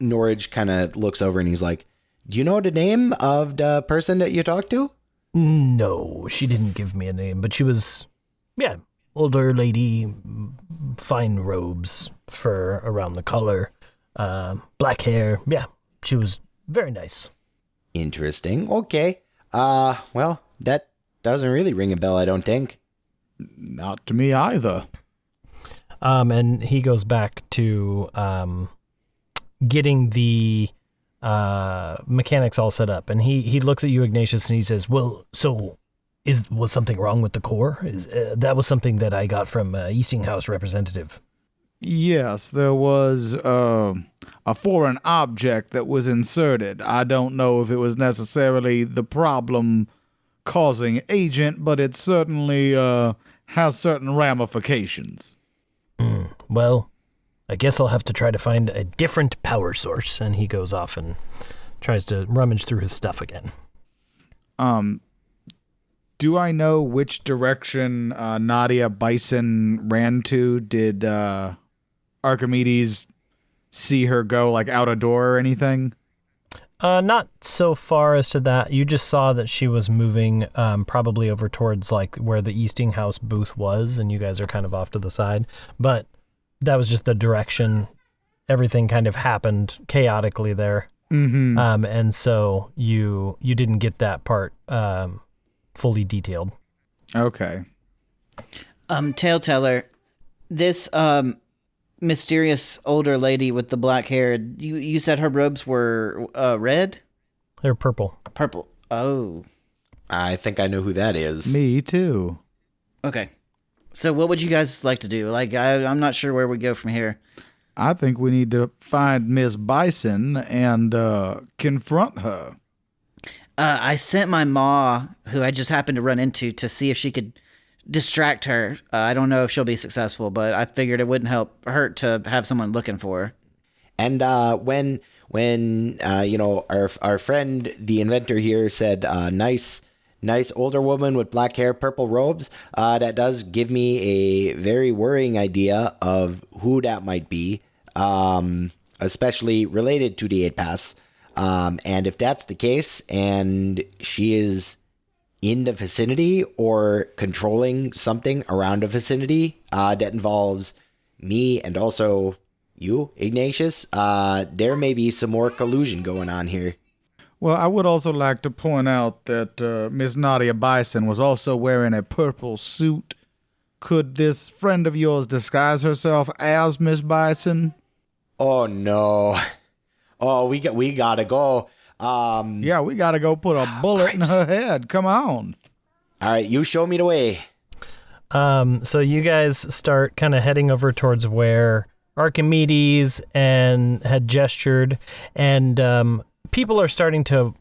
C: Norage kind of looks over and he's like, "Do you know the name of the person that you talked to?"
A: No, she didn't give me a name, but she was, older lady, fine robes, fur around the collar, black hair. Yeah, she was very nice.
C: Interesting. Okay. Well, that doesn't really ring a bell, I don't think.
D: Not to me either.
A: And he goes back to getting the mechanics all set up, and he looks at you, Ignatius, and he says, "Well, so was something wrong with the core? That was something that I got from Eastinghouse representative."
D: Yes, there was a foreign object that was inserted. I don't know if it was necessarily the problem-causing agent, but it certainly has certain ramifications.
A: Well, I guess I'll have to try to find a different power source. And he goes off and tries to rummage through his stuff again.
D: Do I know which direction Nadia Bison ran to? Did Archimedes see her go out a door or anything?
A: Not so far as to that. You just saw that she was moving probably over towards where the Eastinghouse booth was, and you guys are kind of off to the side. But that was just the direction. Everything kind of happened chaotically there.
D: Mm-hmm.
A: And so you didn't get that part fully detailed.
D: Okay.
B: Tellteller, this mysterious older lady with the black hair, you said her robes were red?
A: They're purple.
B: Purple. Oh.
C: I think I know who that is.
D: Me too.
B: Okay. So what would you guys like to do? I'm not sure where we go from here.
D: I think we need to find Miss Bison and confront her.
B: I sent my ma, who I just happened to run into, to see if she could distract her. I don't know if she'll be successful, but I figured it wouldn't hurt to have someone looking for her.
C: And when when our friend the inventor here said nice older woman with black hair, purple robes, that does give me a very worrying idea of who that might be, especially related to the 8 pass. And if that's the case, and she is in the vicinity or controlling something around the vicinity that involves me and also you, Ignatius, there may be some more collusion going on here.
D: Well, I would also like to point out that Miss Nadia Bison was also wearing a purple suit. Could this friend of yours disguise herself as Miss Bison?
C: Oh, no. Oh, we gotta go.
D: Yeah, we gotta go put a bullet in her head. Come on.
C: All right, you show me the way.
A: So you guys start kind of heading over towards where Archimedes had gestured, and people are starting to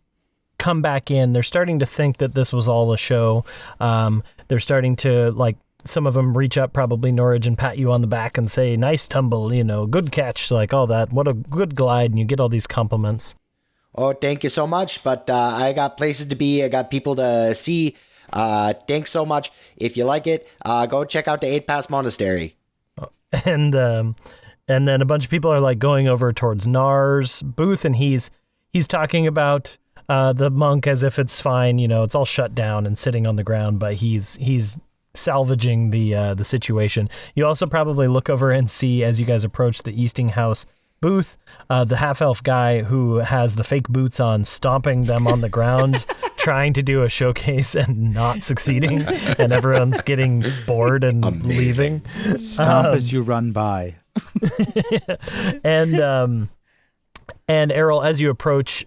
A: come back in. They're starting to think that this was all a show. They're starting to, like, some of them reach up, probably Norage, and pat you on the back and say, nice tumble, good catch, like all that. What a good glide, and you get all these compliments.
C: Oh, thank you so much, but I got places to be. I got people to see. Thanks so much. If you like it, go check out the 8 Pass Monastery.
A: And then a bunch of people are like going over towards Nar's booth, and he's talking about the monk as if it's fine, it's all shut down and sitting on the ground, but he's salvaging the situation. You also probably look over and see, as you guys approach the Eastinghouse booth, the half-elf guy who has the fake boots on, stomping them on the ground, trying to do a showcase and not succeeding, and everyone's getting bored and leaving.
D: Stomp as you run by.
A: And Errol, as you approach,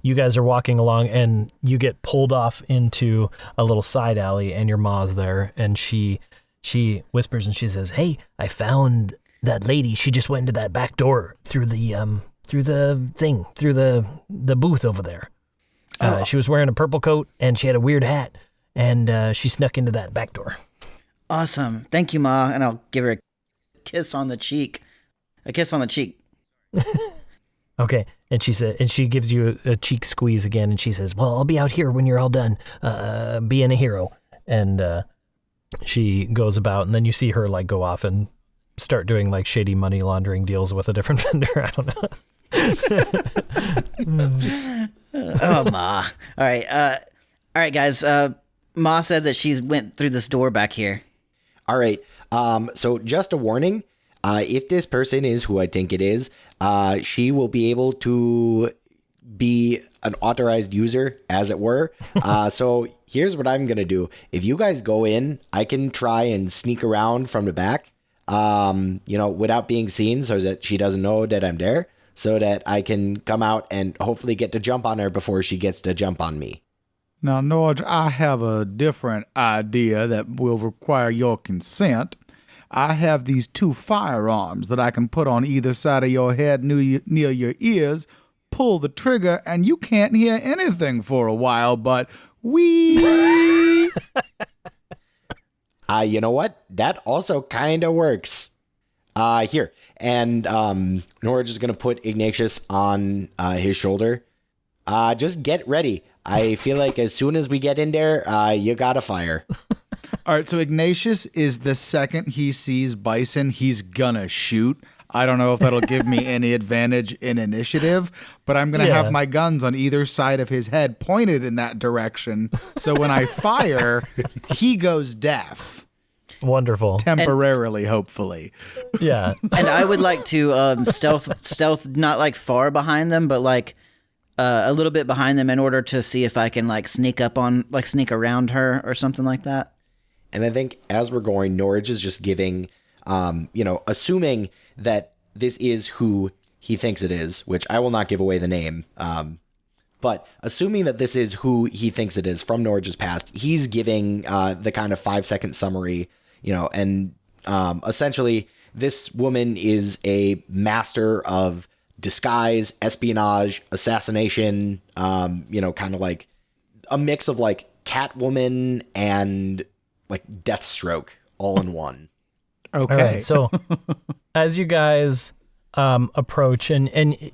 A: you guys are walking along, and you get pulled off into a little side alley, and your ma's there, and she whispers and she says, "Hey, I found that lady. She just went into that back door through the booth over there. She was wearing a purple coat, and she had a weird hat, and she snuck into that back door."
B: Awesome. Thank you, Ma. And I'll give her a kiss on the cheek.
A: Okay, and she gives you a cheek squeeze again, and she says, "Well, I'll be out here when you're all done being a hero." And she goes about, and then you see her like go off and start doing like shady money laundering deals with a different vendor. I don't know.
B: Oh, Ma. All right, guys. Ma said that she went through this door back here.
C: All right. So just a warning. If this person is who I think it is, she will be able to be an authorized user, as it were. So here's what I'm going to do. If you guys go in, I can try and sneak around from the back, without being seen, so that she doesn't know that I'm there, so that I can come out and hopefully get to jump on her before she gets to jump on me.
D: Now, Norage, I have a different idea that will require your consent. I have these 2 firearms that I can put on either side of your head near your ears, pull the trigger, and you can't hear anything for a while, but wee!
C: You know what? That also kind of works. Here. And Norage is going to put Ignatius on his shoulder. Just get ready. I feel like as soon as we get in there, you gotta fire.
D: All right, so Ignatius is the second he sees Bison, he's gonna shoot. I don't know if that'll give me any advantage in initiative, but I'm going to have my guns on either side of his head pointed in that direction. So when I fire, he goes deaf.
A: Wonderful.
D: Temporarily, hopefully.
A: Yeah.
B: And I would like to stealth not like far behind them, but like a little bit behind them in order to see if I can like sneak around her or something like that.
C: And I think as we're going, Norage is just giving, assuming that this is who he thinks it is, which I will not give away the name. But assuming that this is who he thinks it is from Norage's past, he's giving the kind of 5-second summary, and essentially this woman is a master of disguise, espionage, assassination, kind of like a mix of like Catwoman and like Deathstroke all in one.
D: Okay.
A: All right, so as you guys approach, and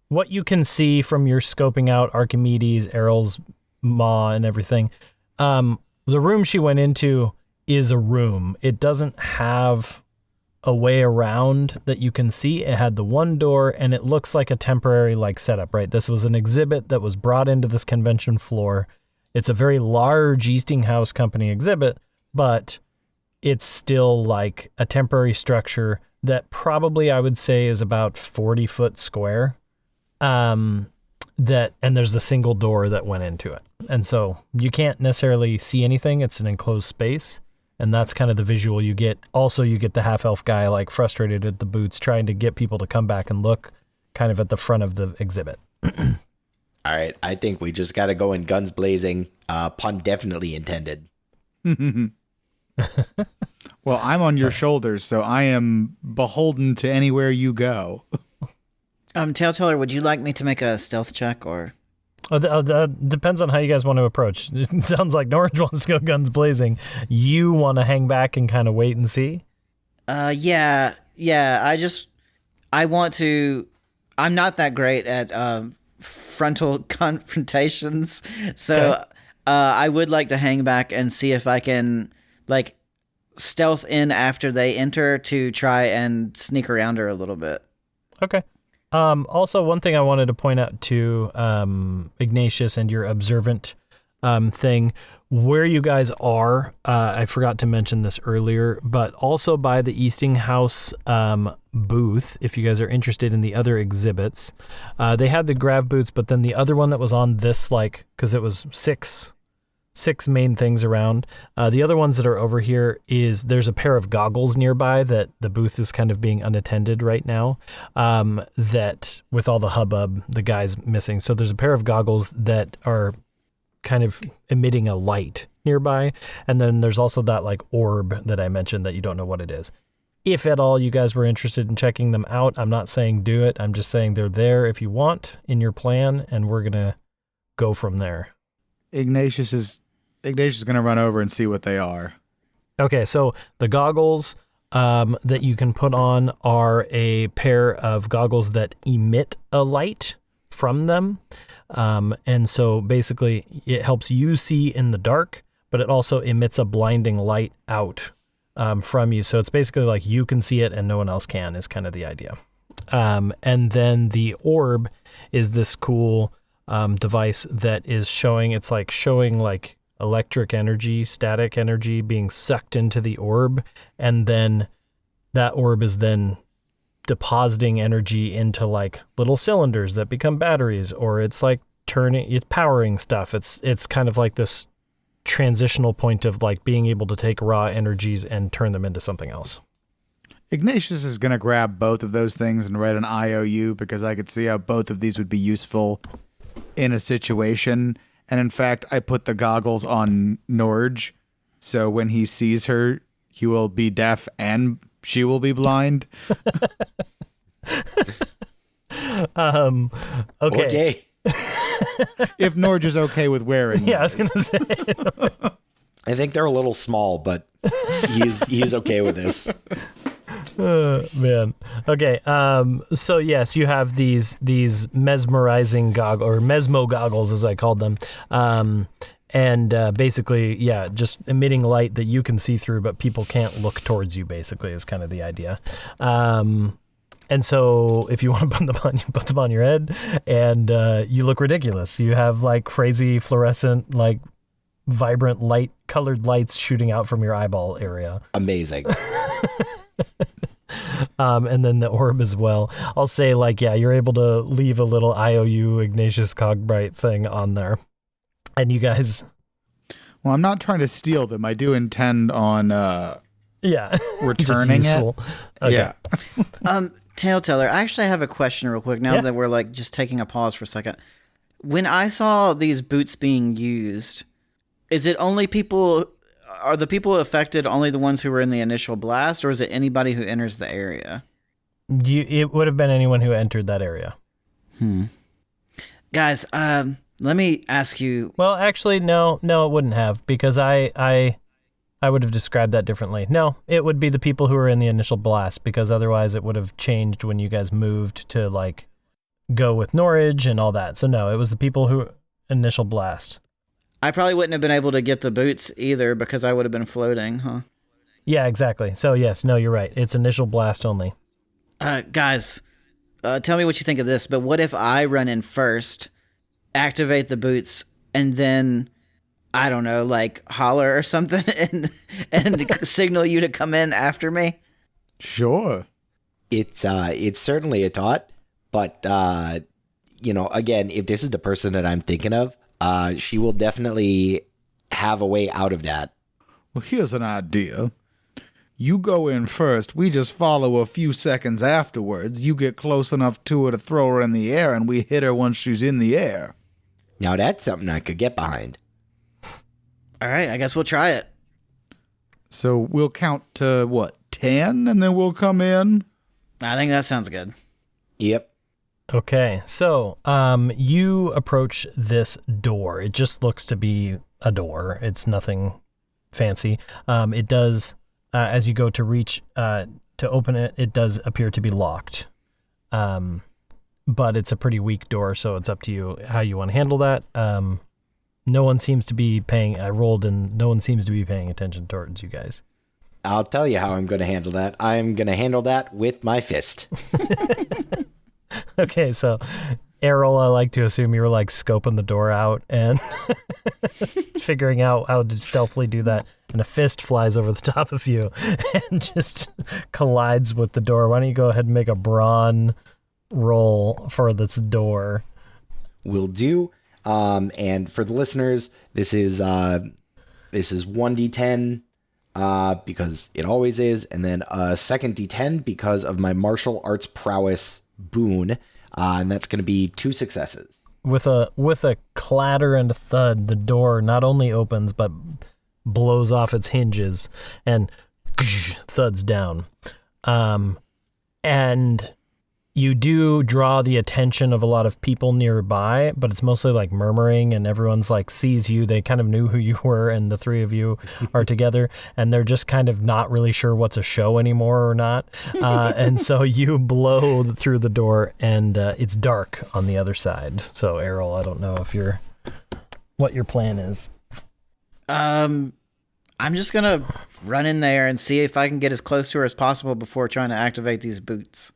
A: what you can see from your scoping out Archimedes, Errol's maw, and everything. The room she went into is a room. It doesn't have a way around that you can see. It had the one door, and it looks like a temporary setup, right? This was an exhibit that was brought into this convention floor. It's a very large Eastinghouse Company exhibit, but it's still like a temporary structure that probably I would say is about 40 foot square. And there's a single door that went into it. And so you can't necessarily see anything. It's an enclosed space. And that's kind of the visual you get. Also, you get the half-elf guy frustrated at the boots, trying to get people to come back and look kind of at the front of the exhibit.
C: All right, I think we just got to go in guns blazing. Pun definitely intended.
D: Well, I'm on your shoulders, so I am beholden to anywhere you go.
B: Telltale, would you like me to make a stealth check or?
A: Depends on how you guys want to approach. It sounds like Norage wants to go guns blazing. You want to hang back and kind of wait and see?
B: Yeah. I want to. I'm not that great at frontal confrontations, so
A: Okay.
B: I would like to hang back and see if I can stealth in after they enter to try and sneak around her a little bit.
A: Okay. Also, one thing I wanted to point out to Ignatius and your observant thing, where you guys are, I forgot to mention this earlier, but also by the Eastinghouse booth, if you guys are interested in the other exhibits, they had the grav boots, but then the other one that was on this, because it was six main things around. The other ones that are over here there's a pair of goggles nearby that the booth is kind of being unattended right now, that with all the hubbub, the guy's missing. So there's a pair of goggles that are kind of emitting a light nearby. And then there's also that orb that I mentioned that you don't know what it is. If at all you guys were interested in checking them out, I'm not saying do it. I'm just saying they're there if you want in your plan, and we're going to go from there.
D: Ignatius is going to run over and see what they are.
A: Okay, so the goggles that you can put on are a pair of goggles that emit a light from them. And so basically it helps you see in the dark, but it also emits a blinding light out from you. So it's basically you can see it and no one else can, is kind of the idea. And then the orb is this cool device that is showing electric energy, static energy being sucked into the orb, and then that orb is then depositing energy into little cylinders that become batteries, or it's powering stuff. It's kind of this transitional point of being able to take raw energies and turn them into something else.
D: Ignatius is going to grab both of those things and write an IOU, because I could see how both of these would be useful in a situation. And in fact, I put the goggles on Norage, so when he sees her, he will be deaf and she will be blind.
A: Okay.
D: If Norage is okay with wearing
A: Yeah, I was
D: those.
A: going to say.
C: I think they're a little small, but he's okay with this.
A: Man. Okay. So yes, you have these mesmerizing goggles, or mesmo goggles, as I called them. And basically, just emitting light that you can see through, but people can't look towards you, basically, is kind of the idea. And so if you want to put them on, you put them on your head, and you look ridiculous. You have crazy fluorescent, vibrant colored lights shooting out from your eyeball area.
C: Amazing.
A: And then the orb as well. I'll say you're able to leave a little IOU Ignatius Cogbright thing on there. And you guys...
D: Well, I'm not trying to steal them. I do intend on returning
A: Just
D: it.
A: useful. Okay.
D: Yeah.
B: Telltale, I actually have a question real quick now that we're just taking a pause for a second. When I saw these boots being used, is it only people... Are the people affected only the ones who were in the initial blast, or is it anybody who enters the area?
A: It would have been anyone who entered that area.
B: Guys, let me ask you.
A: Well, actually, no, it wouldn't have, because I I would have described that differently. No, it would be the people who were in the initial blast, because otherwise it would have changed when you guys moved to like go with Norage and all that. So no, it was the people who initial blast.
B: I probably wouldn't have been able to get the boots either because I would have been floating, huh?
A: Yeah, exactly. So yes, no, you're right. It's initial blast only.
B: Guys, tell me what you think of this, but what if I run in first, activate the boots, and then, I don't know, like holler or something and signal you to come in after me?
D: Sure.
C: It's certainly a thought, but again, if this is the person that I'm thinking of, she will definitely have a way out of that.
D: Well, here's an idea. You go in first, we just follow a few seconds afterwards. You get close enough to her to throw her in the air, and we hit her once she's in the air.
C: Now that's something I could get behind.
B: All right, I guess we'll try it.
D: So we'll count to, 10, and then we'll come in?
B: I think that sounds good.
C: Yep.
A: Okay, so you approach this door. It just looks to be a door. It's nothing fancy. It does, as you go to reach to open it, it does appear to be locked. But it's a pretty weak door, so it's up to you how you want to handle that. No one seems to be paying. I rolled, and no one seems to be paying attention towards you guys.
C: I'll tell you how I'm going to handle that. I'm going to handle that with my fist.
A: Okay, so Errol, I like to assume you were like scoping the door out and figuring out how to stealthily do that. And a fist flies over the top of you and just collides with the door. Why don't you go ahead and make a brawn roll for this door?
C: Will do. And for the listeners, this is 1d10 because it always is, and then a second d10 because of my martial arts prowess boon, and that's going to be 2 successes.
A: With a clatter and a thud, the door not only opens but blows off its hinges and thuds down. And you do draw the attention of a lot of people nearby, but it's mostly like murmuring, and everyone's like sees you. They kind of knew who you were, and the three of you are together, and they're just kind of not really sure what's a show anymore or not. And so you blow through the door, and it's dark on the other side. So Errol, I don't know if what your plan is.
B: I'm just gonna run in there and see if I can get as close to her as possible before trying to activate these boots.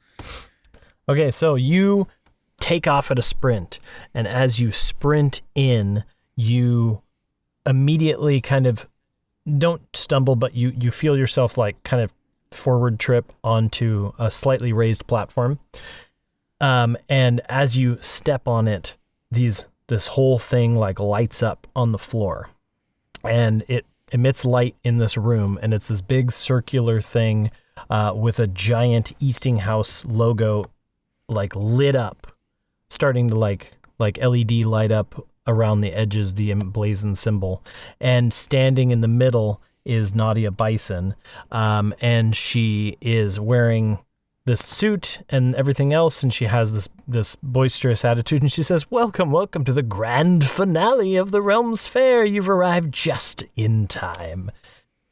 A: Okay, so you take off at a sprint, and as you sprint in, you immediately kind of don't stumble, but you feel yourself like kind of forward trip onto a slightly raised platform. And as you step on it, this whole thing like lights up on the floor, and it emits light in this room, and it's this big circular thing with a giant Eastinghouse logo like lit up, starting to like LED light up around the edges, the emblazoned symbol. And standing in the middle is Nadia Bison, and she is wearing this suit and everything else, and she has this boisterous attitude, and she says, welcome to the grand finale of the Realms Fair. You've arrived just in time.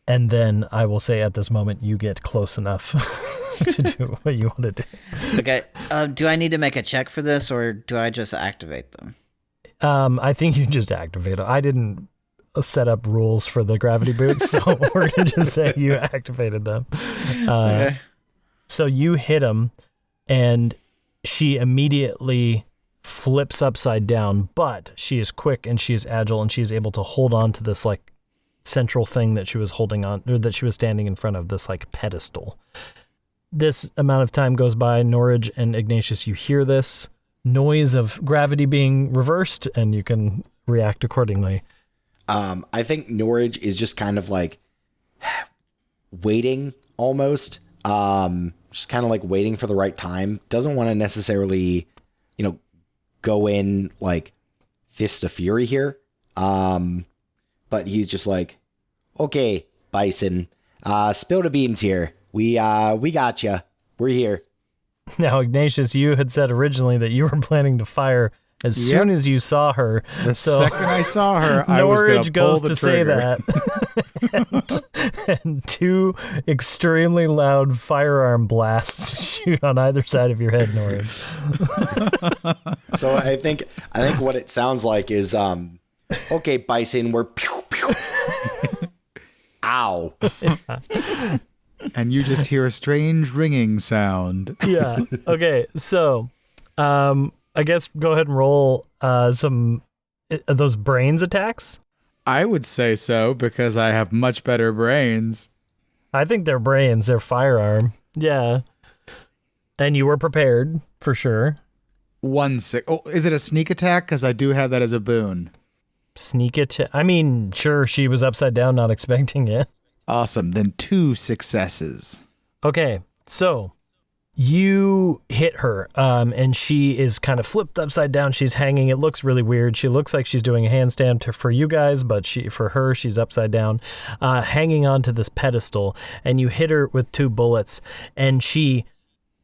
A: And then I will say at this moment, you get close enough to do what you want to do.
B: Okay. Do I need to make a check for this, or do I just activate them?
A: I think you just activate them. I didn't set up rules for the gravity boots, so we're going to just say you activated them.
B: Okay.
A: So you hit him, and she immediately flips upside down, but she is quick and she is agile, and she is able to hold on to this like central thing that she was holding on, or that she was standing in front of, this like pedestal. This amount of time goes by. Norage and Ignatius, you hear this noise of gravity being reversed, and you can react accordingly.
C: I think Norage is just kind of like waiting almost, just kind of like waiting for the right time. Doesn't want to necessarily, go in like fist of fury here. But he's just like, okay, Bison, spill the beans here. We gotcha. We're here.
A: Now, Ignatius, you had said originally that you were planning to fire As soon as you saw her.
D: The second I saw her, I was going
A: Norage
D: to
A: goes
D: pull the
A: to say
D: trigger.
A: that. and two extremely loud firearm blasts shoot on either side of your head, Norage.
C: So I think what it sounds like is, okay, Bison, we're pew pew. Ow.
D: And you just hear a strange ringing sound.
A: Yeah. Okay. So, I guess go ahead and roll some of those brains attacks.
D: I would say so because I have much better brains.
A: I think they're brains. They're firearm. Yeah. And you were prepared for sure.
D: 1-6. Oh, is it a sneak attack? Because I do have that as a boon.
A: Sneak attack. I mean, sure, she was upside down, not expecting it.
D: Awesome. Then 2 successes.
A: Okay. So you hit her, and she is kind of flipped upside down. She's hanging. It looks really weird. She looks like she's doing a handstand for you guys, but for her, she's upside down, hanging onto this pedestal. And you hit her with 2 bullets, and she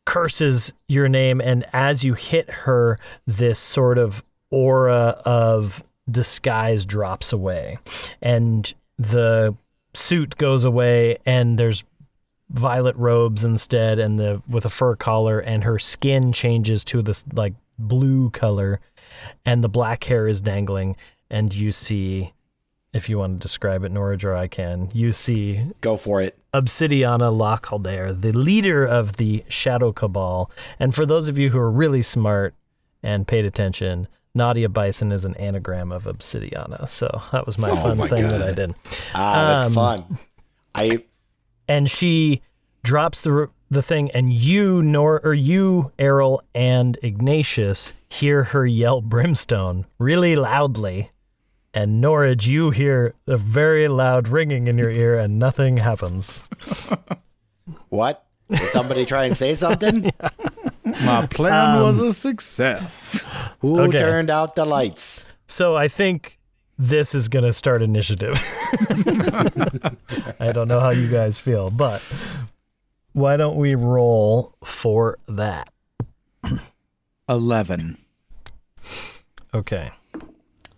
A: curses your name. And as you hit her, this sort of aura of disguise drops away, and the suit goes away, and there's violet robes instead, and with a fur collar, and her skin changes to this like blue color, and the black hair is dangling, and you see, if you want to describe it, Norage, or I can, you see
C: Go for it.
A: Obsidiana Lochaldair, the leader of the Shadow Cabal. And for those of you who are really smart and paid attention, Nadia Bison is an anagram of Obsidiana. So that was my fun thing that I did.
C: That's fun.
A: And she drops the thing, and you, Errol, and Ignatius hear her yell Brimstone really loudly. And Norage, you hear a very loud ringing in your ear, and nothing happens.
C: What? Did somebody try and say something?
D: My plan was a success.
C: Who turned out the lights?
A: So I think this is going to start initiative. I don't know how you guys feel, but why don't we roll for that?
D: 11.
A: Okay.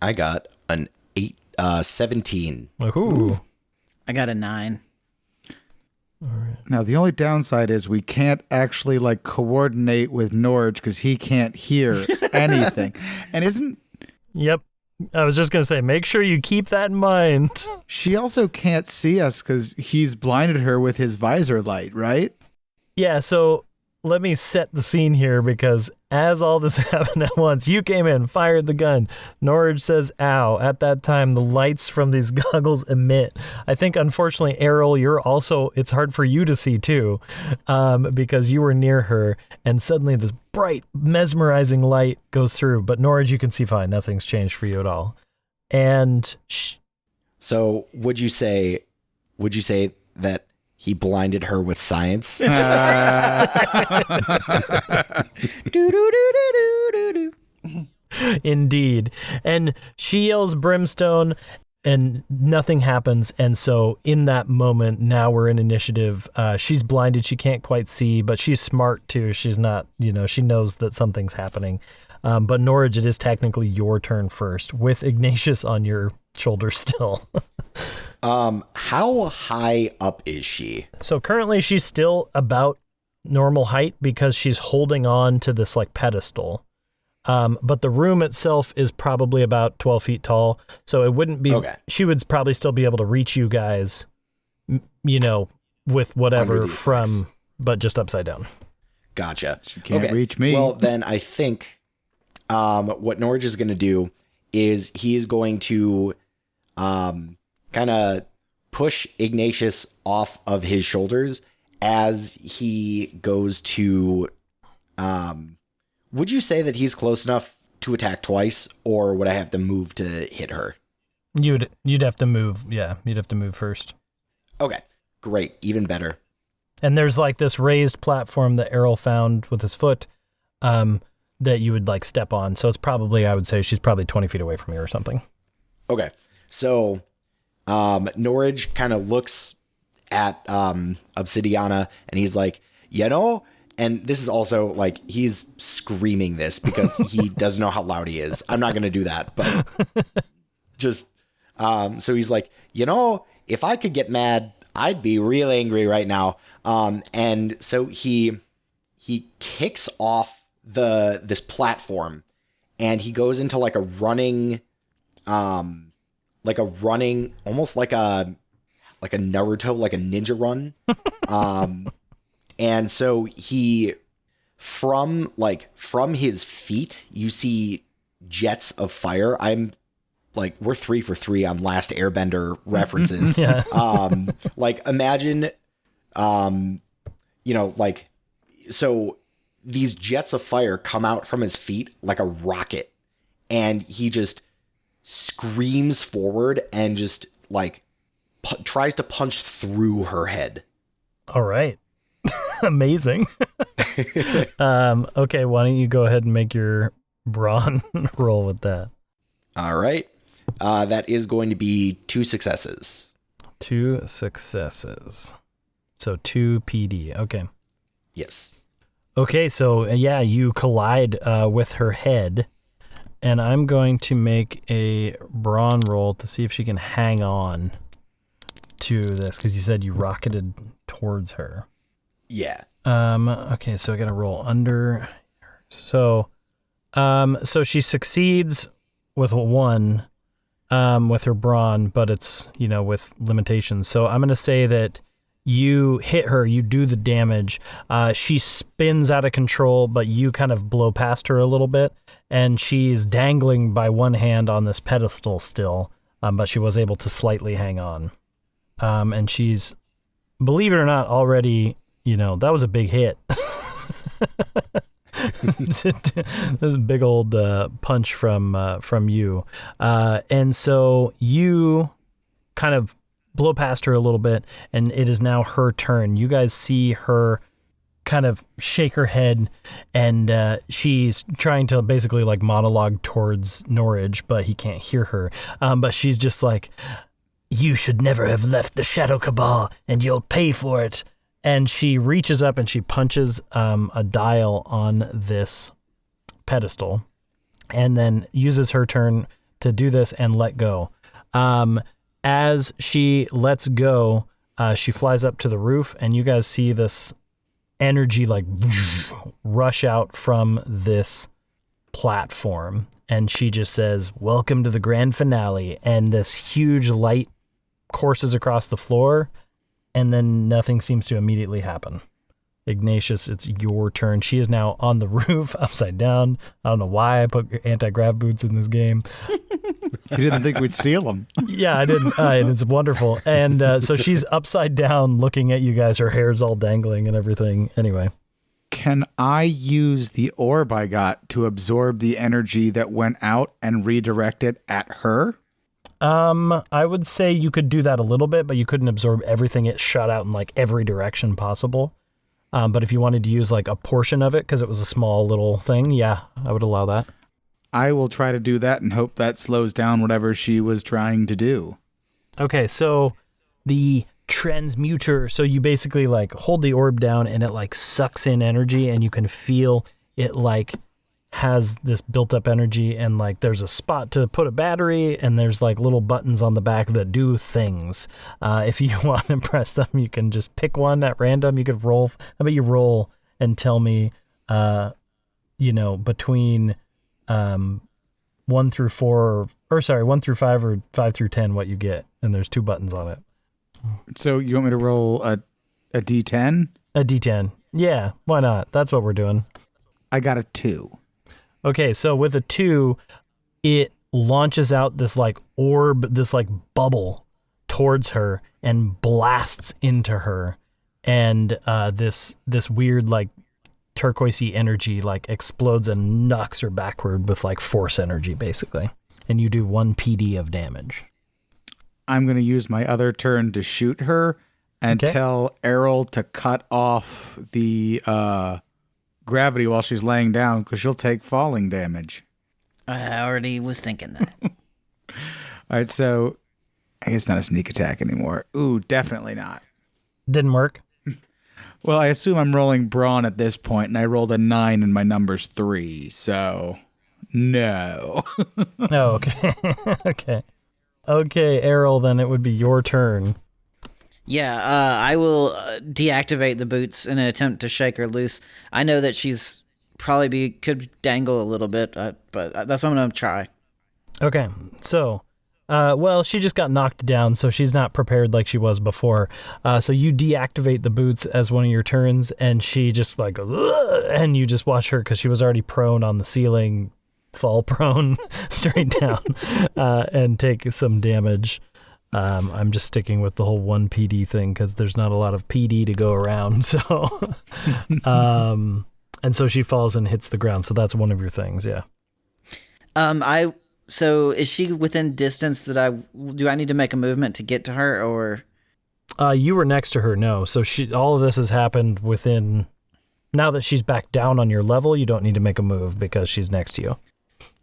C: I got an 17.
A: Ooh.
B: I got a 9.
D: Now, the only downside is we can't actually like coordinate with Norage because he can't hear anything. And isn't...
A: Yep. I was just going to say, make sure you keep that in mind.
D: She also can't see us because he's blinded her with his visor light, right?
A: Yeah, so let me set the scene here, because as all this happened at once, you came in, fired the gun. Norage says, ow. At that time, the lights from these goggles emit. I think, unfortunately, Errol, it's hard for you to see too, because you were near her, and suddenly this bright, mesmerizing light goes through. But Norage, you can see fine. Nothing's changed for you at all. And
C: So would you say that he blinded her with science?
A: Indeed. And she yells Brimstone, and nothing happens. And so in that moment, now we're in initiative. She's blinded. She can't quite see, but she's smart too. She's not, she knows that something's happening. But Norage, it is technically your turn first, with Ignatius on your shoulder still.
C: How high up is she?
A: So currently she's still about normal height because she's holding on to this like pedestal. But the room itself is probably about 12 feet tall. So it wouldn't be, she would probably still be able to reach you guys, with whatever from, but just upside down.
C: Gotcha.
D: She can't reach me.
C: Well, then I think what Norage is going to do is he's going to kind of push Ignatius off of his shoulders as he goes to... would you say that he's close enough to attack twice, or would I have to move to hit her?
A: You'd have to move. Yeah, you'd have to move first.
C: Okay, great. Even better.
A: And there's like this raised platform that Errol found with his foot that you would like step on. So it's probably, I would say she's probably 20 feet away from you or something.
C: Okay, so Norage kind of looks at Obsidiana, and he's like, And this is also like he's screaming this because he doesn't know how loud he is. I'm not going to do that, but just so he's like, if I could get mad, I'd be real angry right now. And so he kicks off this platform and he goes into like a running, almost like a Naruto, like a ninja run. And so he, from his feet, you see jets of fire. I'm like, we're 3 for 3 on Last Airbender references.
A: Yeah.
C: Like imagine, so these jets of fire come out from his feet like a rocket, and he just screams forward and just like tries to punch through her head.
A: All right. Amazing. Okay, why don't you go ahead and make your brawn roll with that?
C: All right. That is going to be 2 successes.
A: 2 successes. So 2 PD. Okay.
C: Yes.
A: Okay, so yeah, you collide with her head, and I'm going to make a brawn roll to see if she can hang on to this, because you said you rocketed towards her.
C: Yeah.
A: Okay, so I gotta roll under. So she succeeds with a 1, with her brawn, but it's, with limitations. So I'm gonna say that you hit her, you do the damage. She spins out of control, but you kind of blow past her a little bit, and she's dangling by one hand on this pedestal still, but she was able to slightly hang on. And she's, believe it or not, already, that was a big hit. This is a big old punch from you. And so you kind of blow past her a little bit, and it is now her turn. You guys see her kind of shake her head, and she's trying to basically like monologue towards Norage, but he can't hear her. But she's just like, "You should never have left the Shadow Cabal, and you'll pay for it." And she reaches up and she punches a dial on this pedestal, and then uses her turn to do this and let go. As she lets go, she flies up to the roof, and you guys see this energy like rush out from this platform. And she just says, "Welcome to the grand finale." And this huge light courses across the floor, and then nothing seems to immediately happen. Ignatius, it's your turn. She is now on the roof, upside down. I don't know why I put anti-grav boots in this game.
D: You didn't think we'd steal them.
A: Yeah, I didn't. And it's wonderful. And so she's upside down looking at you guys. Her hair's all dangling and everything. Anyway.
D: Can I use the orb I got to absorb the energy that went out and redirect it at her?
A: I would say you could do that a little bit, but you couldn't absorb everything. It shot out in like every direction possible. But if you wanted to use like a portion of it, because it was a small little thing, yeah, I would allow that.
D: I will try to do that and hope that slows down whatever she was trying to do.
A: Okay, so the transmuter, so you basically like hold the orb down and it like sucks in energy, and you can feel it like has this built up energy, and like there's a spot to put a battery, and there's like little buttons on the back that do things. If you want to press them, you can just pick one at random. You could roll. How about you roll and tell me, between 1 through 4, or sorry, 1 through 5 or 5 through 10, what you get. And there's 2 buttons on it.
D: So you want me to roll a D10?
A: A D10. Yeah, why not? That's what we're doing.
D: I got a 2.
A: Okay, so with a 2, it launches out this like orb, this like bubble towards her and blasts into her. And this weird like turquoisey energy like explodes and knocks her backward with like force energy basically. And you do 1 PD of damage.
D: I'm going to use my other turn to shoot her and tell Errol to cut off the gravity while she's laying down, because she'll take falling damage.
B: I already was thinking that.
D: All right, so I guess not a sneak attack anymore. Ooh, definitely not.
A: Didn't work.
D: Well, I assume I'm rolling brawn at this point, and I rolled a 9 and my number's 3, so no.
A: Oh, okay. Okay. Okay, Errol, then it would be your turn.
B: Yeah, I will deactivate the boots in an attempt to shake her loose. I know that she's could dangle a little bit, but that's what I'm going to try.
A: Okay, so, well, she just got knocked down, so she's not prepared like she was before. So you deactivate the boots as one of your turns, and she just like, ugh, and you just watch her, because she was already prone on the ceiling, fall prone straight down, and take some damage. I'm just sticking with the whole 1 PD thing, because there's not a lot of PD to go around, so... and so she falls and hits the ground, so that's one of your things, yeah.
B: So is she within distance do I need to make a movement to get to her, or?
A: You were next to her, no. So all of this has happened within, now that she's back down on your level, you don't need to make a move because she's next to you.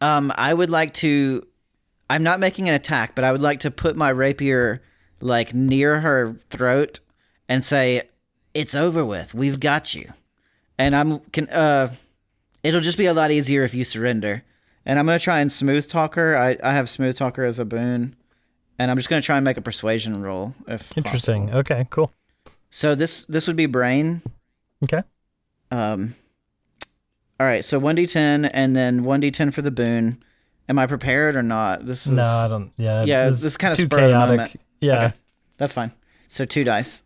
B: I would like to, I'm not making an attack, but I would like to put my rapier like near her throat and say, "It's over with. We've got you." And it'll just be a lot easier if you surrender. And I'm going to try and smooth talk her. I have smooth talker as a boon. And I'm just going to try and make a persuasion roll. If
A: Interesting.
B: possible.
A: Okay, cool.
B: So this would be brain.
A: Okay.
B: All right, so 1d10 and then 1d10 for the boon. Am I prepared or not?
A: No, I don't. Yeah.
B: Yeah, this is kind of
A: too
B: spur of the
A: chaotic.
B: moment.
A: Yeah.
B: Okay, that's fine. So 2 dice.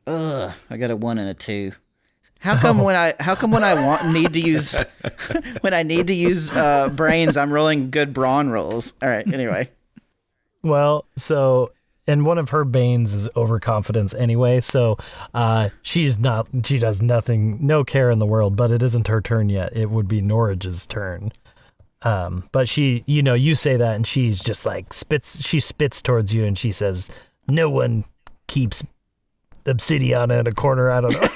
B: Ugh, I got a 1 and a 2. How come when I need to use brains, I'm rolling good brawn rolls? All right. Anyway.
A: Well, so, and one of her banes is overconfidence anyway. So, she does nothing, no care in the world. But it isn't her turn yet. It would be Norage's turn. But she, you say that, and she's just like spits towards you, and she says, "No one keeps obsidian in a corner." I don't know.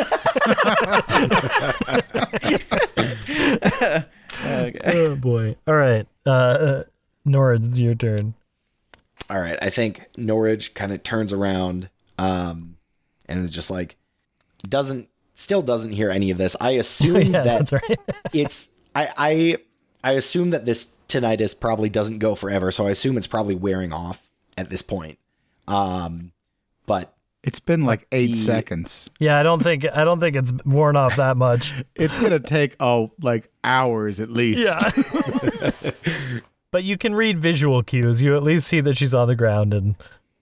B: Okay.
A: Oh boy. All right. Norage, it's your turn.
C: All right, I think Norage kind of turns around and is just like, still doesn't hear any of this. I assume
A: that's right.
C: I assume that this tinnitus probably doesn't go forever, so I assume it's probably wearing off at this point. But
D: it's been like 8 seconds.
A: Yeah, I don't think it's worn off that much.
D: It's gonna take like hours at least.
A: Yeah. But you can read visual cues. You at least see that she's on the ground and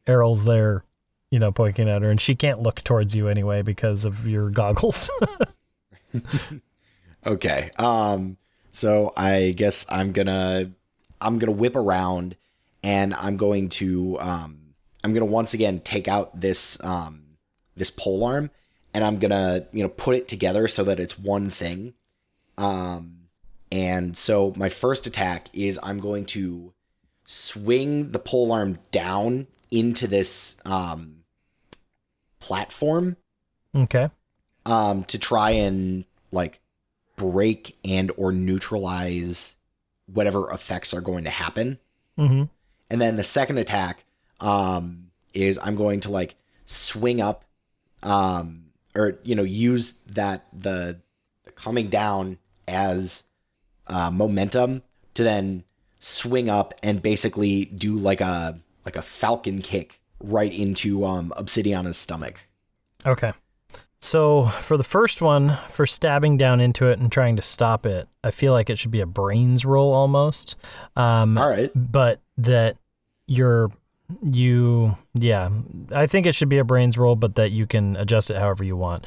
A: Errol's there, pointing at her, and she can't look towards you anyway because of your goggles.
C: Okay. So I guess I'm gonna whip around, and I'm going to once again take out this this pole arm, and I'm gonna put it together so that it's one thing. And so my first attack is I'm going to swing the pole arm down into this platform.
A: Okay.
C: To try and like break and or neutralize whatever effects are going to happen.
A: Mm-hmm.
C: And then the second attack is I'm going to like swing up or use that the coming down as momentum to then swing up and basically do like a falcon kick right into Obsidiana's stomach.
A: Okay. So for the first one, for stabbing down into it and trying to stop it, I feel like it should be a brains roll almost.
C: All right.
A: But that I think it should be a brains roll, but that you can adjust it however you want.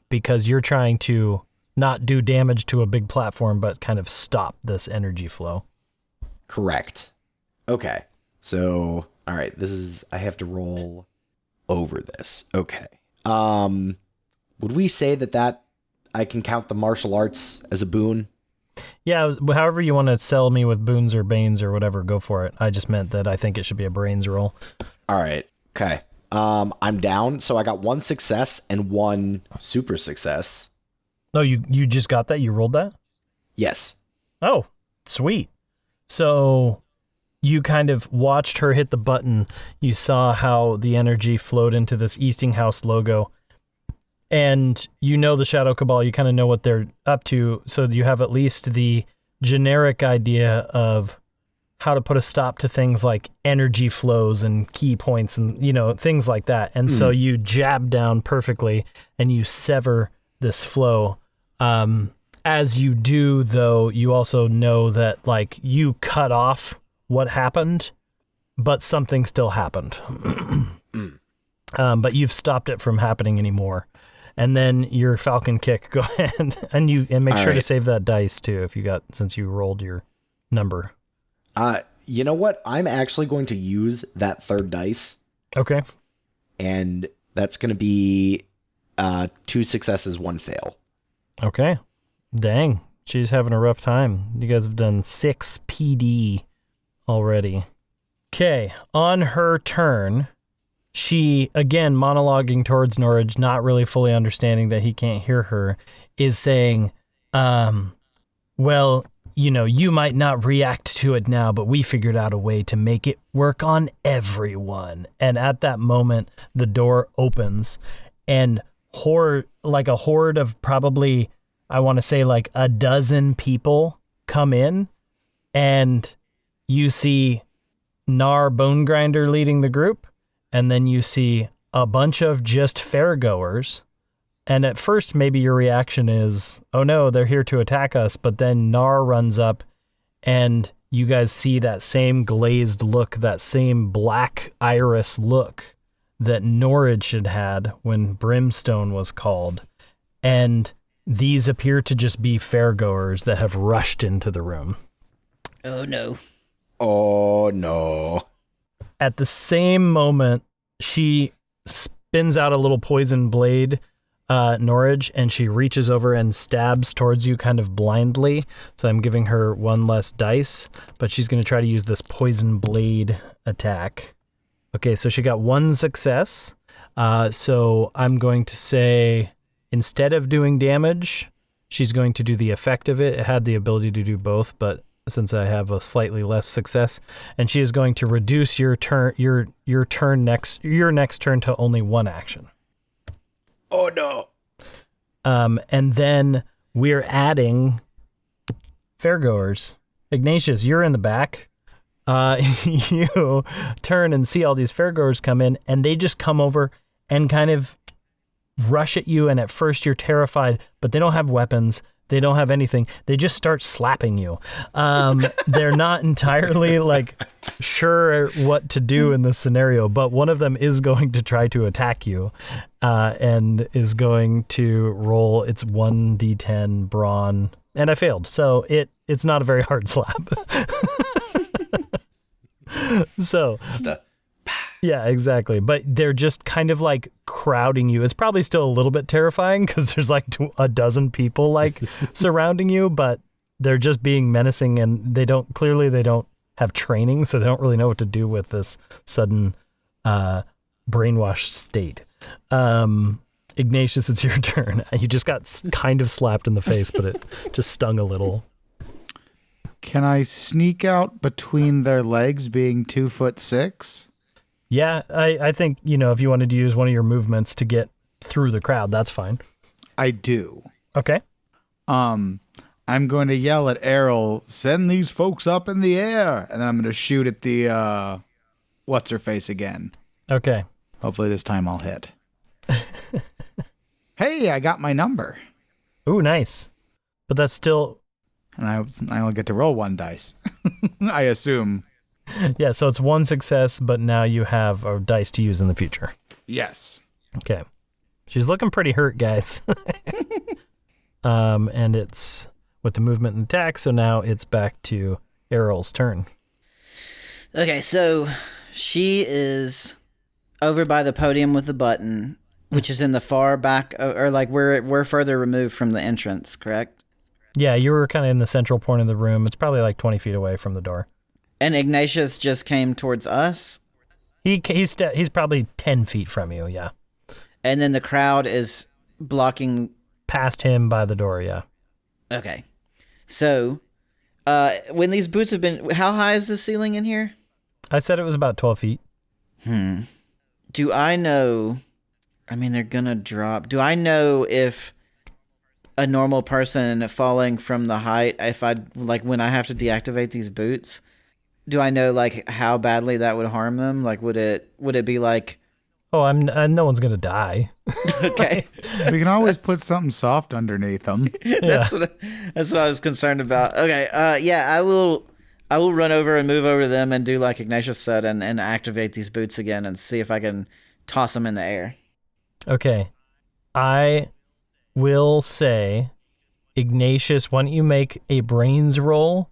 A: Because you're trying to not do damage to a big platform, but kind of stop this energy flow.
C: Correct. Okay. So, all right, I have to roll over this. Okay. Would we say that I can count the martial arts as a boon?
A: Yeah, however you want to sell me with boons or banes or whatever, go for it. I just meant that I think it should be a brains roll.
C: All right. Okay. I'm down. So I got 1 success and 1 super success.
A: Oh, you just got that? You rolled that?
C: Yes.
A: Oh, sweet. So you kind of watched her hit the button. You saw how the energy flowed into this Eastinghouse logo. And you know the Shadow Cabal, you kind of know what they're up to, so you have at least the generic idea of how to put a stop to things like energy flows and key points and, things like that. And so you jab down perfectly and you sever this flow. As you do, though, you also know that, like, you cut off what happened, but something still happened. But you've stopped it from happening anymore. And then your Falcon Kick, go ahead and make sure to save that dice too since you rolled your number.
C: You know what? I'm actually going to use that third dice.
A: Okay.
C: And that's going to be 2 successes, 1 fail.
A: Okay. Dang. She's having a rough time. You guys have done 6 PD already. Okay. On her turn, she, again, monologuing towards Norage, not really fully understanding that he can't hear her, is saying, well, you might not react to it now, but we figured out a way to make it work on everyone. And at that moment, the door opens and a horde of probably, I want to say like a dozen people come in, and you see Nar Bone Grinder leading the group. And then you see a bunch of just fairgoers. And at first, maybe your reaction is, oh no, they're here to attack us. But then Nar runs up and you guys see that same glazed look, that same black iris look that Norage had when Brimstone was called. And these appear to just be fairgoers that have rushed into the room.
B: Oh no.
C: Oh no.
A: At the same moment, she spins out a little poison blade, Norage, and she reaches over and stabs towards you kind of blindly. So I'm giving her 1 less dice, but she's going to try to use this poison blade attack. Okay, so she got 1 success. So I'm going to say, instead of doing damage, she's going to do the effect of it. It had the ability to do both, but since I have a slightly less success, and she is going to reduce your next turn to only 1 action.
C: Oh no.
A: And then we're adding fairgoers. Ignatius, you're in the back. You turn and see all these fairgoers come in, and they just come over and kind of rush at you, and at first you're terrified, but they don't have weapons. They don't have anything. They just start slapping you. They're not entirely sure what to do in this scenario, but one of them is going to try to attack you and is going to roll its 1d10 brawn. And I failed, so it's not a very hard slap. So... Yeah, exactly. But they're just kind of crowding you. It's probably still a little bit terrifying because there's a dozen people surrounding you, but they're just being menacing, and they don't have training, so they don't really know what to do with this sudden brainwashed state. Ignatius, it's your turn. You just got kind of slapped in the face, but it just stung a little.
D: Can I sneak out between their legs, being 2'6"?
A: Yeah, I think, if you wanted to use one of your movements to get through the crowd, that's fine.
D: I do.
A: Okay.
D: I'm going to yell at Errol, send these folks up in the air. And then I'm going to shoot at the, what's-her-face again.
A: Okay.
D: Hopefully this time I'll hit. Hey, I got my number.
A: Ooh, nice. But that's still...
D: And I only get to roll 1 dice. I assume...
A: Yeah, so it's 1 success, but now you have a dice to use in the future.
D: Yes.
A: Okay. She's looking pretty hurt, guys. And it's with the movement and attack, so now it's back to Errol's turn.
B: Okay, so she is over by the podium with the button, which is in the far back, or we're further removed from the entrance, correct?
A: Yeah, you were kind of in the central point of the room. It's probably 20 feet away from the door.
B: And Ignatius just came towards us?
A: He's probably 10 feet from you, yeah.
B: And then the crowd is blocking...
A: Past him by the door, yeah.
B: Okay. So, when these boots have been... How high is the ceiling in here?
A: I said it was about 12 feet.
B: Do I know I mean, they're gonna drop. Do I know if a normal person falling from the height, if I like when I have to deactivate these boots, do I know like how badly that would harm them? Like, would it be like,
A: Oh, no one's gonna die.
B: okay,
D: We can always put something soft underneath them.
B: that's what I was concerned about. Okay, yeah, I will run over and move over to them and do like Ignatius said and activate these boots again and see if I can toss them in the air.
A: Okay. I will say, Ignatius, why don't you make a brains roll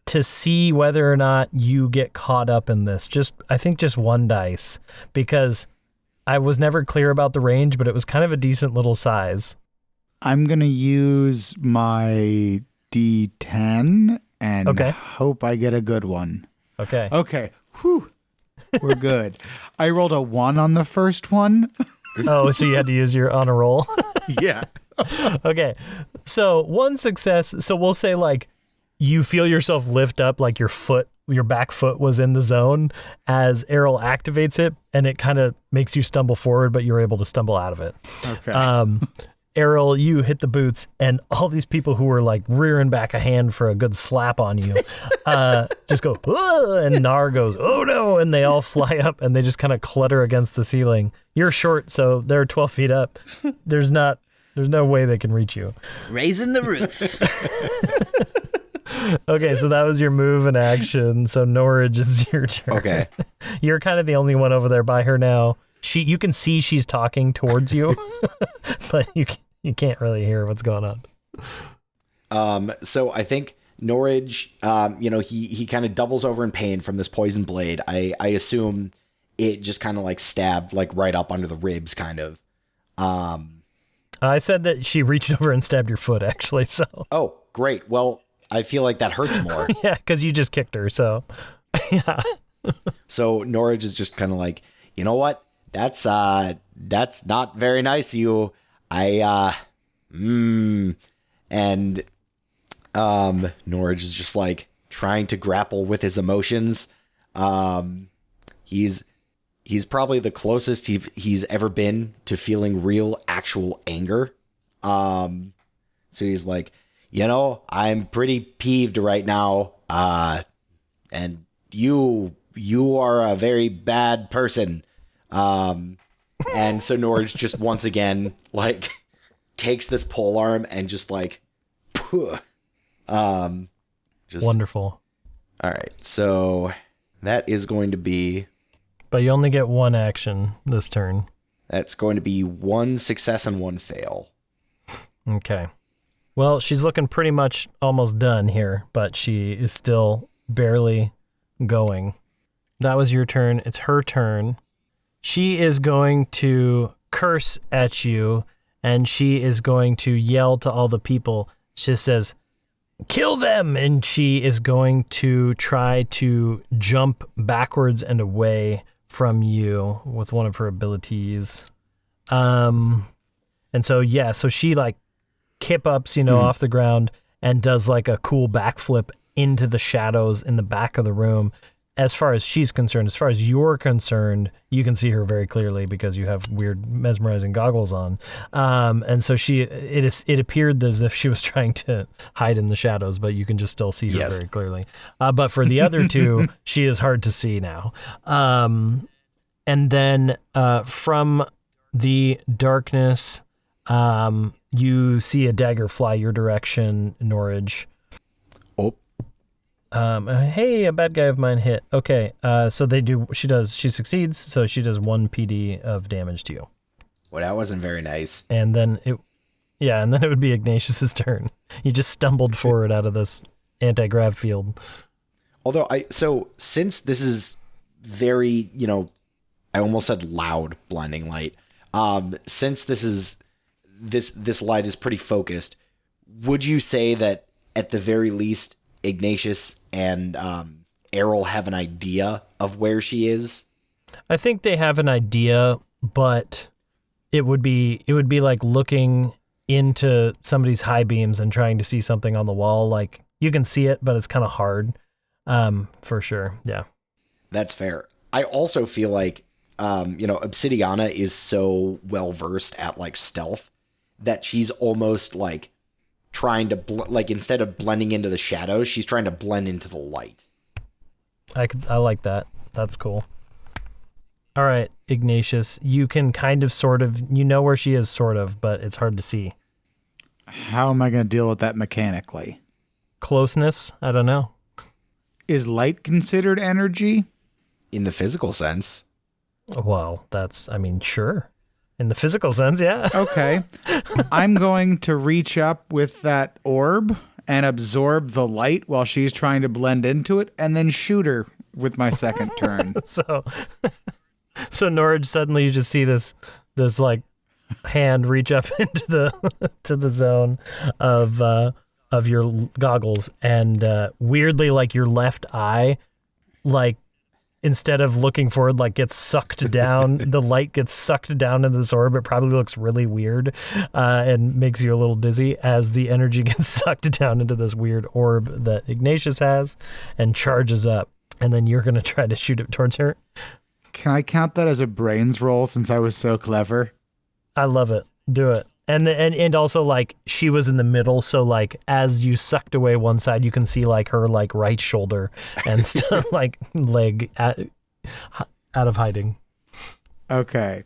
A: to see whether or not you get caught up in this? I think just one dice, because I was never clear about the range, but it was kind of a decent little size.
D: I'm going to use my D10 and
A: Okay.
D: hope I get a good one.
A: Okay.
D: Okay. Whew. We're good. I rolled a 1 on the first one.
A: Oh, so you had to use your on a roll?
D: Yeah.
A: Okay. So one success. So we'll say like you feel yourself lift up, like your back foot was in the zone as Errol activates it, and it kind of makes you stumble forward, but you're able to stumble out of it.
D: Okay.
A: Errol, you hit the boots, and all these people who were like rearing back a hand for a good slap on you just go, "Ugh," and Nar goes, "Oh no," and they all fly up and they just kind of clutter against the ceiling. You're short, so they're 12 feet up. There's no way they can reach you.
B: Raising the roof.
A: Okay, so that was your move and action. So Norage is your turn.
C: Okay.
A: You're kind of the only one over there by her now. You can see she's talking towards you, but you can't really hear what's going on.
C: So I think Norage, he kind of doubles over in pain from this poison blade. I assume it just kind of like stabbed like right up under the ribs, kind of.
A: I said that she reached over and stabbed your foot, actually. So
C: Oh, great. Well, I feel like that hurts more.
A: yeah, because you just kicked her. So yeah.
C: So Norage is just kind of like, you know what? That's not very nice of you. And Norage is just like trying to grapple with his emotions. He's probably the closest he's ever been to feeling real actual anger. So he's like, I'm pretty peeved right now. And you are a very bad person. And so Norage just once again, like, takes this pole arm and just like,
A: Wonderful.
C: All right. So that is going to be,
A: But you only get one action this turn.
C: that's going to be 1 success and 1 fail.
A: Okay. Well, she's looking pretty much almost done here, but she is still barely going. That was your turn. It's her turn. She is going to curse at you, and she is going to yell to all the people. She says, "Kill them!" And she is going to try to jump backwards and away from you with one of her abilities. And so, yeah, so she like kip ups, off the ground and does like a cool backflip into the shadows in the back of the room. As far as she's concerned, as far as you're concerned, you can see her very clearly because you have weird mesmerizing goggles on. And so it appeared as if she was trying to hide in the shadows, but you can just still see her very clearly. But for the other two, she is hard to see now. And then from the darkness, you see a dagger fly your direction, Norage.
C: Oh.
A: Hey, a bad guy of mine hit. Okay, so she succeeds, so she does 1 PD of damage to you.
C: Well, that wasn't very nice.
A: And then it would be Ignatius's turn. You just stumbled forward out of this anti-grav field.
C: Although since this is very, I almost said loud blinding light. Since this light is pretty focused, would you say that at the very least Ignatius and Errol have an idea of where she is?
A: I think they have an idea, but it would be like looking into somebody's high beams and trying to see something on the wall. Like you can see it, but it's kind of hard. For sure. Yeah.
C: That's fair. I also feel like Obsidiana is so well versed at like stealth that she's almost like trying to instead of blending into the shadows, she's trying to blend into the light.
A: I like that. That's cool. All right, Ignatius, you can kind of sort of, you know where she is sort of, but it's hard to see.
D: How am I going to deal with that mechanically?
A: Closeness? I don't know.
D: Is light considered energy?
C: In the physical sense.
A: Well, sure. In the physical sense, yeah.
D: Okay. I'm going to reach up with that orb and absorb the light while she's trying to blend into it, and then shoot her with my second turn.
A: So Norage, suddenly you just see this like hand reach up into the to the zone of your goggles, and weirdly, like your left eye, like instead of looking forward, like gets sucked down. The light gets sucked down into this orb. It probably looks really weird and makes you a little dizzy as the energy gets sucked down into this weird orb that Ignatius has and charges up. And then you're going to try to shoot it towards her.
D: Can I count that as a brains roll since I was so clever?
A: I love it. Do it. And also, like, she was in the middle, so, like, as you sucked away one side, you can see, like, her, like, right shoulder and stuff, like, leg out of hiding.
D: Okay.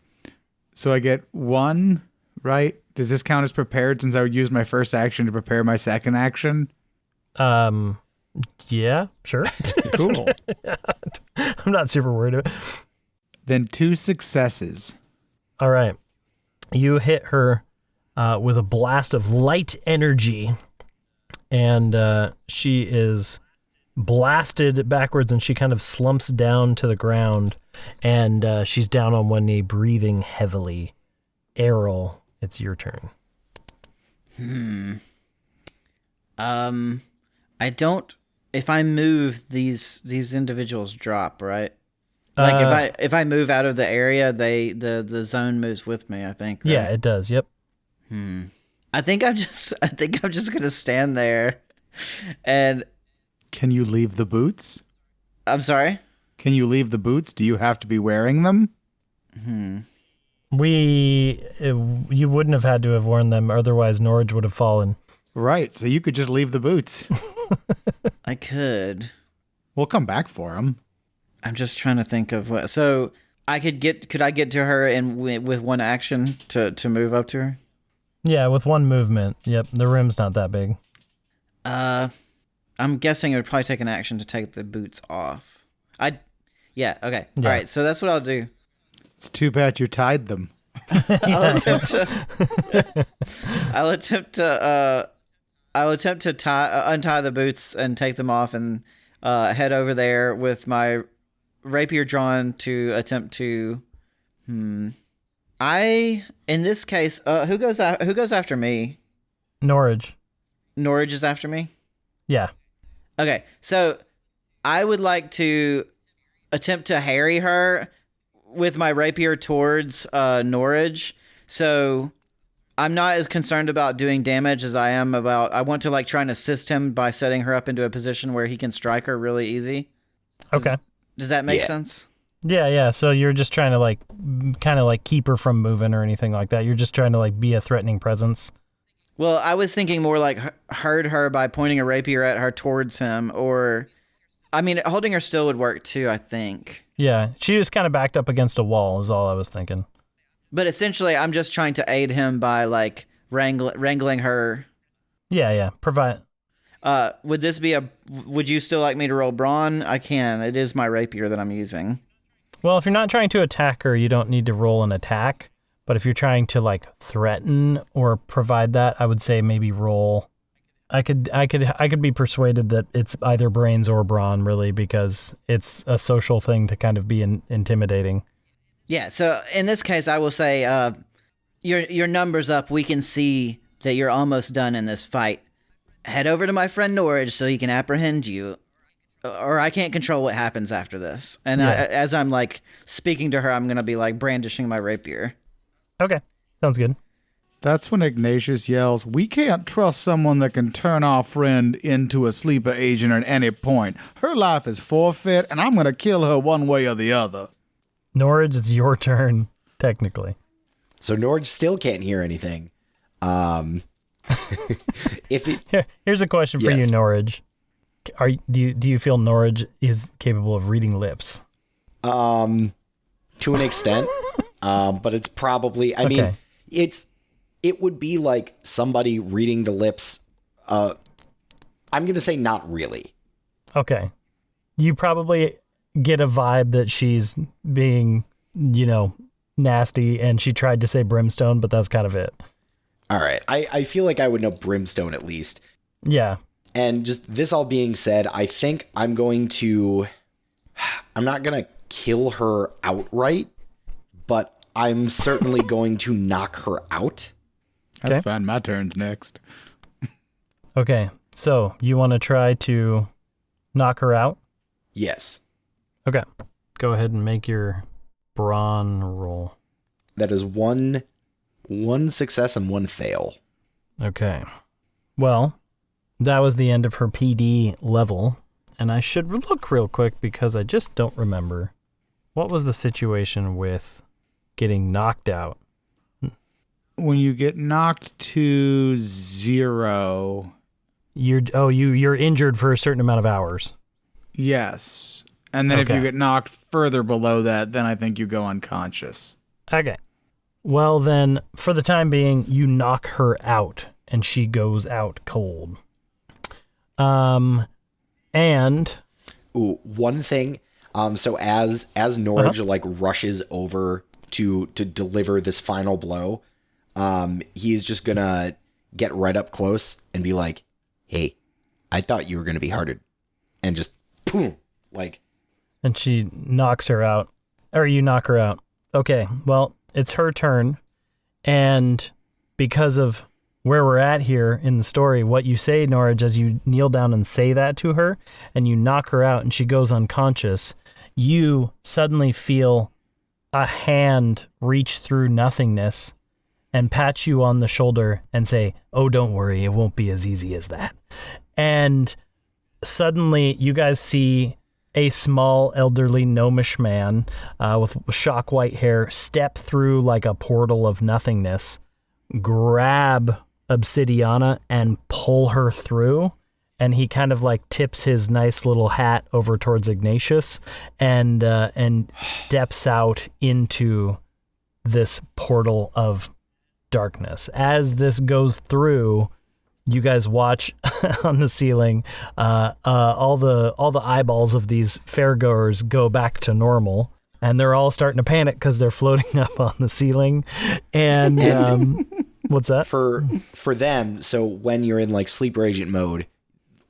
D: So I get 1, right? Does this count as prepared since I would use my first action to prepare my second action?
A: Yeah, sure.
D: Cool.
A: I'm not super worried about it.
D: Then 2 successes.
A: All right. You hit her with a blast of light energy, and she is blasted backwards, and she kind of slumps down to the ground, and she's down on one knee, breathing heavily. Errol, it's your turn.
B: I don't. If I move, these individuals drop, right? Like if I move out of the area, the zone moves with me, I think. Right?
A: Yeah, it does. Yep.
B: I think I'm just gonna stand there, and
D: Can you leave the boots?
B: I'm sorry.
D: Can you leave the boots? Do you have to be wearing them?
A: You wouldn't have had to have worn them, otherwise Norage would have fallen.
D: Right, so you could just leave the boots.
B: I could.
D: We'll come back for them.
B: I'm just trying to think of what. So could I get to her with one action to move up to her?
A: Yeah, with one movement. Yep, the rim's not that big.
B: I'm guessing it would probably take an action to take the boots off. Okay.
A: Yeah.
B: All right, so that's what I'll do.
D: It's too bad you tied them.
B: I'll attempt to untie the boots and take them off and head over there with my rapier drawn to attempt to. In this case, who goes after me?
A: Norage.
B: Norage is after me?
A: Yeah.
B: Okay, so I would like to attempt to harry her with my rapier towards Norage. So I'm not as concerned about doing damage as I am about. I want to like try and assist him by setting her up into a position where he can strike her really easy.
A: Okay.
B: Does that make sense?
A: Yeah. So you're just trying to like, kind of like keep her from moving or anything like that. You're just trying to like be a threatening presence.
B: Well, I was thinking more like hurt her by pointing a rapier at her towards him, or, I mean, holding her still would work too, I think.
A: Yeah, she was kind of backed up against a wall is all I was thinking.
B: But essentially, I'm just trying to aid him by like wrangling her.
A: Yeah. Provide.
B: Would you still like me to roll brawn? I can. It is my rapier that I'm using.
A: Well, if you're not trying to attack her, you don't need to roll an attack. But if you're trying to like threaten or provide that, I would say maybe roll. I could be persuaded that it's either brains or brawn, really, because it's a social thing to kind of be intimidating.
B: Yeah. So in this case, I will say, your numbers up. We can see that you're almost done in this fight. Head over to my friend Norage so he can apprehend you, or I can't control what happens after this. And as I'm like speaking to her, I'm gonna be like brandishing my rapier.
A: Okay, sounds good.
D: That's when Ignatius yells, "We can't trust someone that can turn our friend into a sleeper agent at any point. Her life is forfeit, and I'm going to kill her one way or the other."
A: Norage, it's your turn, technically.
C: So Norage still can't hear anything.
A: Here's a question for
C: Yes.
A: you, Norage. Do you feel Norage is capable of reading lips?
C: To an extent, but it's probably. I mean, it would be like somebody reading the lips. I'm gonna say not really.
A: Okay. You probably get a vibe that she's being, nasty, and she tried to say brimstone, but that's kind of it.
C: All right, I feel like I would know brimstone at least.
A: Yeah.
C: And just this all being said, I think I'm not gonna kill her outright, but I'm certainly going to knock her out.
D: That's
A: Okay.
D: fine. My turn's next.
A: Okay. So you want to try to knock her out?
C: Yes,
A: Okay. Go ahead and make your brawn roll.
C: that is one success and one fail.
A: Okay. Well, that was the end of her PD level, and I should look real quick because I just don't remember. What was the situation with getting knocked out?
D: When you get knocked to 0,
A: You're injured for a certain amount of hours.
D: yes. And then if
A: Okay.
D: you get knocked further below that, then I think you go unconscious.
A: Okay. Well, then, for the time being, you knock her out, and she goes out cold. And
C: Ooh, one thing. So as Norage like rushes over to deliver this final blow, he's just gonna get right up close and be like, "Hey, I thought you were gonna be harder," and just boom, like.
A: And she knocks her out. Or you knock her out. Okay, well, it's her turn. And because of where we're at here in the story, what you say, Norage, as you kneel down and say that to her, and you knock her out and she goes unconscious, you suddenly feel a hand reach through nothingness and pat you on the shoulder and say, "Oh, don't worry, it won't be as easy as that." And suddenly you guys see a small, elderly, gnomish man with shock white hair step through like a portal of nothingness, grab Obsidiana and pull her through. And he kind of like tips his nice little hat over towards Ignatious and steps out into this portal of darkness. As this goes through, you guys watch on the ceiling, all the eyeballs of these fairgoers go back to normal, and they're all starting to panic because they're floating up on the ceiling. And what's that?
C: For them, so when you're in like sleeper agent mode,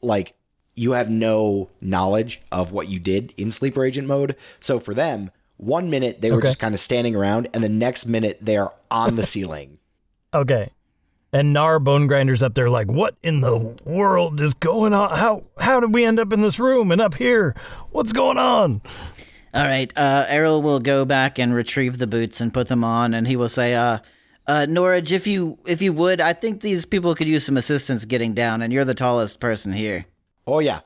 C: like you have no knowledge of what you did in sleeper agent mode. So for them, 1 minute they were just kind of standing around, and the next minute they are on the ceiling.
A: Okay. And Nar Bone Grinder's up there like, what in the world is going on? How did we end up in this room and up here? What's going on?
B: All right, Errol will go back and retrieve the boots and put them on, and he will say, Norage, if you would, I think these people could use some assistance getting down, and you're the tallest person here.
C: Oh yeah,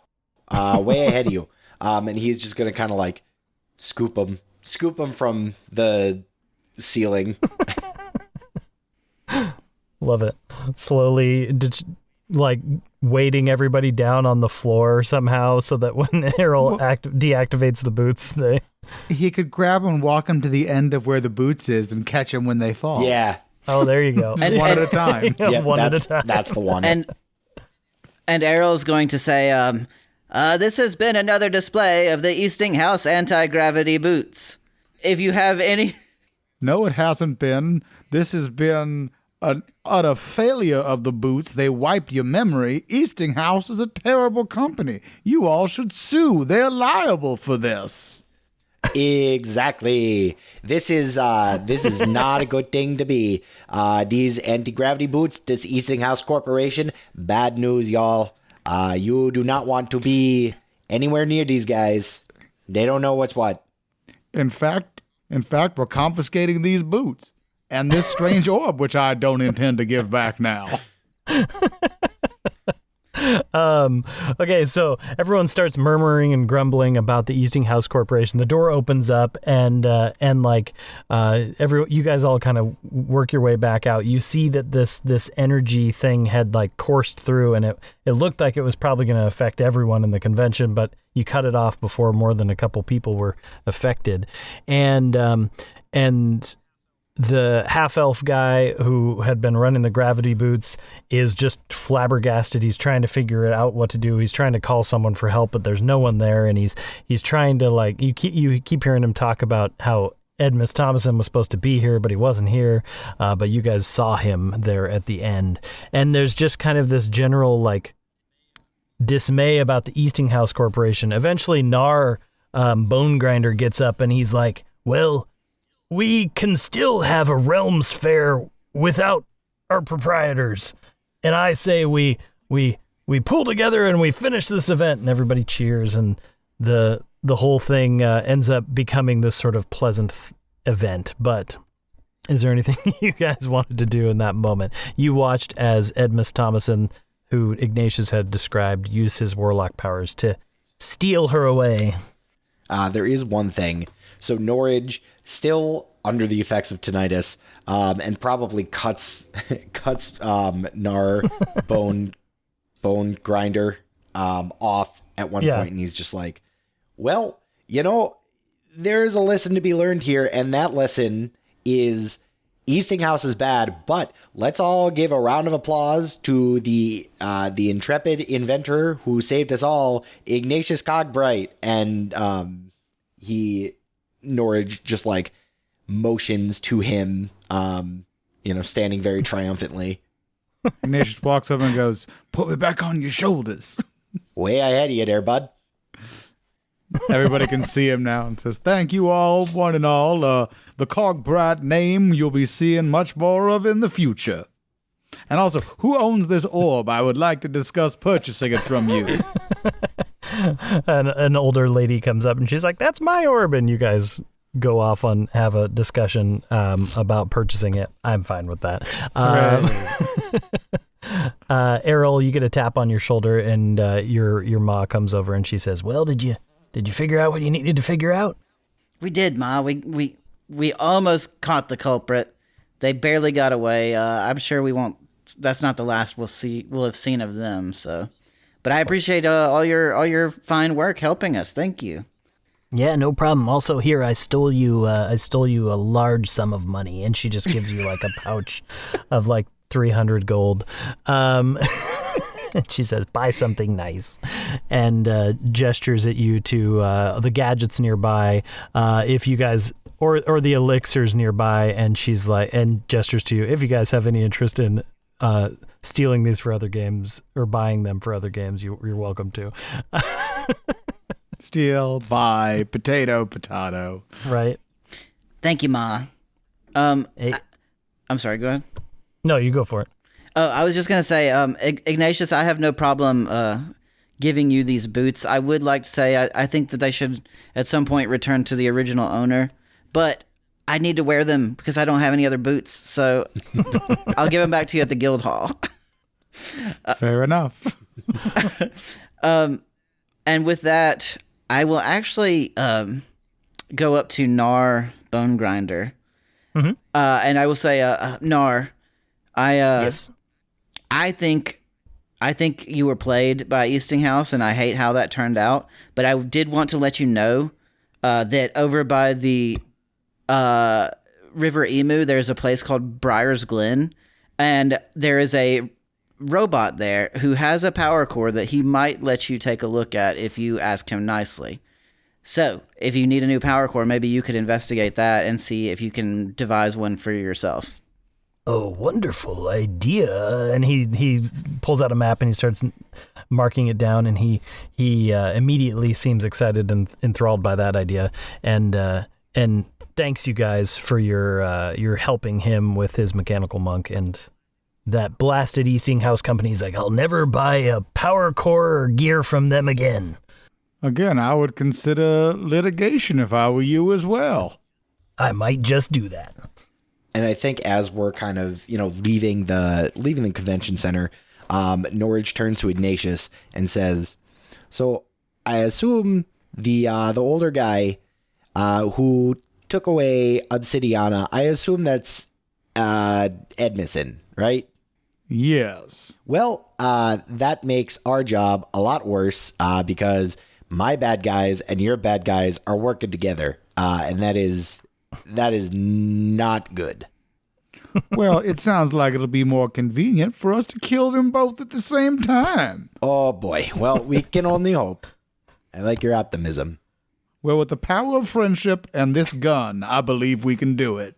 C: way ahead of you. And he's just gonna kind of like scoop them from the ceiling.
A: Love it. Slowly, like weighting everybody down on the floor somehow so that when Errol deactivates the boots,
D: He could grab them and walk them to the end of where the boots is and catch them when they fall.
C: Yeah.
A: Oh, there you go.
D: Just one at a time.
C: Yeah,
A: One at a time.
C: That's the one.
B: And Errol's going to say, this has been another display of the Eastinghouse anti-gravity boots. If you have any...
D: No, it hasn't been. This has been an utter failure of the boots. They wiped your memory. Eastinghouse is a terrible company. You all should sue. They're liable for this.
C: Exactly. This is not a good thing to be. These anti-gravity boots, this Eastinghouse Corporation, bad news, y'all. You do not want to be anywhere near these guys. They don't know what's what.
D: In fact, we're confiscating these boots and this strange orb, which I don't intend to give back now.
A: Okay, so everyone starts murmuring and grumbling about the Eastinghouse Corporation. The door opens up, and you guys all kind of work your way back out. You see that this energy thing had like coursed through, and it looked like it was probably going to affect everyone in the convention, but you cut it off before more than a couple people were affected, and the half-elf guy who had been running the gravity boots is just flabbergasted. He's trying to figure out what to do. He's trying to call someone for help, but there's no one there, and he's trying to, like, you keep hearing him talk about how Edmus Thomason was supposed to be here, but he wasn't here, but you guys saw him there at the end. And there's just kind of this general, like, dismay about the Eastinghouse Corporation. Eventually, Nar Bone Grinder gets up, and he's like, well, we can still have a Realms Fair without our proprietors. And I say we pull together and we finish this event, and everybody cheers, and the whole thing ends up becoming this sort of pleasant event. But is there anything you guys wanted to do in that moment? You watched as Edmus Thomason, who Ignatious had described, use his warlock powers to steal her away.
C: There is one thing. So Norage, still under the effects of tinnitus, and probably cuts Nar Bone Grinder off at one point, and he's just like, well, there's a lesson to be learned here, and that lesson is Eastinghouse is bad, but let's all give a round of applause to the intrepid inventor who saved us all, Ignatious Cogbright. And Norage just like motions to him, standing very triumphantly.
D: Ignatius walks over and goes, put me back on your shoulders.
C: Way ahead of you there, bud.
D: Everybody can see him now and says, thank you all, one and all. The Cogbright name you'll be seeing much more of in the future. And also, who owns this orb? I would like to discuss purchasing it from you.
A: An older lady comes up and she's like, that's my orb. And you guys go off and have a discussion about purchasing it. I'm fine with that. Errol, you get a tap on your shoulder, and your ma comes over and she says, well, did you figure out what you needed to figure out?
B: We did, Ma. We almost caught the culprit. They barely got away. I'm sure we won't. That's not the last we'll have seen of them. So, but I appreciate all your fine work helping us. Thank you.
A: Yeah, no problem. Also, here I stole you a large sum of money, and she just gives you like a pouch of like 300 gold. And she says, buy something nice, and gestures at you to the gadgets nearby, if you guys, or the elixirs nearby, and she's like, and gestures to you, if you guys have any interest in stealing these for other games or buying them for other games, you're welcome to.
D: Steal, buy, potato.
A: Right.
B: Thank you, Ma.
A: Hey.
B: I'm sorry, go ahead.
A: No, you go for it.
B: Oh, I was just going to say, Ignatius, I have no problem giving you these boots. I would like to say I think that they should at some point return to the original owner, but I need to wear them because I don't have any other boots, so I'll give them back to you at the guild hall.
D: Fair enough.
B: And with that, I will actually go up to Nar Bone Grinder, and I will say, Nar,
A: yes.
B: I think you were played by Eastinghouse, and I hate how that turned out. But I did want to let you know that over by the River Emu, there's a place called Briar's Glen, and there is a robot there who has a power core that he might let you take a look at if you ask him nicely. So, if you need a new power core, maybe you could investigate that and see if you can devise one for yourself.
A: Oh, wonderful idea. And he pulls out a map and he starts marking it down, and he immediately seems excited and enthralled by that idea, and thanks you guys for your helping him with his mechanical monk. And that blasted Eastinghouse company's like, I'll never buy a power core or gear from them again.
D: Again, I would consider litigation if I were you as well.
A: I might just do that.
C: And I think as we're kind of, leaving the convention center, Norage turns to Ignatious and says, "So I assume the older guy who took away Obsidiana, I assume that's Edmison, right?"
D: Yes.
C: Well, that makes our job a lot worse because my bad guys and your bad guys are working together, and that is not good.
D: Well, it sounds like it'll be more convenient for us to kill them both at the same time.
C: Oh boy. Well, we can only hope. I like your optimism.
D: Well, with the power of friendship and this gun, I believe we can do it.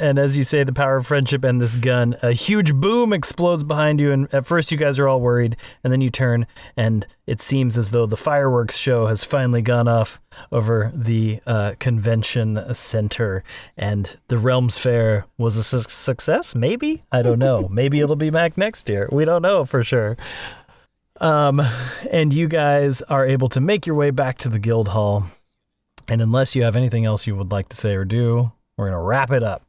A: And as you say, the power of friendship and this gun, a huge boom explodes behind you. And at first you guys are all worried. And then you turn and it seems as though the fireworks show has finally gone off over the convention center. And the Realms Fair was a success, maybe? I don't know. Maybe it'll be back next year. We don't know for sure. And you guys are able to make your way back to the guild hall. And unless you have anything else you would like to say or do, we're going to wrap it up.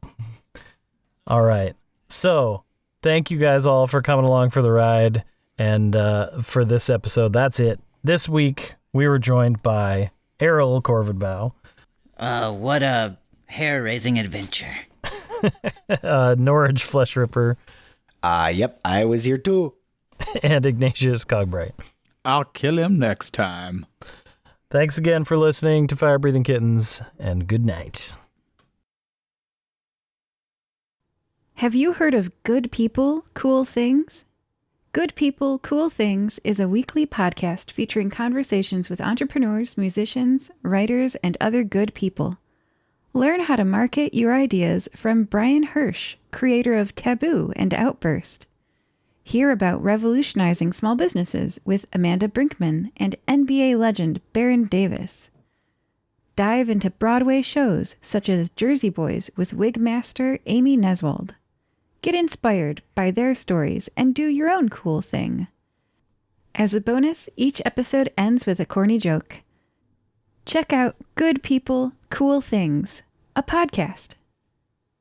A: All right. So thank you guys all for coming along for the ride. And for this episode, that's it. This week, we were joined by Errol Corvidbow.
B: What a hair-raising adventure.
A: Norage Flesh Ripper.
C: Yep, I was here too.
A: And Ignatious Cogbright.
D: I'll kill him next time.
A: Thanks again for listening to Fire Breathing Kittens, and good night.
E: Have you heard of Good People, Cool Things? Good People, Cool Things is a weekly podcast featuring conversations with entrepreneurs, musicians, writers, and other good people. Learn how to market your ideas from Brian Hirsch, creator of Taboo and Outburst. Hear about revolutionizing small businesses with Amanda Brinkman and NBA legend Baron Davis. Dive into Broadway shows such as Jersey Boys with wigmaster Amy Neswold. Get inspired by their stories and do your own cool thing. As a bonus, each episode ends with a corny joke. Check out Good People, Cool Things, a podcast